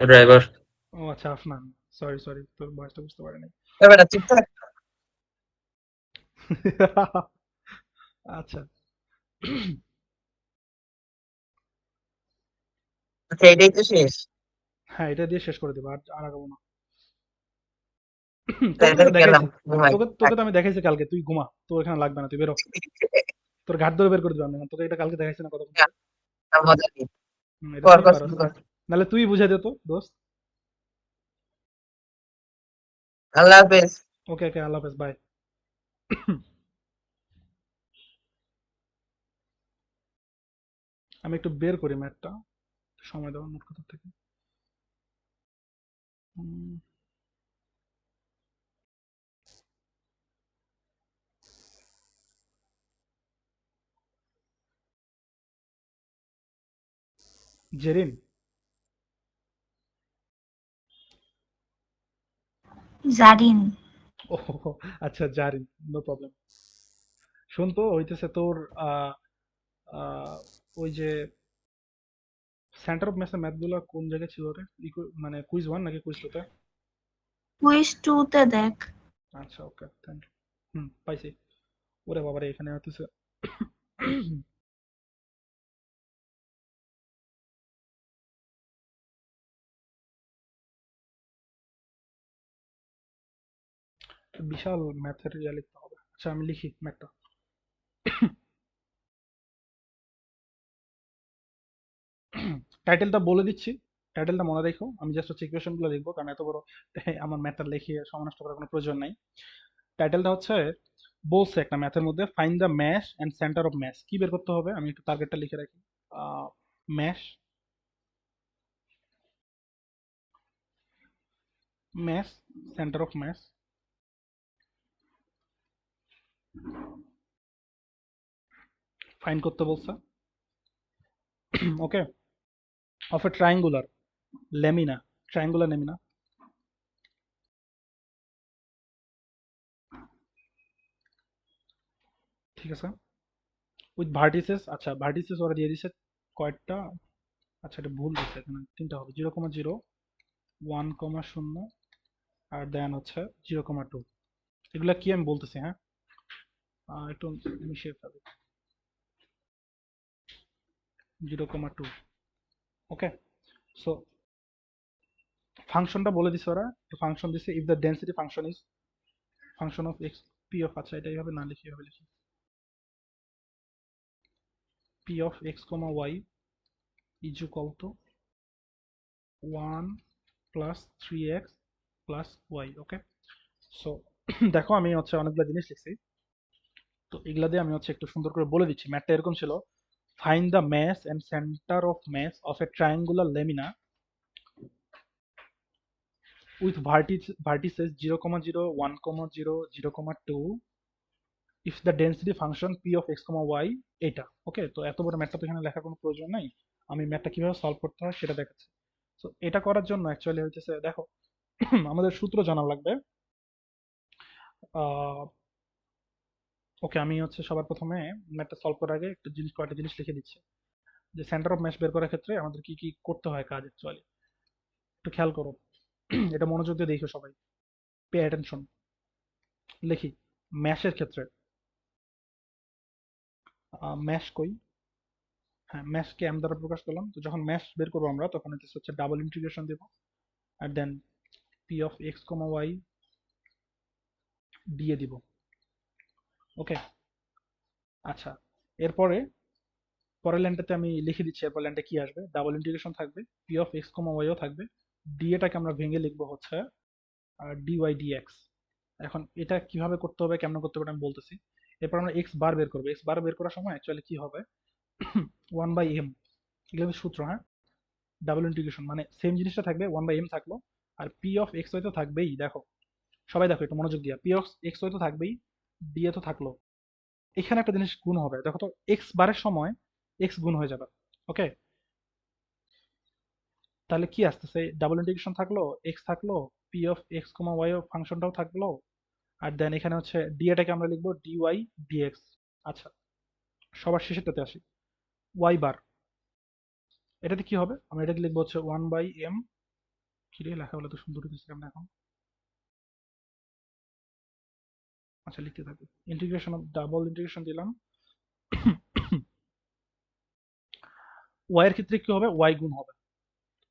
ড্রাইভার। ও আচ্ছা আফনান, সরি সরি, তোর ভয়েসটা বুঝতে পারিনি। এবার চুপ থাক। আচ্ছা আচ্ছা এটাই তো শেষ। হ্যাঁ এটা দিয়ে শেষ করে দেবো, আর আর আগাবো না। তোকে তাহলে তো গেলাম দেখাইছি, ঘুমাই। তোকে তো আমি দেখাইছি কালকে, তুই ঘুমা, তোর এখানে লাগবে না, তুই বেরো, তোর ঘাট ধরে বের করে দিবো আমি এখন। তোকে এটা কালকে দেখাইছি না কতক্ষণ ধরে? মজা নেই। এটা কর তুই কর পারস, শুরু কর। নাহলে তুই বুঝাই দে তো দোস্ত। আল্লাহ হাফেজ। ওকে ওকে, আল্লাহ হাফেজ, বাই। আমি একটু বের করি ম্যাথটা, সময় দেওয়ার মোট কথা থেকে। উম, জেরিন, জারিন। ও আচ্ছা জারিন, নো প্রবলেম। শোন তো হইতেছে তোর আহ, আহ, ওই যে সেন্টার অফ ম্যাথের ম্যাথগুলো কোন জায়গায় ছিল রে? মানে কুইজ 1 নাকি কুইজ 2 তে? কুইজ 2 তে দেখ। আচ্ছা ওকে, থ্যাংক ইউ। পাইছি। ওরে বাবারে, এখানে হইতেছে বিশাল ম্যাথের ইয়া লিখতে হবে। আচ্ছা আমি লিখি ম্যাথটা। টাইটেলটা বলে দিচ্ছি, টাইটেলটা মনে রেখো। আমি জাস্ট হচ্ছে ইকুয়েশনগুলো লিখবো, কারণ এত বড় আমার ম্যাথটা লিখে সময় নষ্ট করার কোনো প্রয়োজন নাই। টাইটেলটা হচ্ছে, বলছে একটা ম্যাথের মধ্যে find the mass and centre of mass. কি বের করতে হবে? আমি একটু টার্গেটটা লিখে রাখি। Mass, mass, centre of mass find করতে বলছে। Okay, of a triangular lamina, triangular lamina, ঠিক আছে, উইথ ভার্টিসেস। আচ্ছা ভার্টিসেস ওরা দিয়ে দিছে কয়েকটা? আচ্ছা এটা ভুল দিচ্ছে, এখানে তিনটা হবে, 0,0, 1,0 আর দেন হচ্ছে 0,2। এগুলা কি আমি বলতেছি, হ্যাঁ একটু মিশিয়ে ফেলি। 0,2। ওকে, সো ফাংশনটা বলে দিছে ওরা। ফাংশন দিছে, if the density function is function of x p of, আচ্ছা এটা এইভাবে না লিখে এইভাবে লিখি, p of x comma y is equal to 1 plus 3x plus y. Okay, so দেখো আমি হচ্ছে অনেকগুলো জিনিস লিখছি, তো এগুলা দিয়ে আমি হচ্ছে একটু সুন্দর করে বলে দিচ্ছি। ম্যাথটা এরকম ছিল, find the mass and centre of mass of a triangular lamina with vertices 0,0, 1,0, 0,2 if the density function p of x, y এটা। ওকে, তো এত বড় ম্যাথটা তো এখানে লেখার কোনো প্রয়োজন নাই, আমি ম্যাথটা কিভাবে সলভ করতে হয় সেটা দেখাচ্ছি। তো এটা করার জন্য অ্যাকচুয়ালি হইতেছে, দেখো আমাদের সূত্র জানা লাগবে। ওকে, আমি হচ্ছে সবার প্রথমে ম্যাথটা সলভ করার আগে একটা জিনিস, কয়েকটা জিনিস লিখে দিচ্ছি, যে সেন্টার অফ ম্যাশ বের করার ক্ষেত্রে আমাদের কি কি করতে হয় কাজ অ্যাকচুয়ালি। একটু খেয়াল করো, এটা মনোযোগ দিয়ে দেখো সবাই, পে অ্যাটেনশন। লিখি ম্যাশের ক্ষেত্রে, ম্যাশ কই, হ্যাঁ ম্যাশকে এম দ্বারা প্রকাশ করলাম। তো যখন ম্যাশ বের করবো আমরা, তখন হচ্ছে ডাবল ইন্টিগ্রেশন দেবো, আর then P of x comma y দিয়ে দিব। ওকে, আচ্ছা এরপরে পরের লাইনটাতে আমি লিখে দিচ্ছি, এরপর লাইনটা কি আসবে, ডাবল ইন্টিগ্রেশন থাকবে, P of x comma YO থাকবে, ডিএটাকে আমরা ভেঙে লিখবো হচ্ছে ডিওয়াই ডিএক্স। এখন এটা কিভাবে করতে হবে, কেমন করতে হবে আমি বলতেছি। এরপর আমরা এক্স বার বের করবো। এক্স বার বের করার সময় অ্যাকচুয়ালি কি হবে, 1/m, এগুলো হচ্ছে সূত্র, হ্যাঁ ডাবল ইন্টিগ্রেশন মানে সেম জিনিসটা থাকবে, 1/m থাকলো, আর পি অফ এক্স ওয়াই তো থাকবেই। দেখো সবাই দেখো একটু মনোযোগ দিয়া, পি অফ এক্স ওয়াই তো থাকবেই, ডিএ তো থাকলো। এখানে একটা জিনিস গুণ হবে, দেখো তো এক্স বারের সময় এক্স গুণ হয়ে যাবে। ওকে, তাহলে কি আসতেছে, ডাবল ইন্টিগ্রেশন থাকলো, এক্স থাকলো, p of x comma y ফাংশনটাও থাকলো, আর দেন এখানে হচ্ছে ডিএটাকে আমরা লিখবো ডিওয়াই ডিএক্স। আচ্ছা সবার শেষেরটাতে আসি, ওয়াই বার, এটাতে কি হবে, আমরা এটাকে লিখবো হচ্ছে 1/m। কি রে লেখা বলে তো সুন্দর হইতেছে আমরা এখন, আচ্ছা লিখতে থাকি, ইন্টিগ্রেশন অফ, ডাবল ইন্টিগ্রেশন দিলাম, ওয়াই এর ক্ষেত্রে কি হবে, ওয়াই গুণ হবে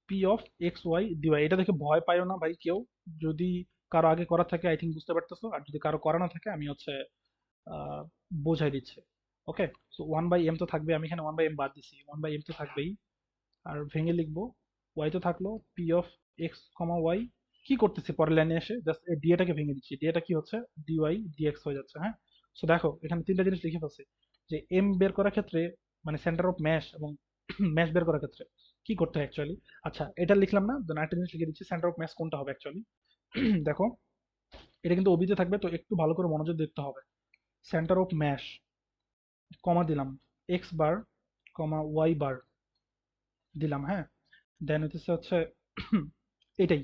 p of x y dy. এটা দেখে ভয় পাইও না ভাই কেউ, যদি কারো আগে করা থাকে আই থিঙ্ক বুঝতে পারতেছো, আর যদি কারো করা না থাকে আমি হচ্ছে আহ, বোঝাই দিচ্ছে। ওকে, সো 1/m তো থাকবে, আমি এখানে 1/m বাদ দিছি, 1/m তো থাকবেই, আর ভেঙে লিখবো ওয়াই তো থাকলো, p of x comma y, কি করতেছি পরের লাইনে এসে জাস্ট এই ডিএটাকে ভেঙে দিচ্ছি, ডিএটা কি হচ্ছে ডিওয়াই ডিএক্স হয়ে যাচ্ছে। হ্যাঁ, সো দেখো এখানে তিনটা জিনিস লিখে ফেলছি, যে এম বের করার ক্ষেত্রে মানে সেন্টার অফ ম্যাশ এবং ম্যাশ বের করার ক্ষেত্রে কি করতে হয় অ্যাকচুয়ালি? আচ্ছা, এটা লিখলাম না, দেন আরেকটা জিনিস লিখে দিচ্ছি, সেন্টার অফ ম্যাশ কোনটা হবে অ্যাকচুয়ালি। দেখো, এটা কিন্তু ওবিতে থাকবে, তো একটু ভালো করে মনোযোগ দেখতে হবে। সেন্টার অফ ম্যাশ, কমা দিলাম, এক্স বার কমা ওয়াই বার দিলাম, হ্যাঁ। দেন হচ্ছে এটাই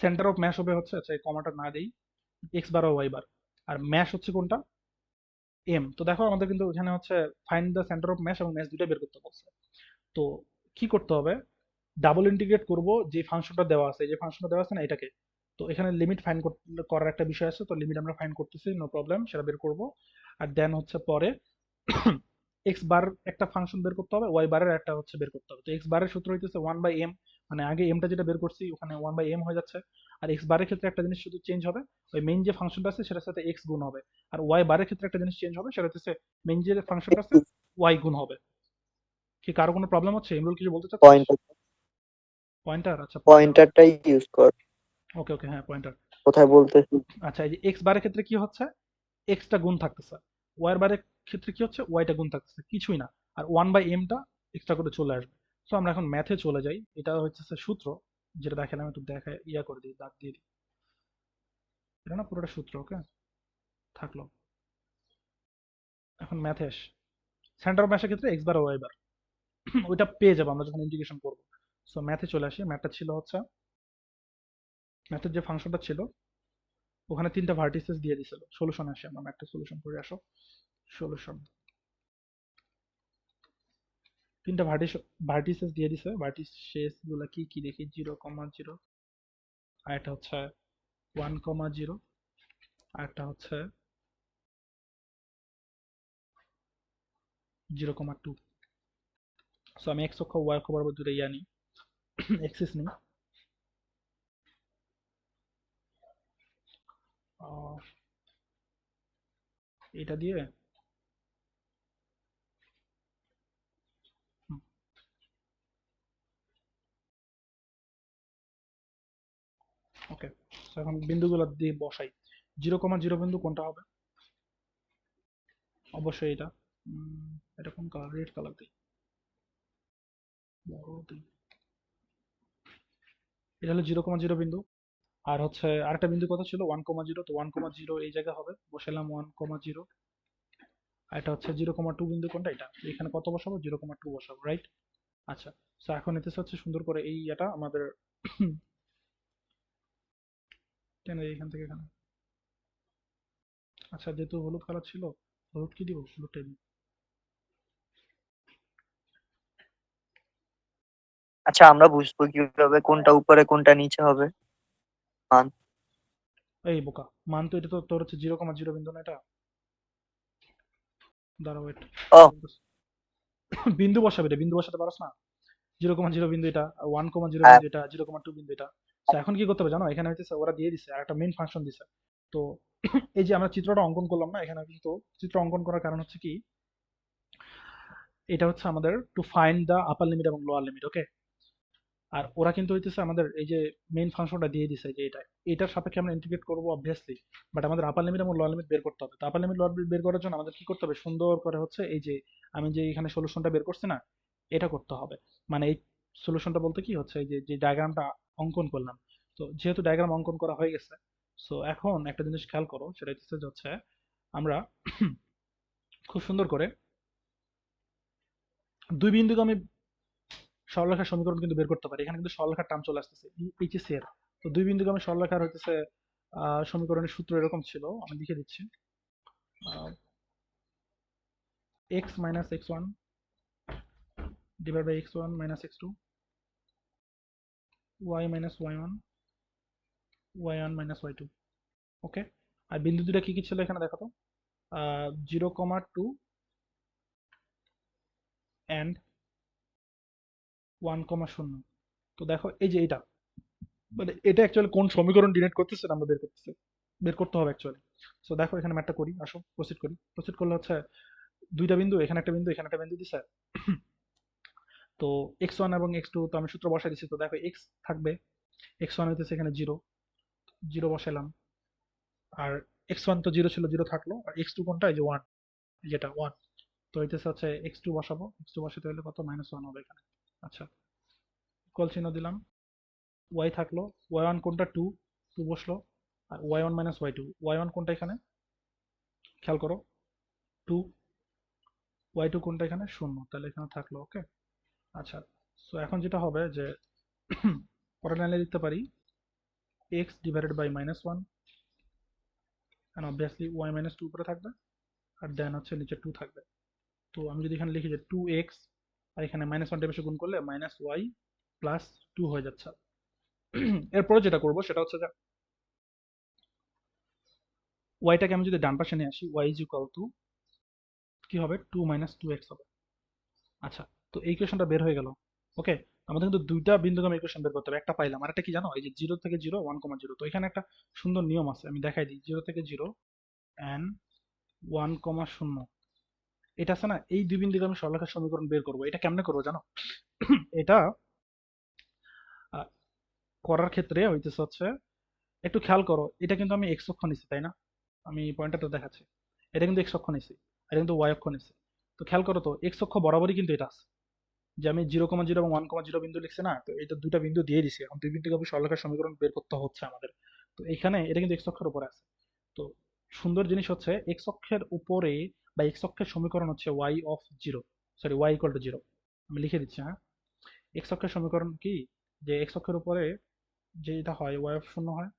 সেন্টার অফ ম্যাশ হবে হচ্ছে, আচ্ছা এই কমাটা না দেই, এক্স বার আর ওয়াই বার। আর ম্যাশ হচ্ছে কোনটা? এম। তো দেখো আমাদের কিন্তু এখানে হচ্ছে find the centre of mash এবং ম্যাশ দুইটা বের করতে বলছে। তো কি করতে হবে? ডাবল ইন্টিগ্রেট করব যে ফাংশনটা দেওয়া আছে, যে ফাংশনটা দেওয়া আছে না এটাকে। তো এখানে লিমিট ফাইন্ড করার একটা বিষয় আছে, তো লিমিট আমরা ফাইন্ড করতেছি, নো প্রবলেম, সেটা বের করব। আর দেন হচ্ছে পরে এক্স বার একটা ফাংশন বের করতে হবে, ওয়াই বারের একটা হচ্ছে বের করতে হবে। তো এক্স বারের সূত্র হইতেছে 1/m, মানে আগে এমটা যেটা বের করছি ওখানে 1/m হয়ে যাচ্ছে। আর এক্স বারের ক্ষেত্রে একটা জিনিস শুধু চেঞ্জ হবে, ওই মেইন যে ফাংশনটা আছে সেটার সাথে এক্স গুণ হবে। আর ওয়াই বারের ক্ষেত্রে একটা জিনিস চেঞ্জ হবে, সেটা হচ্ছে মেইন যে ফাংশনটা আছে ওয়াই গুণ হবে। কি কারো কোনো প্রবলেম হচ্ছে? ইমরুল কিছু বলতে চাচ্ছিস? পয়েন্টার পয়েন্টার, আচ্ছা পয়েন্টার, পয়েন্টারটাই ইউজ কর, ওকে ওকে, হ্যাঁ পয়েন্টার। কোথায় বলতেছি। আচ্ছা, এই যে এক্স বারের ক্ষেত্রে কি হচ্ছে, এক্সটা গুণ থাকতেছে, ওয়াই বারের ক্ষেত্রে কি হচ্ছে, ওয়াইটা গুণ থাকতেছে, কিছুই না। আর 1/mটা এক্সট্রা করে চলে আসবে। সো আমরা এখন ম্যাথে চলে যাই। এটা হচ্ছে সূত্র, যেটা দেখালাম, একটু দেখা ইয়া করে দিই, দাগ দিয়ে দিই। এটা না পুরোটা সূত্র, ওকে থাকলো। এখন ম্যাথে আস, সেন্টার অফ ম্যাশের ক্ষেত্রে এক্স বার ওয়াই বার ওইটা পেয়ে যাবো আমরা যখন ইন্টিগ্রেশন করবো। সো ম্যাথে চলে আসি। ম্যাথটা ছিল হচ্ছে, ম্যাথের যে ফাংশনটা ছিল ওখানে 3টা ভার্টিসেস দিয়ে দিছিল। সলিউশন আসে, আমরা একটা সলিউশন করে আসো। সলিউশন, 3টা ভার্টিসেস দিয়ে দিছে। ভার্টিসেস গুলা কি কি দেখি, 0,0, আর একটা হচ্ছে 1,0, আর একটা হচ্ছে 0,2। সো আমি এক্স অক্ষ ওয়াই অক্ষ বরাবর দুটো ইয়া নিই, এক্সিস নিই। এটা দিয়ে ওকে। এখন বিন্দুগুলো দিয়ে বসাই। 0,0 বিন্দু কোনটা হবে? অবশ্যই এটা। এটা কোন কালার? রেড কালার দিই, বড় দিই। এটা হলো 0,0 বিন্দু। আর হচ্ছে আরেকটা বিন্দু কত ছিল? 1,0। তো 1,0 এই জায়গা হবে, বসালাম 1,0। আর এটা হচ্ছে 0,2 বিন্দু কোনটা? এটা। তো এখানে কত বসাবো? 0,2 বসাবো, রাইট? আচ্ছা, তো এখন এতে হচ্ছে সুন্দর করে এই এটা আমাদের কেন এখান থেকে এখানে। আচ্ছা, যেহেতু হলুদ কালার ছিল, হলুদ কি দিব? হলুদটাই দিব। আচ্ছা, আমরা বুঝবো কিভাবে কোনটা উপরে কোনটা নিচে হবে? মান এই বোকা, মান তো এটা তো তোর হচ্ছে 0,0 বিন্দু না এটা। দাঁড়া ওয়েট, ও বিন্দু বসাবে, এটা বিন্দু বসাতে পারছ না? 0,0 বিন্দু এটা, 1,0 হ্যাঁ, বিন্দু এটা, 0,2 বিন্দু এটা। তো এখন কি করতে হবে জানো? এখানে হইতেছে ওরা দিয়ে দিছে আর একটা মেইন ফাংশন দিছে। তো এই যে আমরা চিত্রটা অঙ্কন করলাম না, এখানে কিন্তু চিত্র অঙ্কন করার কারণ হচ্ছে কি, এটা হচ্ছে আমাদের to find the upper limit এবং লোয়ার লিমিট, ওকে। আর ওরা কিন্তু হইতেছে আমাদের এই যে মেইন ফাংশনটা দিয়ে দিছে যে এটা, এটার সাপেক্ষে আমরা ইন্টিগ্রেট করবো অবভিয়াসলি, বাট আমাদের আপার লিমিট এবং লোয়ার লিমিট বের করতে হবে। তো আপার লিমিট লোয়ার লিমিট বের করার জন্য আমাদের কি করতে হবে? সুন্দর করে হচ্ছে এই যে আমি যে এখানে সলিউশনটা বের করছি না, এটা করতে হবে। মানে এই সলিউশনটা বলতে কি হচ্ছে, এই যে যে ডায়াগ্রামটা অঙ্কন করলাম, তো যেহেতু ডায়াগ্রাম অঙ্কন করা হয়ে গেছে, সো এখন একটা জিনিস খেয়াল করো, সেটা হচ্ছে আমরা খুব সুন্দর করে দুই বিন্দুকে আমি সরলরেখার সমীকরণ কিন্তু বের করতে পারি। এখানে কিন্তু সরলরেখার টার্ম চলে আসতেছে এইচএস এর। তো দুই বিন্দুকে আমি সরলরেখার হইতেছে সমীকরণের সূত্র এরকম ছিল, আমি লিখে দিচ্ছি। X minus x one divide by x one minus x two, y minus y one, y one minus y two, okay. আর বিন্দু দুটা কি কি ছিল এখানে দেখো তো, 0,2 অ্যান্ড 1,0। তো দেখো এই যে এটা, মানে এটা অ্যাকচুয়ালি কোন সমীকরণ ডিনাইট করতেছে আমরা বের করতে হবে অ্যাকচুয়ালি। সো দেখো এখানে ম্যাথটা করি, আসো প্রসিড করি। প্রসিড করলে হচ্ছে দুইটা বিন্দু, এখানে একটা বিন্দু, এখানে একটা বিন্দু দিছে। তো এক্স ওয়ান এবং এক্স টু তো আমি সূত্র বসাই দিচ্ছি। তো দেখো এক্স থাকবে, এক্স ওয়ান হইতেছে এখানে 0, 0 বসাইলাম। আর এক্স ওয়ান তো 0 ছিল, 0 থাকলো। আর এক্স টু কোনটা? এই যে 1, যেটা 1। তো হইতেছে হচ্ছে x2 বসাবো, x2 বসাতে হলে কত -1 হবে এখানে। আচ্ছা, ইকুয়াল চিহ্ন দিলাম, y থাকলো, y1 কোনটা 2, 2 বসলো, আর y1 y2, y1 কোনটা এখানে খেয়াল করো 2, y2 কোনটা এখানে 0, তাহলে এখানে থাকলো। ওকে, আচ্ছা, সো এখন যেটা হবে যে পরের লাইনে লিখতে পারি x divided by -1, and obviously y -2 উপরে থাকবে, আর দেন হচ্ছে নিচে 2 থাকবে। তো আমি যদি এখানে লিখি যে 2x, আর এখানে -1টা বেশি গুণ করলে -y প্লাস 2 হয়ে যাচ্ছে। এরপরে যেটা করব সেটা হচ্ছে যে ওয়াইটাকে আমি যদি ডান পাশে নিয়ে আসি, y ইজ ইকুয়াল টু কি হবে 2 - 2x হবে। আচ্ছা, তো এই ইকুয়েশনটা বের হয়ে গেল। ওকে, আমাদের কিন্তু দুইটা বিন্দুগামী ইকুয়েশন বের করতে হবে, একটা পাইলাম, আর একটা কি জানো, এই যে 0 থেকে 0 1, 0। তো এখানে একটা সুন্দর নিয়ম আছে, আমি দেখাই দিই। 0 থেকে 0 and 1, 0, এটা আছে না, এই দুই বিন্দুগামী সরলরেখার সমীকরণ বের করবো। এটা কেমনে করবো জানো? এটা আহ, করার ক্ষেত্রে হইতেছে হচ্ছে, একটু খেয়াল করো, এটা কিন্তু আমি এক্স অক্ষ নিছি, তাই না? আমি পয়েন্টারটা দেখাচ্ছি, এটা কিন্তু এক্স অক্ষ নিছি, এটা কিন্তু ওয়াই অক্ষ নিছি। তো খেয়াল করো তো, এক্স অক্ষ বরাবরই কিন্তু এটা আছে, যে আমি 0, 0 এবং 1, 0 বিন্দু লিখছি না, তো এটা দুইটা বিন্দু দিয়ে দিছি। এখন দুই বিন্দুকে সরলরেখার সমীকরণ বের করতে হচ্ছে আমাদের। তো এখানে এটা কিন্তু এক্স অক্ষের উপরে আছে। তো সুন্দর জিনিস হচ্ছে এক্স অক্ষের উপরে বা এক্স অক্ষের সমীকরণ হচ্ছে y of zero, sorry y equal to zero. আমি লিখে দিচ্ছি, হ্যাঁ। এক্স অক্ষের সমীকরণ কি, যে এক্স অক্ষের উপরে যেটা হয় ওয়াই অফ শূন্য হয়,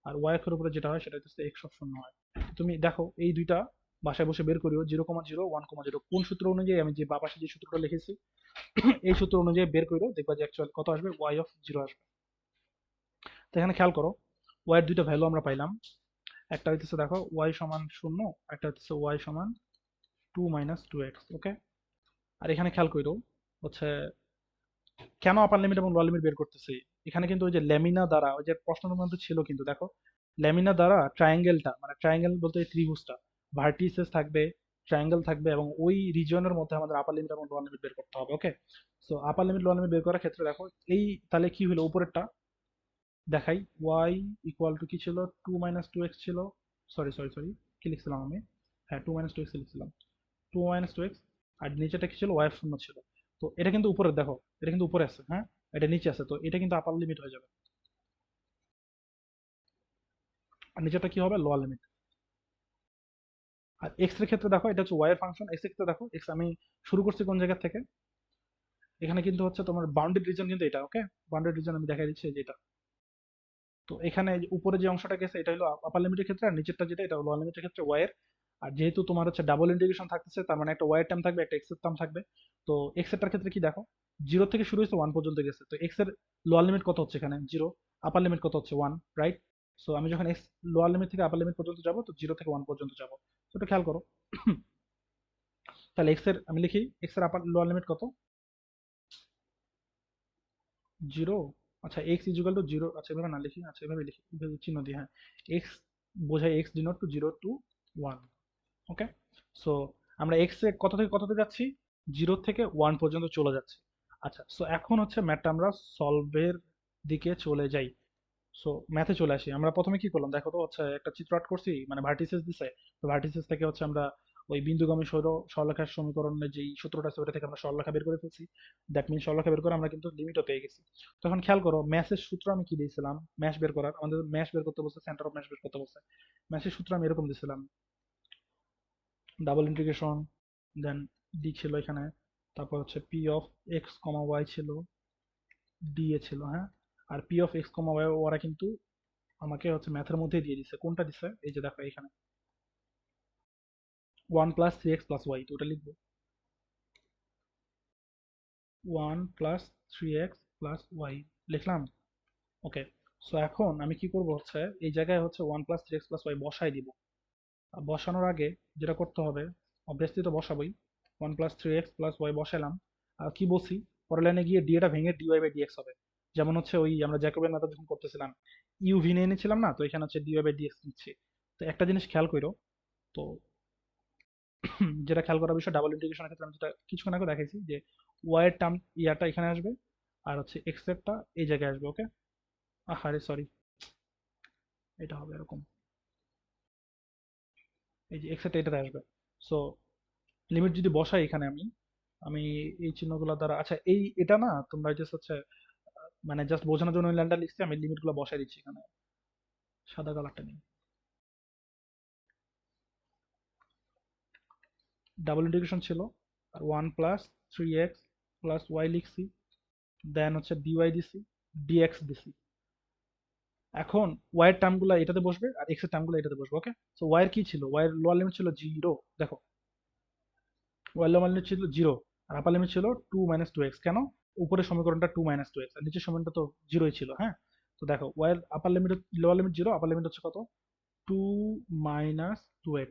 আর ওয়াই অক্ষের উপরে যেটা হয় সেটা হচ্ছে এক্স অফ শূন্য হয়। তুমি দেখো এই দুইটা বাসায় বসে বের করিও, 0, 0 1, 0, কোন সূত্র অনুযায়ী আমি যে বা পাশে যে সূত্রটা লিখেছি এই সূত্র অনুযায়ী বের করিও, দেখবা যে অ্যাকচুয়াল কত আসবে, ওয়াই অফ জিরো আসবে। তো এখানে খেয়াল করো, ওয়াই এর দুইটা ভ্যালু আমরা পাইলাম, একটা হইতেছে দেখো ওয়াই সমান 0, একটা হচ্ছে ওয়াই সমান 2 - 2x। ওকে, আর এখানে খেয়াল করো হচ্ছে কেন আপার লিমিট এবং লোয়ার লিমিট বের করতেছি। এখানে কিন্তু ওই যে ল্যামিনা দ্বারা, ওই যে প্রশ্নের মধ্যে ছিল কিন্তু, দেখো ল্যামিনা দ্বারা ট্রায়াঙ্গেলটা, মানে ট্রায়াঙ্গেল বলতে এই ত্রিভুজটা, ভার্টিসেস থাকবে, ট্রায়াঙ্গেল থাকবে, এবং ওই রিজিয়নের মধ্যে আমাদের আপার লিমিট এবং লোয়ার লিমিট বের করতে হবে। Okay, so upper limit lower limit বের করার ক্ষেত্রে দেখো এই, তাহলে কি হলো উপরেরটা দেখাই, y ইকুয়াল টু কি ছিল, 2 - 2x ছিল, সরি সরি সরি, কি লিখছিলাম আমি, হ্যাঁ 2 - 2x লিখছিলাম, 2 - 2x, আর নিচেটা কি ছিল, y শূন্য ছিল। তো এটা কিন্তু উপরে, দেখো এটা কিন্তু উপরে আছে, হ্যাঁ, এটা নিচে আছে, তো এটা কিন্তু আপার লিমিট হয়ে যাবে, আর নিচেটা কি হবে, লোয়ার লিমিট। আর এক্স এর ক্ষেত্রে দেখো এটা হচ্ছে y এর ফাংশন, এক্স এর ক্ষেত্রে দেখো এক্স আমি শুরু করছি কোন জায়গা থেকে, এখানে কিন্তু হচ্ছে তোমার বাউন্ডেড রিজন কিন্তু এটা। ওকে, বাউন্ডেড রিজন আমি দেখাই দিচ্ছি যেটা, তো এখানে উপরে যে অংশটা গেছে এটা হলো আপার লিমিটের ক্ষেত্রে, আর নিচেরটা যেটা এটা লোয়ার লিমিটের ক্ষেত্রে y এর। আর যেহেতু তোমার হচ্ছে ডাবল ইন্টিগ্রেশন থাকতেছে, তার মানে একটা y এর টার্ম থাকবে, একটা x এর টার্ম থাকবে। তো x এর ক্ষেত্রে কি দেখো, 0 থেকে শুরু হয়েছে 1 পর্যন্ত গেছে, তো x এর লোয়ার লিমিট কত হচ্ছে এখানে 0, আপার লিমিট কত হচ্ছে 1, রাইট? সো আমি যখন x লোয়ার লিমিট থেকে আপার লিমিট পর্যন্ত যাব, তো 0 থেকে 1 পর্যন্ত যাব। তো এটা খেয়াল করো, তাহলে x এর আমি লিখি, x এর আপার লোয়ার লিমিট কত, 0। আচ্ছা, x ইকুয়াল টু 0, আচ্ছা এভাবে না লিখি, আচ্ছা এভাবে লিখি, এভাবে চিহ্ন দিই, হ্যাঁ, x বোঝায় x ডিনোট টু 0 টু 1। ওকে, সো আমরা x এ কত থেকে কততে যাচ্ছি, 0 থেকে 1 পর্যন্ত চলে যাচ্ছে। আচ্ছা, সো এখন হচ্ছে ম্যাথটা আমরা সলভের দিকে চলে যাই। সো ম্যাথে চলে আসি। আমরা প্রথমে কি করলাম দেখো তো, হচ্ছে একটা চিত্র আর্ট করছি, মানে ভার্টিসেস দিছে, তো ভার্টিসেস থেকে হচ্ছে আমরা ওই বিন্দুগামী সরলরেখার সমীকরণের যেই সূত্রটা আছে ওটা থেকে আমরা সরলরেখা বের করে ফেলছি। দ্যাট মিন সরলরেখা বের করে আমরা কিন্তু লিমিটও পেয়ে গেছি। তখন খেয়াল করো ম্যাথের সূত্র আমি কি দিয়েছিলাম, ম্যাশ বের করার, আমাদের ম্যাশ বের করতে বলছে, সেন্টার অফ ম্যাশ বের করতে বলছে। ম্যাথের সূত্র আমি এরকম দিয়েছিলাম, ডাবল ইন্টিগ্রেশন, দেন ডি ছিল এখানে, তারপর হচ্ছে p of x comma y ছিল, ডি এ ছিল, হ্যাঁ। আর P of x comma y ওরা কিন্তু আমাকে হচ্ছে ম্যাথের মধ্যে দিয়ে দিছে, কোনটা দিছে, এই যে দেখো এখানে 1 প্লাস 3x প্লাস ওয়াই, তো ওটা লিখবো 1 প্লাস 3x প্লাস ওয়াই লিখলাম। ওকে, সো এখন আমি কি করব হচ্ছে এই জায়গায় হচ্ছে 1 প্লাস 3x প্লাস ওয়াই বসাই দিব। আর বসানোর আগে যেটা করতে হবে, অবভিয়াসলি তো বসাবোই, 1 প্লাস 3x প্লাস ওয়াই বসালাম, আর কি বলছি, পরের লাইনে গিয়ে ডিটা ভেঙে dy বাই dx হবে। যেমন হচ্ছে ওই আমরা জ্যাকবের মেথড যখন করতেছিলাম, ইউভি নিয়ে নিয়েছিলাম না, তো এখানে হচ্ছে dy বাই dx নিচ্ছি। তো একটা জিনিস খেয়াল করো তো, যেটা খেয়াল করার বিষয়, ডাবল ইন্টিগ্রেশনের ক্ষেত্রে আমি যেটা কিছুক্ষণ আগে দেখাইছি, যে ওয়াই এর টার্ম ইয়াটা এখানে আসবে, আর হচ্ছে এক্স এরটা এই জায়গায় আসবে। ওকে, আরে সরি, এটা হবে এরকম, এই যে এক্স এরটা এটাতে আসবে। সো লিমিট যদি বসাই এখানে আমি আমি এই চিহ্নগুলো দ্বারা, আচ্ছা এটা না তোমরা জাস্ট হচ্ছে মানে জাস্ট বোঝানোর জন্য ওই লাইনটা লিখছি, আমি লিমিটগুলো বসাই দিচ্ছি এখানে, সাদা কালারটা নিই। ডাবল ইন্টিগ্রেশন ছিল, আর 1 + 3x + y লিখছি, দেন হচ্ছে dy দিছি, dx দিছি। এখন y এর টার্মগুলো এটাতে বসবে আর x এর টার্মগুলো এটাতে বসবে। ওকে, সো y এর কি ছিল, y এর লোয়ার লিমিট ছিল 0, দেখো y এর লোয়ার লিমিট ছিল 0 আর আপার লিমিট ছিল 2 - 2x। কেন? উপরের সমীকরণটা 2 - 2x আর নিচের সমীকরণটা তো 0ই ছিল। হ্যাঁ, তো দেখো y এর আপার লিমিট লোয়ার লিমিট 0, আপার লিমিট হচ্ছে কত, 2 - 2x।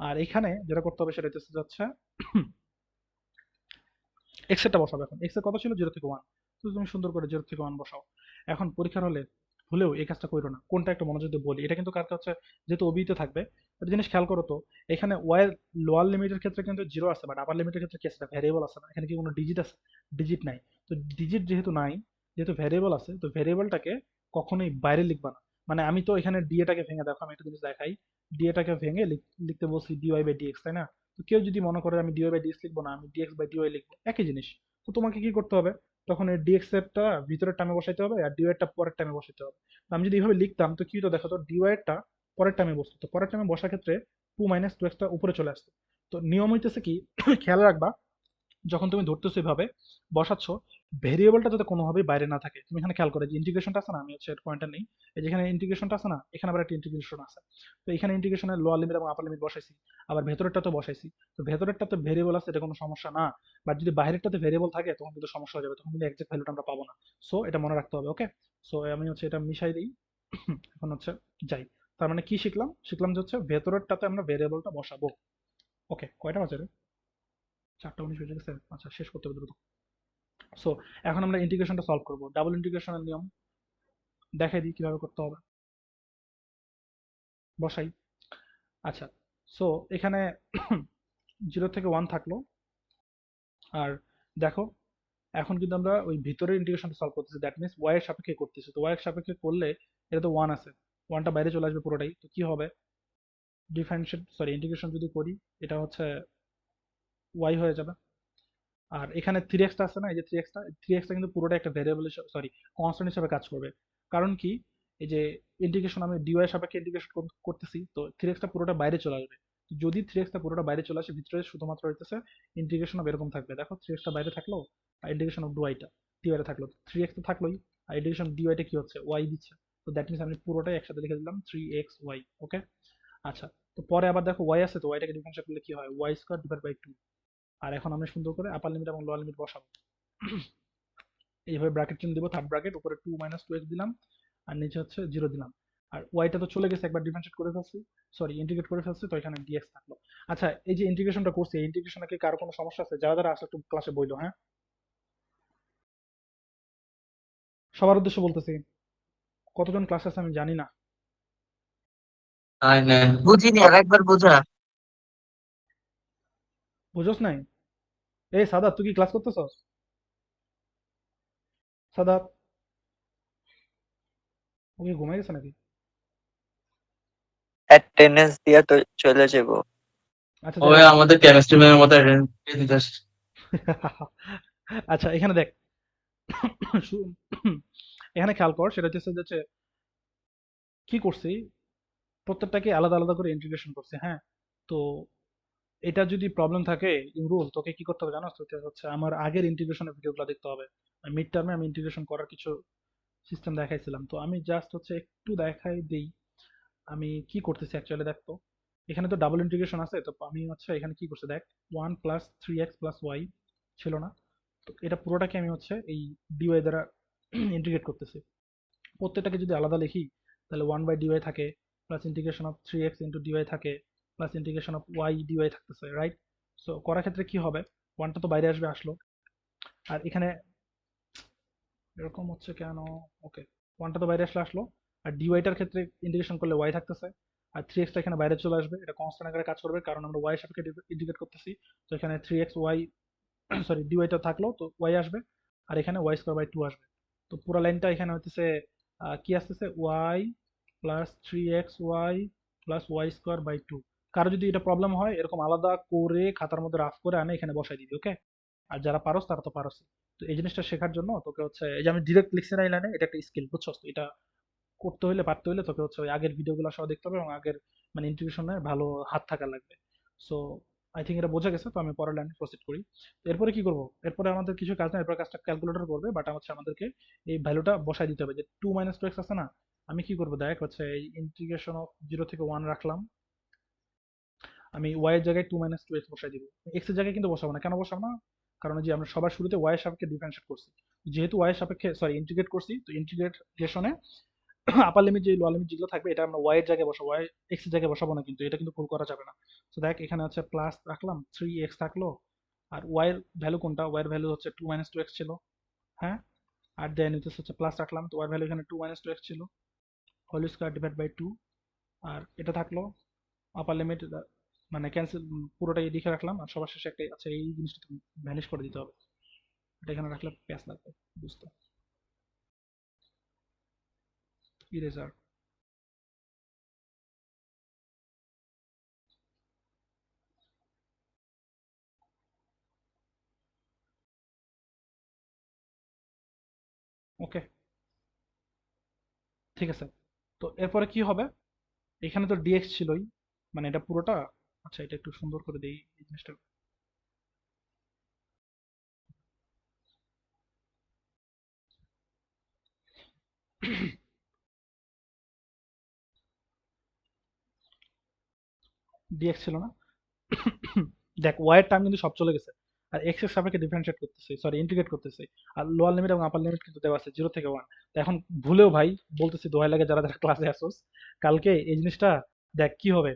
আর এখানে যেটা করতে হবে সেটা হচ্ছে যাচ্ছে x এরটা বসাবো। এখন x এর কত ছিল, 0 থেকে 1, তো তুমি সুন্দর করে 0 থেকে 1 বসাও। এখন পরীক্ষার হলে ভুলেও এই কাজটা করো না, কোনটা একটা মনোযোগ দিয়ে বলি, এটা কিন্তু কার হচ্ছে যেহেতু ওবিতে থাকবে, একটা জিনিস খেয়াল করো তো, এখানে y এর লোয়ার লিমিটের ক্ষেত্রে কিন্তু 0 আছে, বাট আপার লিমিটের ক্ষেত্রে কি আছে, ভ্যারিয়েবল আছে না, এখানে কি কোনো ডিজিট আছে, ডিজিট নাই। তো ডিজিট যেহেতু নাই, যেহেতু ভ্যারিয়েবল আছে, তো ভ্যারিয়েবলটাকে কখনোই বাইরে লিখবা না। মানে আমি তো এখানে ডিএটাকে ভেঙে, দেখো আমি একটা জিনিস দেখাই, ডিএটাকে ভেঙে লিখতে বলছি dy/dx, তাই না? তো কেউ যদি মনে করে আমি dy/dx লিখবো না, আমি dx/dy লিখবো, একই জিনিস। তো তোমাকে কি করতে হবে, তখন এই dx এরটা ভিতরের টার্মে বসাইতে হবে আর dy এরটা পরের টার্মে বসাইতে হবে। তো আমি যদি এইভাবে লিখতাম তো কি হতো দেখো তো, dy এরটা পরের টার্মে বসতো, তো পরের টার্মে বসার ক্ষেত্রে 2 - 2x টা উপরে চলে আসতো। তো নিয়ম হইতেছে কি, খেয়াল রাখবা যখন তুমি ধরতেছো এভাবে বসাচ্ছ, ভেরিয়েবলটা যাতে কোনোভাবেই বাইরে না থাকে। তুমি এখানে খেয়াল করে যে ইন্টিগ্রেশনটা আছে না, আমি হচ্ছে পয়েন্টটা নেই, এই যেখানে ইন্টিগ্রেশনটা আছে না, এখানে আবার একটা ইন্টিগ্রেশন আছে। তো এখানে ইন্টিগ্রেশনের লোয়ার লিমিট এবং আপার লিমিট বসাইছি, আবার ভেতরেরটা তো বসাইছি। তো ভেতরেরটাতে ভেরিয়েবল আছে, এটা কোনো সমস্যা না, বাট যদি বাইরেরটাতে ভেরিয়েবল থাকে তখন কিন্তু সমস্যা হয়ে যাবে, তখন কিন্তু এক্সাক্ট ভ্যালুটা আমরা পাবো না। সো এটা মনে রাখতে হবে। ওকে, সো আমি হচ্ছে এটা মিশাই দিই। এখন হচ্ছে যাই, তার মানে কি শিখলাম, শিখলাম যে হচ্ছে ভেতরেরটাতে আমরা ভেরিয়েবলটা বসাবো। ওকে, কয়টা বাজে রে, 4টা 19 হয়ে গেছে। আচ্ছা, শেষ করতে হবে দ্রুত। সো এখন আমরা ইন্টিগ্রেশনটা সলভ করব, ডাবল ইন্টিগ্রেশনের নিয়ম দেখাই দিই কিভাবে করতে হবে, বসাই। আচ্ছা, সো এখানে 0 থেকে 1 থাকলো, আর দেখো এখন কিন্তু আমরা ওই ভিতরের ইন্টিগ্রেশনটা সলভ করতেছি, দ্যাট মিনস y এর সাপেক্ষে করতেছি। তো y এর সাপেক্ষে করলে এটা তো 1 আছে, 1টা বাইরে চলে আসবে পুরোটাই, তো কি হবে, ইন্টিগ্রেশন যদি করি এটা হচ্ছে y হয়ে যাবে। আর এখানে 3x টা আছে না, এই যে 3x টা কিন্তু পুরোটা একটা ভেরিয়েবল, কনস্ট্যান্ট হিসেবে কাজ করবে। কারণ কি, এই যে ইন্টিগ্রেশন আমি dy এর সাপেক্ষে ইন্টিগ্রেশন করতেছি, তো 3x টা পুরোটা বাইরে চলে আসবে। তো যদি 3x টা পুরোটা বাইরে চলে আসে, ভিতরে শুধুমাত্র হইতেছে ইন্টিগ্রেশন অফ এরকম থাকবে, দেখো 3x টা বাইরে থাকলো আর ইন্টিগ্রেশন অফ dy টা বাইরে থাকলো, 3x তো থাকলোই, আর ইন্টিগ্রেশন dy টা কি হচ্ছে, y দিচ্ছে। তো দ্যাট মিনস আমি পুরোটাই একসাথে লিখে দিলাম 3xy। ওকে, আচ্ছা, তো পরে আবার দেখো y আছে, তো y টাকে ডিফারেন্সিয়েট করলে কি হয়, y²/2। আর এখন আমরা সুন্দর করে আপার লিমিট এবং লোয়ার লিমিট বসাবো, এইভাবে ব্র্যাকেট চিহ্ন দিব, থার্ড ব্র্যাকেট, উপরে 2 - 2x দিলাম আর নিচে হচ্ছে 0 দিলাম। আর ওয়াইটা তো চলে গেছে, একবার ডিফারেন্সিয়েট করে ফেলছি, ইন্টিগ্রেট করে ফেলছি, তো এখানে dx থাকলো। আচ্ছা, এই যে ইন্টিগ্রেশনটা করছি, এই ইন্টিগ্রেশনে কি কারো কোনো সমস্যা আছে, যারা যারা আসলে একটু ক্লাসে বইলো। হ্যাঁ, সবার উদ্দেশ্য বলতেছি, কতজন ক্লাস আছে আমি জানি না। বুঝিনি, আরেকবার বোঝা। বুঝোস নাই? এই সাদাত, তুই কি ক্লাস করতেছস? সাদাত, ও কি ঘুমাই গেছে নাকি? অ্যাটেন্ডেন্স দিয়া তো চলে যাবো। আচ্ছা ওই যাই হোক। আমাদের কেমিস্ট্রি ম্যামের মতো attendance দিয়ে দিতে আসছে। আচ্ছা, এখানে দেখ, শু- এখানে খেয়াল কর, সেটা হচ্ছে কি করছি, প্রত্যেকটাকে আলাদা আলাদা করে ইন্টিগ্রেশন করছি। হ্যাঁ, তো এটা যদি প্রবলেম থাকে ইমরুল, তোকে কি করতে হবে জানো, তোকে হচ্ছে আমার আগের ইন্টিগ্রেশনের ভিডিওগুলো দেখতে হবে। মিড টার্মে আমি ইন্টিগ্রেশন করার কিছু সিস্টেম দেখাইছিলাম, তো আমি জাস্ট হচ্ছে একটু দেখাই দেই আমি কি করতেছি অ্যাকচুয়ালি। দেখতো এখানে তো ডাবল ইন্টিগ্রেশন আছে, তো আমি হচ্ছে এখানে কি করছি দেখ, 1 + 3x + y ছিল না, তো এটা পুরোটাকে আমি হচ্ছে এই dy দ্বারা ইন্টিগ্রেট করতেছি। প্রত্যেকটাকে যদি আলাদা লিখি তাহলে 1/dy থাকে, plus integration of 3x into dy থাকে, plus integration of y dy থাকতেছে, রাইট? সো করার ক্ষেত্রে কি হবে, ওয়ানটা তো বাইরে আসবে, আসলো, আর এখানে এরকম হচ্ছে কেন, ওকে, ওয়ানটা তো বাইরে আসলো, আর ডিওয়াইটার ক্ষেত্রে ইন্টিগ্রেশন করলে y থাকতেছে, আর 3x টা এখানে বাইরে চলে আসবে, এটা কনস্ট্যান্ট আকারে কাজ করবে কারণ আমরা y এর সাপেক্ষে ইন্টিগ্রেট করতেছি। তো এখানে 3xy ডিওয়াইটা থাকলো, তো y আসবে, আর এখানে y²/2 আসবে। তো পুরো লাইনটা এখানে হচ্ছে কি আসতেছে, y + 3xy + y²/2। কারো যদি এটা প্রবলেম হয় এরকম আলাদা করে খাতার মধ্যে রাফ করে আনে এখানে বসাই দিবি, ওকে? আর যারা পারোস তারা তো পারোস। তো এই জিনিসটা শেখার জন্য তোকে হচ্ছে, এই যে আমি ডিরেক্ট লিখছি না এই লাইনে, এটা একটা স্কিল, বুঝছস? তো এটা করতে হইলে পারতে হইলে তোকে হচ্ছে ওই আগের ভিডিওগুলো সহ দেখতে হবে এবং আগের মানে ইনটিউশনে ভালো হাত থাকা লাগবে। সো আই থিঙ্ক এটা বোঝা গেছে। তো আমি পরের লাইনে প্রসিড করি। তো এরপরে কি করব? এরপরে আমাদের কিছু কাজ না, এরপরে কাজটা ক্যালকুলেটর করবে, বাট হচ্ছে আমাদেরকে এই ভ্যালুটা বসাই দিতে হবে। যে 2 - 2x আছে না, আমি কি করব দেখ, হচ্ছে এই ইন্টিগ্রেশন অফ 0 থেকে 1 রাখলাম, আমি y এর জায়গায় 2 - 2x বসাই দিব। x এর জায়গায় কিন্তু বসাবো না। কেন বসাবো না? কারণ ওই যে আমরা সবার শুরুতে y এর সাপেক্ষে ডিফারেন্সিয়েট করছি। যেহেতু y এর সাপেক্ষে সরি ইন্টিগ্রেট করছি, তো ইন্টিগ্রেশনে আপার লিমিট যে লোয়ার লিমিট যেগুলো থাকবে এটা আমরা y এর জায়গায় বসাবো, x এর জায়গায় বসাবো না, কিন্তু এটা কিন্তু ভুল করা যাবে না। তো দেখ এখানে হচ্ছে প্লাস রাখলাম, 3x থাকলো, আর y এর ভ্যালু কোনটা? y এর ভ্যালু হচ্ছে 2 - 2x ছিল, হ্যাঁ? আর দেন হচ্ছে প্লাস রাখলাম, তো y এর ভ্যালু এখানে 2 - 2x ছিল, হোল স্কয়ার ডিভাইড বাই 2। আর এটা থাকলো আপার লিমিট, মানে ক্যান্সেল, পুরোটাই লিখে রাখলাম। আর সবার শেষে একটা, আচ্ছা এই জিনিসটা ভ্যানিশ করে দিতে হবে, এটা এখানে রাখলে প্যাস লাগবে বুঝতে। ইরেজার, ওকে ঠিক আছে। তো এরপরে কি হবে? এখানে তো ডিএক্স ছিলই, মানে এটা পুরোটা, আচ্ছা এটা একটু সুন্দর করে দেই এই জিনিসটা। ডিএক্স ছিল না? দেখ ওয়াই এর টার্ম কিন্তু সব চলে গেছে, আর এক্স এর সাপেক্ষে ডিফারেন্সিয়েট করতেছে, সরি ইন্টিগ্রেট করতেছে। আর লোয়ার লিমিট এবং আপার লিমিট কিন্তু দেওয়া আছে 0 থেকে 1। তো এখন ভুলেও ভাই বলতেছি, দোহাই লাগে যারা যারা ক্লাসে আসোস, কালকে এই জিনিসটা দেখ কি হবে।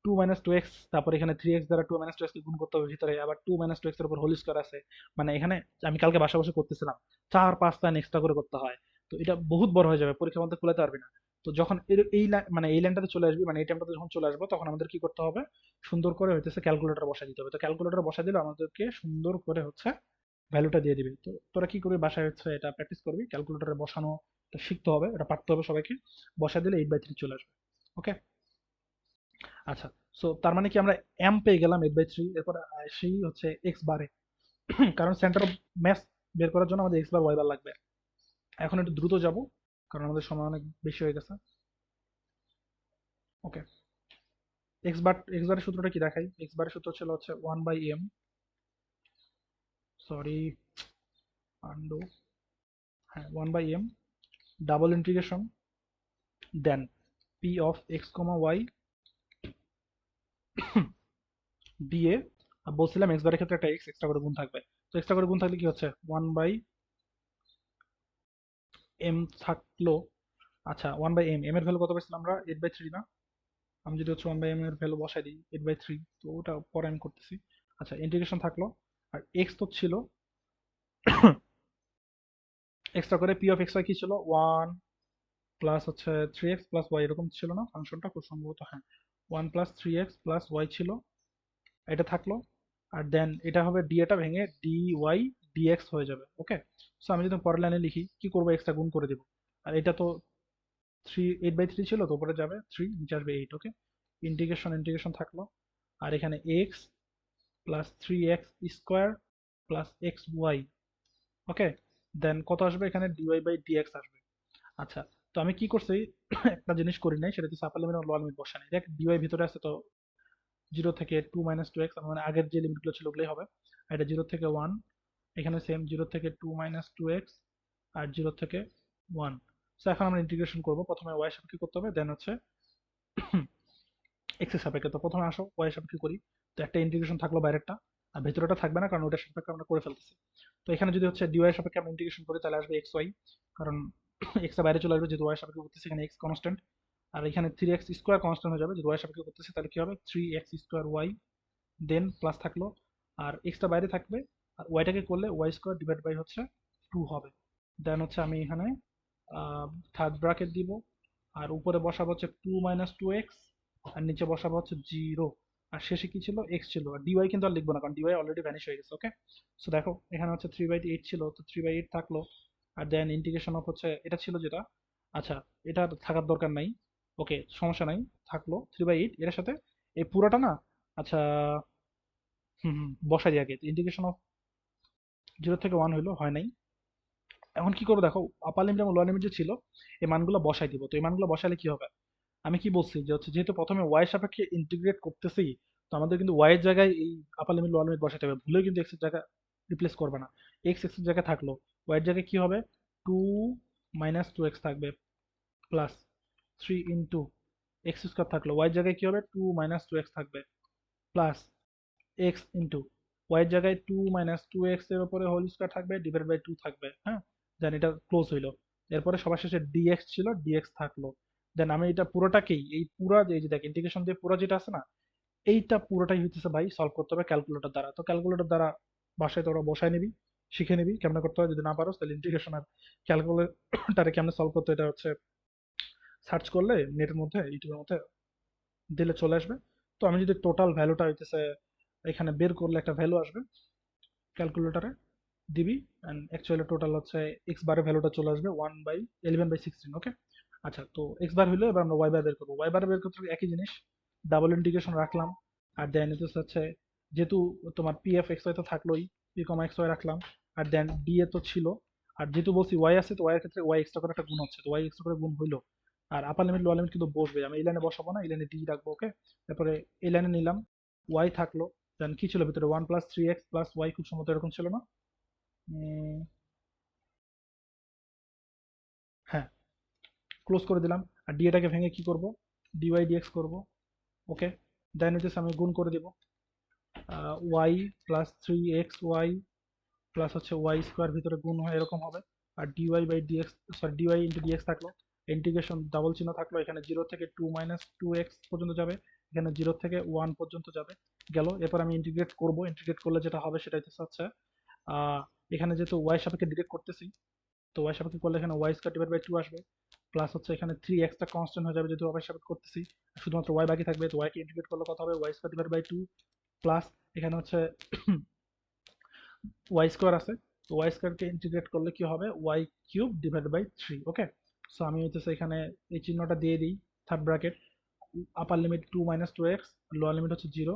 2 - 2x, তারপর এখানে 3x দ্বারা 2 - 2x কে গুণ করতে হবে ভিতরে, আবার 2 - 2x এর উপর হোল স্কয়ার আছে। মানে এখানে আমি কালকে বাসা বসে করতেছিলাম, 4-5 লাইন এক্সট্রা করে করতে হয়। তো এটা বহুত বড় হয়ে যাবে, পরীক্ষার মধ্যে কুলাতে পারবি না। তো যখন এই মানে এই লাইনটাতে চলে আসবি, মানে এই টাইমটাতে যখন চলে আসবো, তখন আমাদের কি করতে হবে? সুন্দর করে হইতেছে ক্যালকুলেটর বসাই দিতে হবে। তো ক্যালকুলেটর বসাই দিলে আমাদেরকে সুন্দর করে হচ্ছে ভ্যালুটা দিয়ে দিবে। তো তোরা কি করবি, বাসায় হচ্ছে এটা প্র্যাকটিস করবি, ক্যালকুলেটরে বসানো শিখতে হবে, এটা পারতে হবে সবাইকে। বসাই দিলে 8/3 চলে আসবে, ওকে? আচ্ছা, সো তার মানে কি আমরা এম পেয়ে গেলাম 8/3। এরপর সেই হচ্ছে এক্স বারে, কারণ সেন্টার অফ ম্যাস বের করার জন্য আমাদের এক্স বার ওয়াই বার লাগবে। এখন একটু দ্রুত যাব কারণ আমাদের সময় অনেক বেশি হয়ে গেছে, ওকে? এক্স বারের সূত্রটা কি দেখাই? এক্স বারের সূত্র ছিল হচ্ছে 1/m, সরি আন্ডু, হ্যাঁ 1/m double integration then P of x comma y দিয়ে, আর বলছিলাম এক্স বারের ক্ষেত্রে একটা এক্স এক্সট্রা করে গুণ থাকবে। তো এক্সট্রা করে গুণ থাকলে কি হচ্ছে 1/m থাকলো। আচ্ছা 1/m, এম এর ভ্যালু কত পেয়েছিলাম আমরা? 8/3 না? আমি যদি হচ্ছে 1/m এর ভ্যালু বসাই দিই 8/3, তো ওটা পরে আমি করতেছি। আচ্ছা ইন্টিগ্রেশন থাকলো, আর এক্স তো ছিল এক্সট্রা করে, পি অফ এক্স ওয়াই কি ছিল 1 প্লাস হচ্ছে 3x প্লাস ওয়াই, এরকম ছিল না ফাংশনটা খুব সম্ভবত? হ্যাঁ 1 প্লাস 3x প্লাস ওয়াই ছিল, এটা থাকলো। আর দেন এটা হবে ডি, এটা ভেঙে ডি ওয়াই ডিএক্স হয়ে যাবে, ওকে? সো আমি যদি পরের লাইনে লিখি কি করবো, এক্সট্রা গুণ করে দিব। আর এটা তো 8/3 ছিল, তো উপরে যাবে 3, নিচে আসবে 8, ওকে? ইন্টিগ্রেশন থাকলো, আর এখানে x plus 3x square plus x y, okay? Then কত আসবে এখানে? ডিওয়াই বাই ডিএক্স আসবে। আচ্ছা, তো আমি কি করছি, একটা জিনিস করি নাই, সেটা হচ্ছে আপার লিমিট এবং লোয়ার লিমিট বসা নাই। দেখ ডিওয়াই ভিতরে আছে, তো 0 থেকে 2 - 2x, মানে আগের যে লিমিটগুলো ছিল ওগুলোই হবে। আর এটা 0 থেকে 1, এখানে সেম 0 থেকে 2 - 2x, আর 0 থেকে 1। সো এখন আমরা ইন্টিগ্রেশন করব, প্রথমে y এর সাপেক্ষে করতে হবে, দেন হচ্ছে x এর সাপেক্ষে। তো প্রথমে আসো y এর সাপেক্ষে করি। তো একটা ইন্টিগ্রেশন থাকলো বাইরেরটা, আর ভেতরেটা থাকবে না কারণ ওটার সাপেক্ষে আমরা করে ফেলতেছি। তো এখানে যদি হচ্ছে dy এর সাপেক্ষে আমরা ইন্টিগ্রেশন করি তাহলে আসবে xy, কারণ x এর বাইরে চলে আসবে যেহেতু y এর সাপেক্ষে করতেছি, এখানে x কনস্ট্যান্ট। আর এখানে 3x স্কোয়ার কনস্ট্যান্ট হয়ে যাবে, যেহেতু y এর সাপেক্ষে করতেছি, তাহলে কি হবে 3x স্কোয়ার y, দেন প্লাস থাকলো, আর এক্সটা বাইরে থাকবে, আর ওয়াইটাকে করলে ওয়াই স্কোয়ার ডিভাইড বাই হচ্ছে 2 হবে। দেন হচ্ছে আমি এখানে থার্ড ব্র্যাকেট দিব, আর উপরে বসাবো হচ্ছে 2 - 2x, আর নিচে বসাবো হচ্ছে 0, আর শেষে কি ছিল? x ছিল। আর ডিওয়াই কিন্তু আর লিখবো না কারণ ডিওয়াই অলরেডি ভ্যানিশ হয়ে গেছে, ওকে? সো দেখো এখানে হচ্ছে 3/8 ছিল, তো 3/8 থাকলো। আর দেন ইন্টিগ্রেশন অফ হচ্ছে এটা ছিল যেটা, আচ্ছা এটা থাকার দরকার নাই, ওকে সমস্যা নাই, থাকলো 3/8, এর সাথে এই পুরোটা না, আচ্ছা, বসাই দিই আগে। ইন্টিগ্রেশন অফ 0 থেকে 1 হইলো, হয় নাই। এখন কি করবো দেখো, আপার লিমিট এবং লোয়ার লিমিট যে ছিল এই মানগুলো বসাই দিব। তো এই মানগুলো বসালে কি হবে, আমি কি বলছি যে হচ্ছে যেহেতু প্রথমে ওয়াই সাপেক্ষে ইন্টিগ্রেট করতেছি, তো আমাদের কিন্তু ওয়াই এর জায়গায় এই আপার লিমিট লোয়ার লিমিট বসাতে হবে, ভুলেও কিন্তু এক্স এর জায়গায় রিপ্লেস করবে না। এক্স এর জায়গায় থাকলো, ওয়াই এর জায়গায় কি হবে, 2 - 2x থাকবে, প্লাস 3 × x² থাকলো, ওয়াই এর জায়গায় কি হবে, 2 - 2x থাকবে, প্লাস এক্স ইন্টু ওয়াই এর জায়গায় 2 - 2x এর উপরে হোল স্কয়ার থাকবে, ডিভাইড বাই 2 থাকবে। হ্যাঁ, দেন এটা ক্লোজ হইলো। এরপরে সবার শেষে ডিএক্স ছিল, ডিএক্স থাকলো। দেন আমি এটা পুরোটাকেই, এই পুরা এই যে দেখ ইন্টিগ্রেশন দিয়ে পুরো যেটা আছে না, এইটা পুরোটাই হইতেছে ভাই সলভ করতে হবে ক্যালকুলেটর দ্বারা। তো ক্যালকুলেটর দ্বারা বাসায় তোরা বসায় নিবি, শিখে নিবি কেমনে করতে হয়। যদি না পারো তাহলে ইন্টিগ্রেশন আর ক্যালকুলেটরে কেমনে সলভ করতে হয় এটা হচ্ছে সার্চ করলে নেটের মধ্যে, ইউটিউবের মধ্যে দিলে চলে আসবে। তো আমি যদি টোটাল ভ্যালুটা হইতেছে এখানে বের করলে একটা ভ্যালু আসবে ক্যালকুলেটরে দিবি, এন্ড অ্যাকচুয়ালি টোটাল হচ্ছে এক্স বারের ভ্যালুটা চলে আসবে 1/11/16। ওকে, আচ্ছা, তো এক্স বার হইলো, এবার আমরা ওয়াই বার বের করবো। ওয়াই বার বের করতে হলে একই জিনিস, ডাবল ইন্টিগ্রেশন রাখলাম, আর দেন এটা হচ্ছে যেহেতু তোমার পি এফ এক্স ওয়াই তো থাকলোই, পি কমা এক্স ওয়াই রাখলাম, আর দেন ডি এ তো ছিল, আর যেহেতু বলছি ওয়াই আছে, তো ওয়াই এর ক্ষেত্রে ওয়াই এক্সট্রা করে একটা গুণ হচ্ছে, তো ওয়াই এক্সট্রা করে গুণ হইলো। আর আপার লিমিট লোয়ার লিমিট কিন্তু বসবে, আমি এই লাইনে বসাবো না, এই লাইনে ডি রাখবো। ওকে, তারপরে এই লাইনে নিলাম, ওয়াই থাকলো, দেন কি ছিল ভিতরে, 1 + 3x + y, খুব সম্ভবত এরকম ছিল না? উম, হ্যাঁ, ক্লোজ করে দিলাম। আর ডি এটাকে ভেঙে কি করব, ডিওয়াই ডিএক্স করব। ওকে, দেন হচ্ছে আমি গুণ করে দিব, ওয়াই প্লাস 3xy প্লাস হচ্ছে ওয়াই স্কোয়ার, ভিতরে গুণ হয় এরকম হবে। আর d y by d x, sorry d y into d x থাকলো, ইন্টিগ্রেশন ডাবল চিহ্ন থাকলো, এখানে 0 থেকে 2 - 2x পর্যন্ত যাবে, এখানে 0 থেকে 1 পর্যন্ত যাবে, গেল। এরপর আমি ইন্টিগ্রেট করব, ইন্টিগ্রেট করলে যেটা হবে সেটা হচ্ছে এখানে যেহেতু ওয়াই সাপেক্ষে ডিরেক্ট করতেছি, তো ওয়াই সাপেক্ষে করলে এখানে ওয়াই স্কয়ার ডিভাইড বাই 2 আসবে, প্লাস হচ্ছে এখানে 3x টা কনস্ট্যান্ট হয়ে যাবে যেহেতু ওয়াই সাপেক্ষে করতেছি, শুধুমাত্র ওয়াই বাকি থাকবে। তো ওয়াই কে ইন্টিগ্রেট করলে কত হবে, y square divide by 2, plus এখানে হচ্ছে ওয়াই স্কয়ার আছে, তো ওয়াই স্কয়ার কে ইন্টিগ্রেট করলে কি হবে, y cube divide by 3। Okay, so আমি হচ্ছে এখানে এই চিহ্নটা দিয়ে দিই, third bracket, upper limit 2 - 2x, lower limit হচ্ছে 0,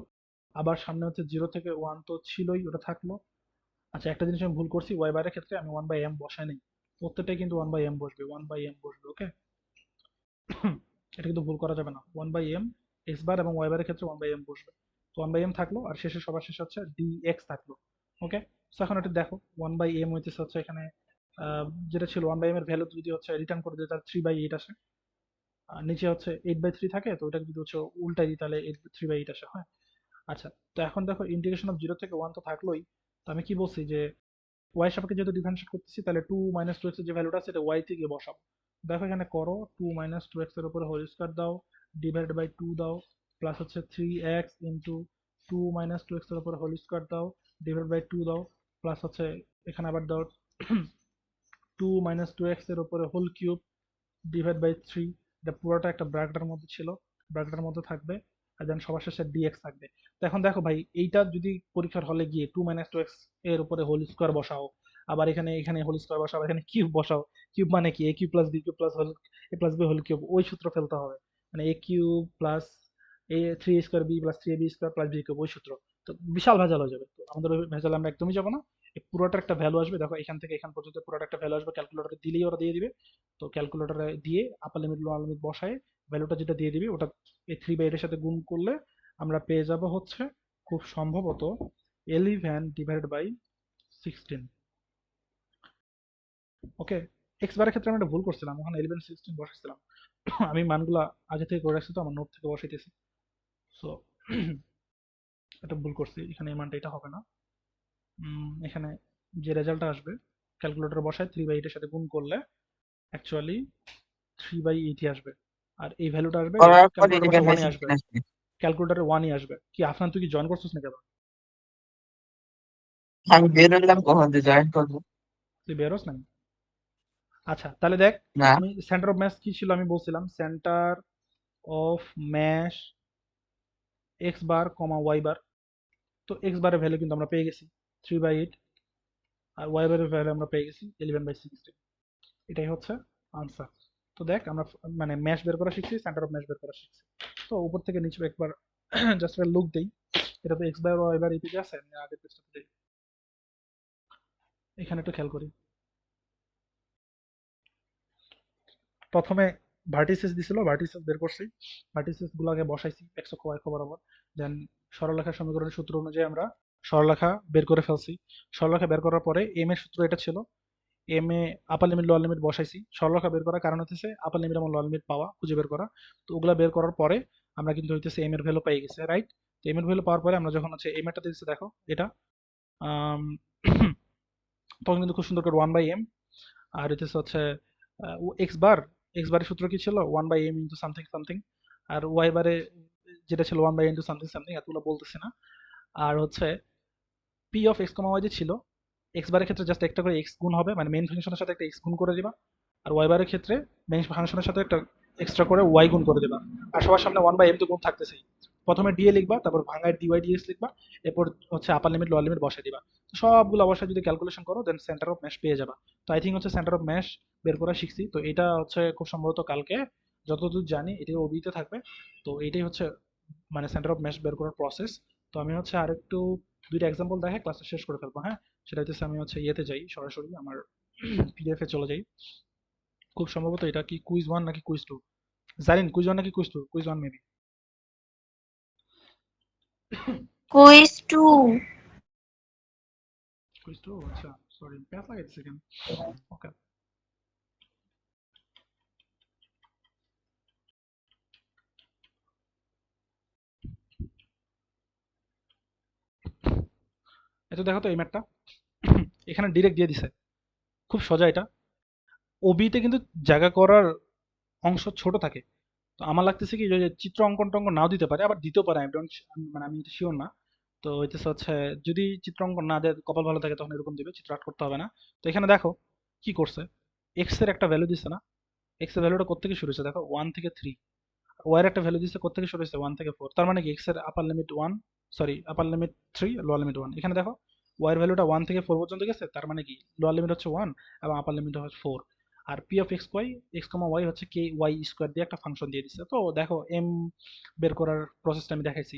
আবার সামনে হচ্ছে 0 থেকে 1 তো ছিলই, ওটা থাকলো। আচ্ছা, একটা জিনিস আমি ভুল করছি, ওয়াই বারের ক্ষেত্রে আমি 1/m বসাই নাই, প্রত্যেকটাই কিন্তু 1/m বসবে, 1/m বসবে। ওকে, এটা কিন্তু ভুল করা যাবে না, 1/m এক্স বার এবং ওয়াই বারের ক্ষেত্রে 1/m বসবে। তো 1/m থাকলো, আর শেষে সবার শেষে হচ্ছে dx থাকলো। ওকে, তো এখন এটা দেখো 1/m হচ্ছে এখানে যেটা ছিল 1/m এর ভ্যালু যদি হচ্ছে রিটার্ন করে দিই, তার 3/8 আসে। আর নিচে হচ্ছে 8/3 থাকে, তো ওটা যদি হচ্ছে উল্টাই দিই তাহলে 3/8 আসে। হয়, আচ্ছা, তো এখন দেখো ইন্টিগ্রেশন অফ 0 থেকে 1 তো থাকলোই, তো আমি কি বলছি যে ওয়াই সাপেক্ষে যেহেতু ডিফারেন্সিয়েট করতেছি, তাহলে 2 - 2x এর যে ভ্যালুটা আছে এটা ওয়াই তে গিয়ে বসাবো। দেখো এখানে করো, 2 - 2x এর উপরে হোল স্কয়ার দাও, ডিভাইড বাই 2 দাও, প্লাস হচ্ছে 3x ইন্টু 2 - 2x এর উপরে হোল স্কয়ার দাও, ডিভাইড বাই 2 দাও, প্লাস হচ্ছে এখানে আবার দাও 2 - 2x এর উপরে হোল কিউব ডিভাইড বাই 3। এটা পুরোটা একটা ব্র্যাকেটের মধ্যে ছিল, ব্র্যাকেটের মধ্যে থাকবে, আর দেন সবার শেষে ডিএক্স থাকবে। তো এখন দেখো ভাই, এইটা যদি পরীক্ষার হলে গিয়ে 2 - 2x এর উপরে হোল স্কোয়ার বসাও, আবার এখানে এখানে হোল স্কোয়ার বসাও, আবার এখানে কিউব বসাও, কিউব মানে কি, a cube plus b cube plus whole, a plus b whole cube, ওই সূত্র ফেলতে হবে, মানে a cube plus a 3a² b plus 3ab² plus b cube, ওই সূত্র। তো বিশাল ভেজাল হয়ে যাবে, তো আমাদের ওই ভেজাল আমরা একদমই যাবো না। এই পুরোটা একটা ভ্যালু আসবে, দেখো এখান থেকে এখান পর্যন্ত পুরোটা একটা ভ্যালু আসবে, ক্যালকুলেটরে দিলেই ওরা দিয়ে দিবে। তো ক্যালকুলেটরে দিয়ে আপার লিমিট লোয়ার লিমিট বসায় ভ্যালুটা যেটা দিয়ে দিবি, ওটা এই 3/8 এর সাথে গুণ করলে আমরা পেয়ে যাব হচ্ছে খুব সম্ভবত 11/16। ওকে, এক্স বারের ক্ষেত্রে আমি একটা ভুল করছিলাম, ওখানে 11/16 বসাইছিলাম। আমি মানগুলা আগে থেকে করে রাখছি, তো আমার নোট থেকে বসাইতেছি, সো এটা ভুল করছি, এখানে এই মানটা এটা হবে না। এখানে যে রেজাল্টটা আসবে ক্যালকুলেটরে বসায় 3/8 এর সাথে গুণ করলে অ্যাকচুয়ালি 3/8 আসবে, আর এই ভ্যালুটা আসবে করার পর e ক্যালকুলেটর বসে 1 এ 11/16 আসবে, আসবে। ক্যালকুলেটরে 1 ই আসবে। কি আফনান, তুই কি জয়েন করছিস নাকি আবার? আমি বের হলাম কখন দিয়ে জয়েন করবো? তুই বেরোস নাই? আচ্ছা, তাহলে দেখ, না, আমি সেন্টার অফ ম্যাশ কি ছিল আমি বলছিলাম, centre of mass x bar comma y bar. তো এক্স বারের ভ্যালু কিন্তু আমরা পেয়ে গেছি 3/8, আর ওয়াই বারের ভ্যালু আমরা পেয়ে গেছি 11/16। এটাই হচ্ছে আনসার। তো দেখ আমরা মানে ম্যাশ বের করা শিখছি, সেন্টার অফ ম্যাশ বের করা শিখছি। তো উপর থেকে নিচে একবার জাস্ট একটা লুক দেই। এটা তো এক্স বার ওয়াই বার এই পেজে আছে, আমি আগের পেজটাতে দেই। এখানে একটু খেয়াল করি। প্রথমে ভার্টিসেস দিছিল, ভার্টিসেস বের করছি, ভার্টিসেস গুলাকে বসাইছি এক্স অক্ষ ওয়াই অক্ষ বরাবর। দেন সরলরেখার সমীকরণের সূত্র অনুযায়ী আমরা সরলরেখা বের করে ফেলছি। সরলরেখা বের করার পরে এম এর সূত্র এটা ছিল, M A upper limit lower limit বসাইছি। সরলরেখা বের করার কারণ হচ্ছে আপার লিমিট এবং লোয়ার লিমিট পাওয়া, খুঁজে বের করা। তো ওগুলা বের করার পরে আমরা কিন্তু হইতেছে এম এর ভ্যালু পেয়ে গেছে, রাইট? তো এম এর ভ্যালু পাওয়ার পরে আমরা যখন হচ্ছে এম এরটা দিচ্ছি, দেখো এটা আম, তখন কিন্তু খুব সুন্দর করে 1/m, আর হচ্ছে এক্স বারের সূত্র কি ছিল, 1/m ইন্টু সামথিং সামথিং, আর ওয়াই বারে যেটা ছিল 1/m ইন্টু সামথিং সামথিং, এতগুলো বলতেছি না। আর হচ্ছে p of x comma y যে ছিল, এক্স বারের ক্ষেত্রে জাস্ট একটা করে এক্স গুণ হবে, মানে মেইন ফাংশনের সাথে একটা এক্স গুণ করে দিবা। আর ওয়াই বারের ক্ষেত্রে মেইন ফাংশনের সাথে একটা এক্সট্রা করে ওয়াই গুণ করে দিবা। আর সবার সামনে 1/m তো গুণ থাকতেছেই। প্রথমে ডিএ লিখবা, তারপর ভাঙায় ডিওয়াই ডিএক্স লিখবা, এরপর হচ্ছে আপার লিমিট লোয়ার লিমিট বসাই দিবা। তো সবগুলো অবশ্যই যদি ক্যালকুলেশন করো দেন সেন্টার অফ ম্যাশ পেয়ে যাবা। তো আই থিঙ্ক হচ্ছে সেন্টার অফ ম্যাশ বের করা শিখছি। তো এটা হচ্ছে খুব সম্ভবত কালকে, যতদূর জানি এটি ওবিতে থাকবে। তো এইটাই হচ্ছে মানে সেন্টার অফ ম্যাশ বের করার প্রসেস। তো আমি হচ্ছে আরেকটু দুইটা এক্সাম্পল দেখে ক্লাসটা শেষ করে ফেলবো, হ্যাঁ? সেটা হচ্ছে আমি হচ্ছে ইয়েতে যাই, সরাসরি আমার পিডিএফ এ চলে যাই। খুব সম্ভবত এটা কি কুইজ 1 নাকি কুইজ 2, জানেন কুইজ 1 নাকি quiz 2? Quiz 1 maybe. Quiz 2। Quiz 2, আচ্ছা সরি, প্যাস লাগাইতেছে কেন? ওকে, এটা দেখো তো এই ম্যাটটা এখানে ডিরেক্ট দিয়ে দিছে, খুব সোজা এটা। ওবিতে কিন্তু জায়গা করার অংশ ছোট থাকে। তো আমার লাগতেছে কি যে চিত্র অঙ্কন টঙ্কন নাও দিতে পারে, আবার দিতেও পারে, মানে আমি শিওর না। তো হইতেছে হচ্ছে যদি চিত্র অঙ্কন না দেয়, কপাল ভালো থাকে তখন এরকম দিবে, চিত্র আর্ট করতে হবে না। তো এখানে দেখো কি করছে, এক্স এর একটা ভ্যালু দিছে না, এক্স এর ভ্যালুটা কোত্থেকে শুরু হয়েছে দেখো, 1 থেকে 3। ওয়াই এর একটা ভ্যালু দিচ্ছে কোত্থেকে শুরু হয়েছে, 1 থেকে 4। তার মানে কি এক্স এর আপার লিমিট 1, সরি আপার লিমিট 3, লোয়ার লিমিট 1। এখানে দেখো ওয়াই এর ভ্যালুটা 1 থেকে 4 পর্যন্ত গেছে, তার মানে কি লোয়ার লিমিট হচ্ছে 1 এবং আপার লিমিট হচ্ছে 4। আর P of x y, x comma Y হচ্ছে কে ওয়াই স্কোয়ার দিয়ে একটা ফাংশন দিয়ে দিচ্ছে। তো দেখো এম বের করার প্রসেসটা আমি দেখাইছি।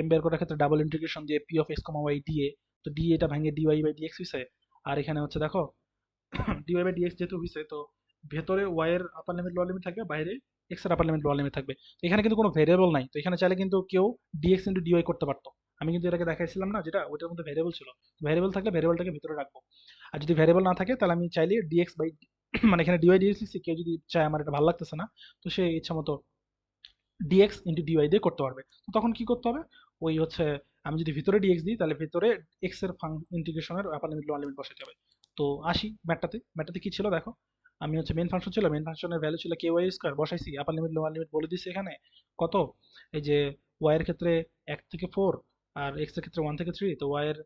এম বের করার ক্ষেত্রে ডাবল ইন্টিগ্রেশন দিয়ে p of x comma y da, তো ডিএ এটা ভাঙিয়ে ডিওয়াই বাই ডিএক্স হয়েছে। আর এখানে হচ্ছে দেখো ডিওয়াই বাই ডিএক্স যেহেতু হয়েছে, তো ভেতরে ওয়াই এর আপার লিমিট লোয়ার লিমিট থাকবে, বাইরে এক্স এর আপার লিমিট লোয়ার লিমিট থাকবে। তো এখানে কিন্তু কোনো ভেরিয়েবল নাই, তো এখানে চাইলে কিন্তু কেউ ডিএক্স ইন্টু ডিওয়াই করতে পারতো। আমি কিন্তু এটাকে দেখাইছিলাম না, যেটা ওইটার মধ্যে ভেরিয়েবল ছিল। ভেরিয়েবল থাকলে ভেরিয়েবলটাকে ভিতরে রাখবো, আর যদি ভেরিয়েবল না থাকে তাহলে আমি চাইলে ডিএক্স বাই মানে এখানে ডিওয়াই ডিএক্স লিখছি, কেউ যদি চায় আমার এটা ভালো লাগতেছে না, তো সে ইচ্ছা মতো ডিএক্স ইন্টু ডিওয়াই দিয়ে করতে পারবে। তো তখন কি করতে হবে, ওই হচ্ছে আমি যদি ভিতরে ডিএক্স দিই তাহলে ভিতরে এক্স এর ইন্টিগ্রেশনের আপার লিমিট লোয়ার লিমিট বসাতে হবে। তো আসি ম্যাটটাতে কি ছিল দেখো, আমি হচ্ছে মেন ফাংশন ছিল, মেন ফাংশনের ভ্যালু ছিল কে ওয়াই স্কোয়ার, বসাইছি আপার লিমিট লোয়ার লিমিট বলে দিছি এখানে কত, এই যে ওয়াই এর ক্ষেত্রে 1 থেকে 4 আর এক্স এর ক্ষেত্রে 1 থেকে 3। তো ওয়াই এর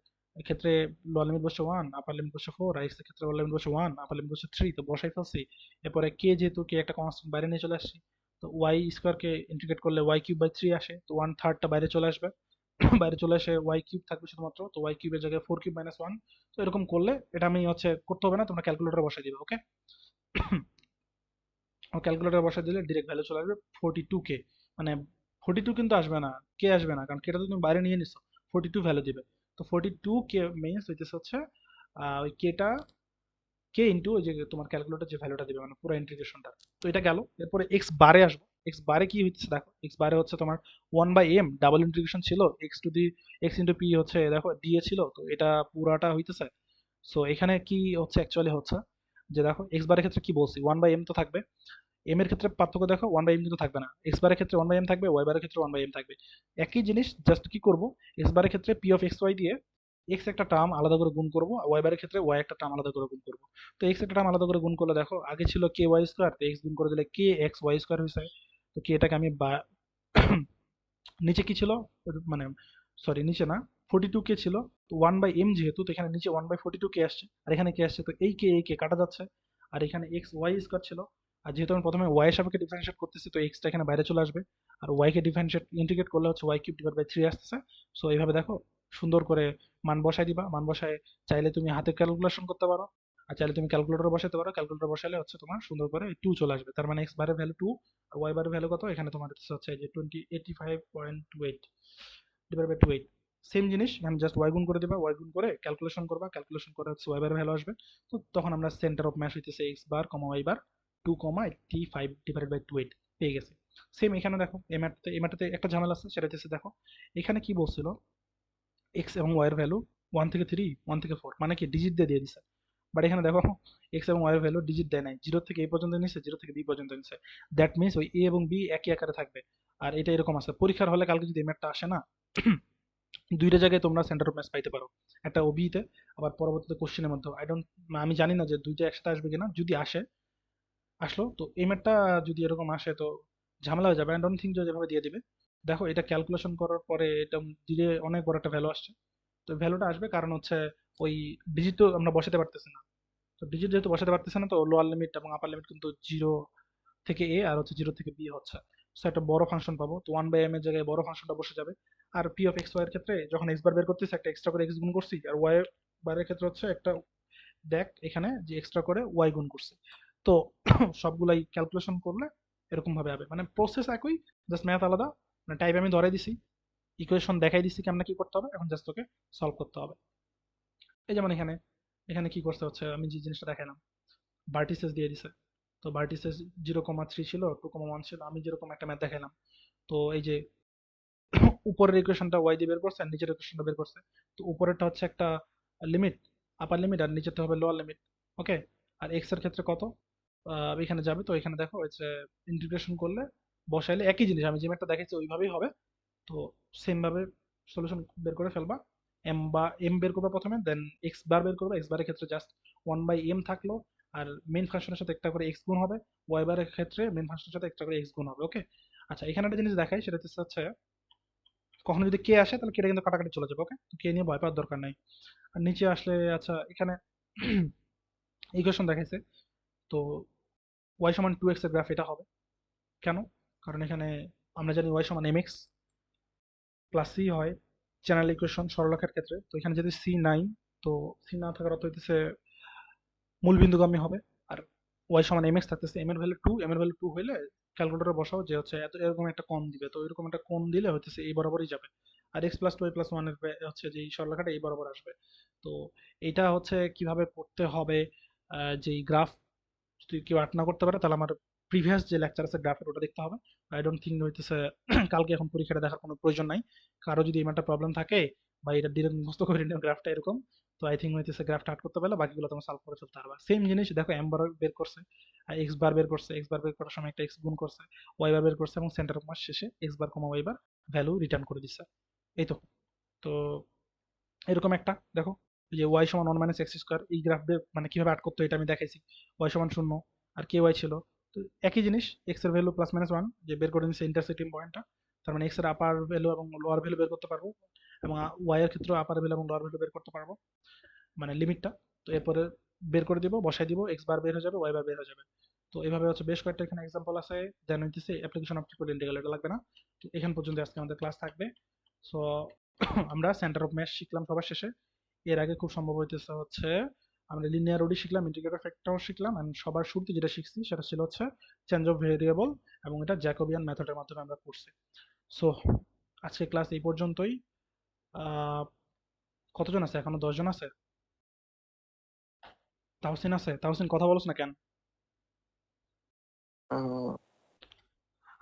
ক্ষেত্রে লোয়ার লিমিট বসে 1, আপার লিমিট বসে 4, আর এক্স এর ক্ষেত্রে লোয়ার লিমিট বসে 1, আপার লিমিট বসে 3। তো বসাই ফেলছি। এরপরে কে যেহেতু কে একটা কনস্ট্যান্ট বাইরে নিয়ে চলে আসছি, তো ওয়াই স্কোয়ারকে ইন্টিগ্রেট করলে ওয়াই কিউব বাই 3 আসে, তো 1/3টা বাইরে চলে আসবে। বাইরে চলে আসে ওয়াই কিউব থাকবে শুধুমাত্র, তো ওয়াই কিউবের জায়গায় 4 কিউব মাইনাস 1। তো এরকম করলে এটা আমি হচ্ছে করতে হবে না, তোমরা ক্যালকুলেটরে বসাই দিবে, ওকে? ক্যালকুলেটরে বসাই দিলে ডিরেক্ট ভ্যালু চলে আসবে 42K। মানে 42 কিন্তু আসবে না, কে আসবে না, কারণ কেটা তো তুমি বাইরে নিয়ে নিছো, 42 ভ্যালু দিবে। তো 42K মিনস হইতেছে হচ্ছে ওই কেটা কে ইন্টু ওই যে তোমার ক্যালকুলেটর যে ভ্যালুটা দিবে, মানে পুরো ইন্টিগ্রেশনটা। তো এটা গেল। এরপরে এক্স বারে আসবো, এক্স বারে কি হচ্ছে দেখো, এক্স বারে হচ্ছে তোমার 1/m ডাবল ইন্টিগ্রেশন ছিল, x to the x into P হচ্ছে দেখো ডিএ ছিল, তো এটা পুরাটা হইতেছে। সো এখানে কি হচ্ছে অ্যাকচুয়ালি হচ্ছে যে দেখো এক্স বারের ক্ষেত্রে কি বলছি, 1/m তো থাকবে। এম এর ক্ষেত্রে পার্থক্য দেখো, 1/m কিন্তু থাকবে না, এক্স বারের ক্ষেত্রে 1/m থাকবে, ওয়াই বারের ক্ষেত্রে 1/m থাকবে। একই জিনিস, জাস্ট কি করব, এক্স বারের ক্ষেত্রে পি অফ এক্স ওয়াই দিয়ে এক্স একটা টার্ম আলাদা করে গুণ করবো, ওয়াই বারের ক্ষেত্রে ওয়াই একটা টার্ম আলাদা করে গুণ করবো। তো এক্স একটা টার্ম আলাদা করে গুণ করলে দেখো আগে ছিল কে ওয়াই স্কোয়ার, তো এক্স গুণ করে দিলে কে এক্স ওয়াই স্কোয়ার হয়েছে। তো কে এটাকে আমি নিচে কি ছিল, মানে সরি নিচে না, 42K ছিল। তো 1/m যেহেতু, তো এখানে নিচে 1/42K আসছে, আর এখানে কে আসছে, তো এই কে কাটা যাচ্ছে। আর এখানে এক্স ওয়াই স্কোয়ার ছিল, আর যেহেতু আমি প্রথমে ওয়াই এর সাপেক্ষে ডিফারেন্সিয়েট করতেছি, তো এক্সটা এখানে বাইরে চলে আসবে। আর ওয়াই কে ডিফারেন্সিয়েট ইন্টিগ্রেট করলে হচ্ছে ওয়াই কিউব ডিভাইড বাই 3 আসতেছে। সো এইভাবে দেখো সুন্দর করে মান বসাই দিবা, মান বসায় চাইলে তুমি হাতে ক্যালকুলেশন করতে পারো, আর চাইলে তুমি ক্যালকুলেটর বসাতে পারো, ক্যালকুলেটর বসালে হচ্ছে তোমার সুন্দর করে 2 চলে আসবে। তার মানে এক্স বারের ভ্যালু 2 আর ওয়াই বারের ভ্যালু কত, এখানে তোমার হচ্ছে এই যে 85.28 ডিভাইড বাই 28। সেম জিনিস এখানে জাস্ট ওয়াই গুণ করে দিবা, ওয়াই গুণ করে ক্যালকুলেশন করবা, ক্যালকুলেশন করে হচ্ছে ওয়াই বারের ভ্যালু আসবে। তো তখন আমরা সেন্টার অফ ম্যাশ হইতেছে x bar comma y bar 2,85 divide by 28 পেয়ে গেছে। সেম এখানে দেখো এমআরটাতে একটা ঝামেলা আছে, সেটা হচ্ছে দেখো এখানে কি বলছিল, এক্স এবং ওয়াই এর ভ্যালু 1 থেকে 3 1 থেকে 4, মানে কি ডিজিট দিয়ে দিছে। বাট এখানে দেখো এক্স এবং ওয়াই এর ভ্যালু ডিজিট দেয় নাই, 0 থেকে a পর্যন্ত নিছে, 0 থেকে b পর্যন্ত নিছে। দ্যাট মিনস ওই a এবং b একই আকারে থাকবে। আর এটা এরকম আছে, পরীক্ষার হলে কালকে যদি এমএটটা আসে না, দুইটা জায়গায় তোমরা সেন্টার অফ ম্যাচ পাইতে পারো, একটা ওবিতে আবার পরবর্তীতে কোশ্চেনের মধ্যে। আমি জানি না যে দুইটা একসাথে আসবে কিনা, যদি আসে আসলো তো এমএটটা যদি এরকম আসে তো ঝামেলা হয়ে যাবে। আই ডোন্ট থিঙ্ক যে যেভাবে দিয়ে দিবে। দেখো এটা ক্যালকুলেশন করার পরে এটা দিলে অনেক বড় একটা ভ্যালু আসছে। তো ভ্যালুটা আসবে কারণ হচ্ছে ওই ডিজিট তো আমরা বসাতে পারতেছি না। তো ডিজিট যেহেতু বসাতে পারতেছে না, তো লোয়ার লিমিট এবং আপার লিমিট কিন্তু 0 থেকে a আর হচ্ছে 0 থেকে b হচ্ছে। সো একটা বড় ফাংশন পাবো, তো 1/m এর জায়গায় বড় ফাংশনটা বসে যাবে। আর p অফ x y এর ক্ষেত্রে যখন x বার বের করতেছি একটা এক্সট্রা করে x গুণ করছি, আর y বারের ক্ষেত্রে হচ্ছে একটা দেখ এখানে যে এক্সট্রা করে y গুণ করছে। তো সবগুলাই ক্যালকুলেশন করলে এরকম ভাবে হবে, মানে প্রসেস একই, জাস্ট ম্যাথ আলাদা। মানে টাইপ আমি ধরাই দিছি, ইকুয়েশন দেখাই দিছি কেমনে কি করতে হবে, এখন জাস্ট ওকে সলভ করতে হবে। এই যেমন এখানে এখানে কি করতে হচ্ছে, আমি যে জিনিসটা দেখালাম, ভার্টিসেস দিয়ে দিছে। তো ভার্টিসেস 0,3 ছিল, 2,1 ছিল, আমি যেরকম একটা ম্যাথ দেখালাম। তো এই যে উপরের ইকুয়েশনটা ওয়াই দিয়ে বের করছে আর নিচের ইকুয়েশনটা বের করছে। তো উপরেরটা হচ্ছে একটা লিমিট, আপার লিমিট, আর নিচেরটা হবে লোয়ার লিমিট। ওকে, আর এক্স এর ক্ষেত্রে কত এখানে যাবে। তো এখানে দেখো হচ্ছে ইন্টিগ্রেশন করলে বসাইলে একই জিনিস, আমি যে ম্যাথটা দেখাচ্ছি ওইভাবেই হবে। তো সেম ভাবে সলিউশন বের করে ফেলবা। এম বের করবা প্রথমে, দেন এক্স বার বের করবা। এক্স বারের ক্ষেত্রে জাস্ট 1/m থাকলো, আর মেইন ফাংশনের সাথে একটা করে এক্স গুণ হবে। ওয়াই বারের ক্ষেত্রে মেইন ফাংশনের সাথে একটা করে এক্স গুণ হবে। ওকে, আচ্ছা এখানে একটা জিনিস দেখাই, সেটা হচ্ছে কখনো যদি কে আসে তাহলে কেটা কিন্তু কাটাকাটি চলে যাবে। ওকে, তো কে নিয়ে ভয় পাওয়ার দরকার নাই। আর নিচে আসলে আচ্ছা এখানে ইকুয়েশন দেখাইছে, তো ওয়াই সমান 2x এর গ্রাফ এটা হবে কেন, কারণ এখানে আমরা জানি ওয়াই সমান mx প্লাস সি হয় জেনারেল ইকুয়েশন সরলরেখার ক্ষেত্রে। তো এখানে যদি সি নাই, তো সি না থাকার অর্থ হইতেছে মূল বিন্দুগামী হবে। আর ওয়াই সমান mx থাকতেছে, m এর ভ্যালু 2, m এর ভ্যালু 2 হইলে ক্যালকুলেটরে বসাও যে হচ্ছে এত এরকম একটা কোণ দিবে, তো এরকম একটা কোণ দিলে হইতেছে এই বরাবরই যাবে। আর x প্লাস 2 y প্লাস 1 এর হচ্ছে যে এই সরলরেখাটা এই বরাবর আসবে। তো এইটা হচ্ছে কিভাবে করতে হবে, যে গ্রাফ যদি কেউ আর্ট না করতে পারে তাহলে আমার প্রিভিয়াস যে লেকচার আছে গ্রাফের ওটা দেখতে হবে। আই ডোন্ট থিঙ্ক হইতেছে কালকে এখন পরীক্ষাটা দেখার কোনো প্রয়োজন নাই। কারো যদি এমন একটা প্রবলেম থাকে বা এটা ডিরেক্ট মুখস্থ করে নিও গ্রাফটা এরকম, তো আই থিঙ্ক হইতেছে গ্রাফটা আর্ট করতে পারলে বাকিগুলো তোমার সলভ করে ফেলতে পারবা। সেম জিনিস দেখো, এম বার বের করছে, এক্স বার বের করছে, এক্স বার বের করার সময় একটা এক্স গুণ করছে, ওয়াই বার বের করছে এবং সেন্টার অফ মাস শেষে এক্স বার কমা ওয়াই বার ভ্যালু রিটার্ন করে দিচ্ছে। এই তো। তো এরকম একটা দেখো, এই যে ওয়াই সমান 1 মাইনাস এক্স স্কোয়ার, এই গ্রাফ মানে কিভাবে আর্ট করতে হয় এটা আমি দেখাইছি। ওয়াই সমান 0 আর কে ওয়াই ছিল, তো একই জিনিস, এক্স এর ভ্যালু প্লাস মাইনাস 1 যে বের করে নিচ্ছে ইন্টারসেক্টিং পয়েন্টটা। তার মানে এক্স এর আপার ভ্যালু এবং লোয়ার ভ্যালু বের করতে পারবো, এবং ওয়াই এর ক্ষেত্রে আপার ভ্যালু এবং লোয়ার ভ্যালু বের করতে পারবো, মানে লিমিটটা। তো এরপরে বের করে দিব, বসাই দিব, এক্স বার বের হয়ে যাবে, ওয়াই বার বের হয়ে যাবে। তো এইভাবে হচ্ছে বেশ কয়েকটা এখানে এক্সাম্পল আছে, দেন হইতেছে অ্যাপ্লিকেশন অফ ট্রিপল ইন্টিগ্রাল, এটা লাগবে না। তো এখান পর্যন্ত আজকে আমাদের ক্লাস থাকবে। সো আমরা সেন্টার অফ ম্যাশ শিখলাম সবার শেষে। এর আগে খুব সম্ভব হইতেছে হচ্ছে আমরা লিনিয়ার ওডি শিখলাম, ইন্টিগ্রেটর ফ্যাক্টর শিখলাম, এন্ড সবার শুরুতে যেটা শিখছি সেটা ছিল হচ্ছে চেঞ্জ অফ ভেরিয়েবল, এবং এটা জ্যাকোবিয়ান মেথডের মাধ্যমে আমরা করছি। সো আজকে ক্লাস এই পর্যন্তই। আহ, কতজন আছে এখনো? 10 জন আছে? তাহসিন আছে? তাহসিন কথা বলছ না কেন?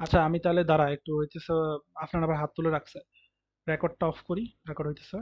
আচ্ছা আমি তাহলে দাঁড়া একটু হইতেছে, আপনার আবার হাত তুলে রাখছে, রেকর্ডটা অফ করি, রেকর্ড হইতেছে।